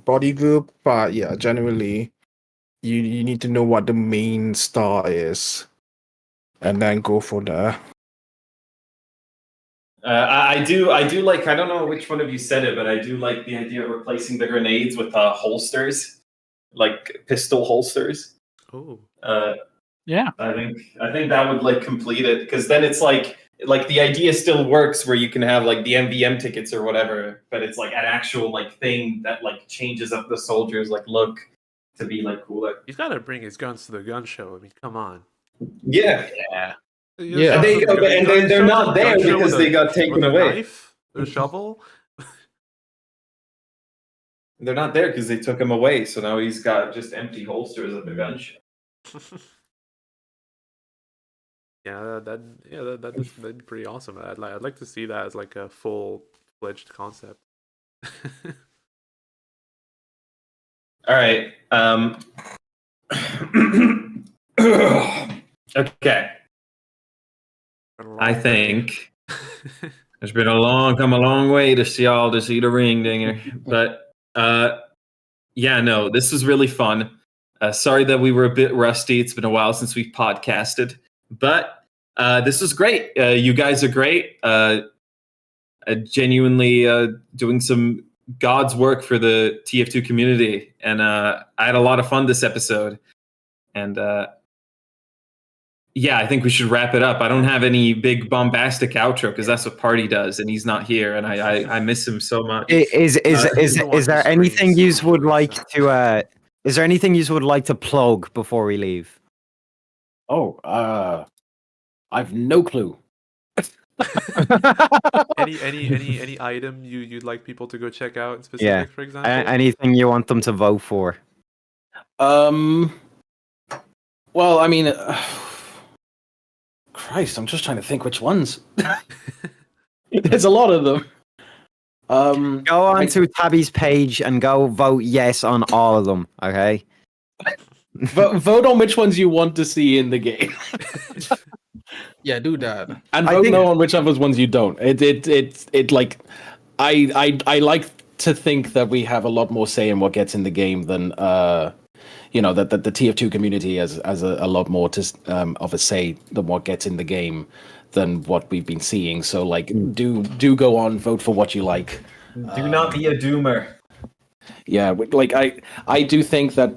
body group. But yeah, generally you need to know what the main star is, and then go for there. I do like, I don't know which one of you said it, but I do like the idea of replacing the grenades with holsters, like pistol holsters. Oh, yeah. I think that would like complete it, because then it's like the idea still works where you can have like the MVM tickets or whatever, but it's like an actual like thing that like changes up the soldiers like look to be like cooler. he's got to bring his guns to the gun show. I mean, come on. Yeah, Yeah. and they're not there because they got taken with a away. knife, a shovel. They're not there because they took him away. So now he's got just empty holsters at the gun show. That'd be pretty awesome. I'd like to see that as like a full-fledged concept. All right. Okay. I think it's been come a long way to see the ring dinger, but yeah, no, this was really fun. Sorry that we were a bit rusty. It's been a while since we've podcasted, but this was great. You guys are great. Genuinely doing some God's work for the TF2 community, and I had a lot of fun this episode. And yeah, I think we should wrap it up. I don't have any big bombastic outro because that's what Party does, and he's not here, and I miss him so much. Is there anything you would like to? Is there anything you would like to plug before we leave? Oh, I've no clue. any item you'd like people to go check out in specific, for example? Anything you want them to vote for? Well, I mean, Christ, I'm just trying to think which ones. There's a lot of them. Go on to Tabby's page and go vote yes on all of them. Okay. Vote on which ones you want to see in the game, Yeah, do that. and I vote think- no on whichever ones you don't. It like, I like to think that we have a lot more say in what gets in the game than that the TF2 community has a lot more of a say than what gets in the game than what we've been seeing. So like, do go on, vote for what you like. Do not be a doomer. Yeah, like I do think that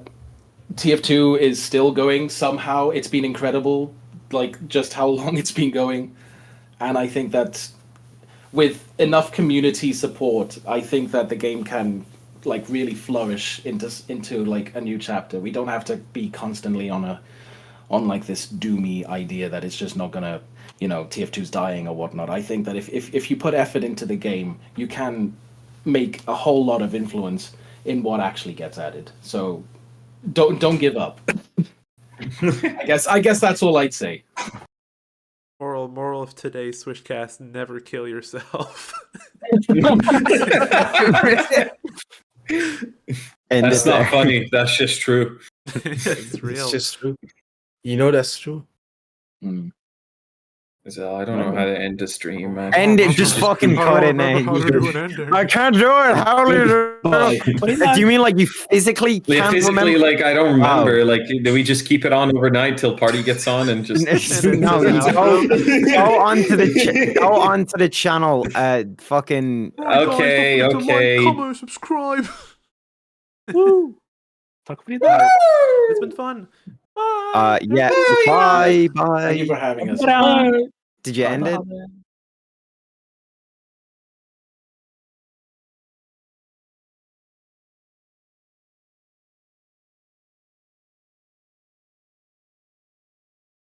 TF2 is still going somehow. It's been incredible, like just how long it's been going, and I think that with enough community support, I think that the game can like really flourish into like a new chapter. We don't have to be constantly on like this doomy idea that it's just not gonna, TF2's dying or whatnot. I think that if you put effort into the game, you can make a whole lot of influence in what actually gets added. So don't give up. I guess that's all I'd say. Moral of today's Swishcast: never kill yourself. And That's not funny. That's just true. It's real. It's just true. You know that's true. So I don't know how to end the stream, man. End it, just fucking I cut don't it remember now. how to do an ending. I can't do it. How do you do it? Do you mean like you physically Yeah, can't physically, remember? like I don't remember. Like, do we just keep it on overnight till party gets on and just? No, you go onto the channel. Fucking. Right, Okay, guys, don't forget okay. to like, comment, subscribe. Woo! Tack för idag. It's been fun. Bye. Yeah. Bye. Thank you Bye. for having us. Bra. Did you end it? Bye.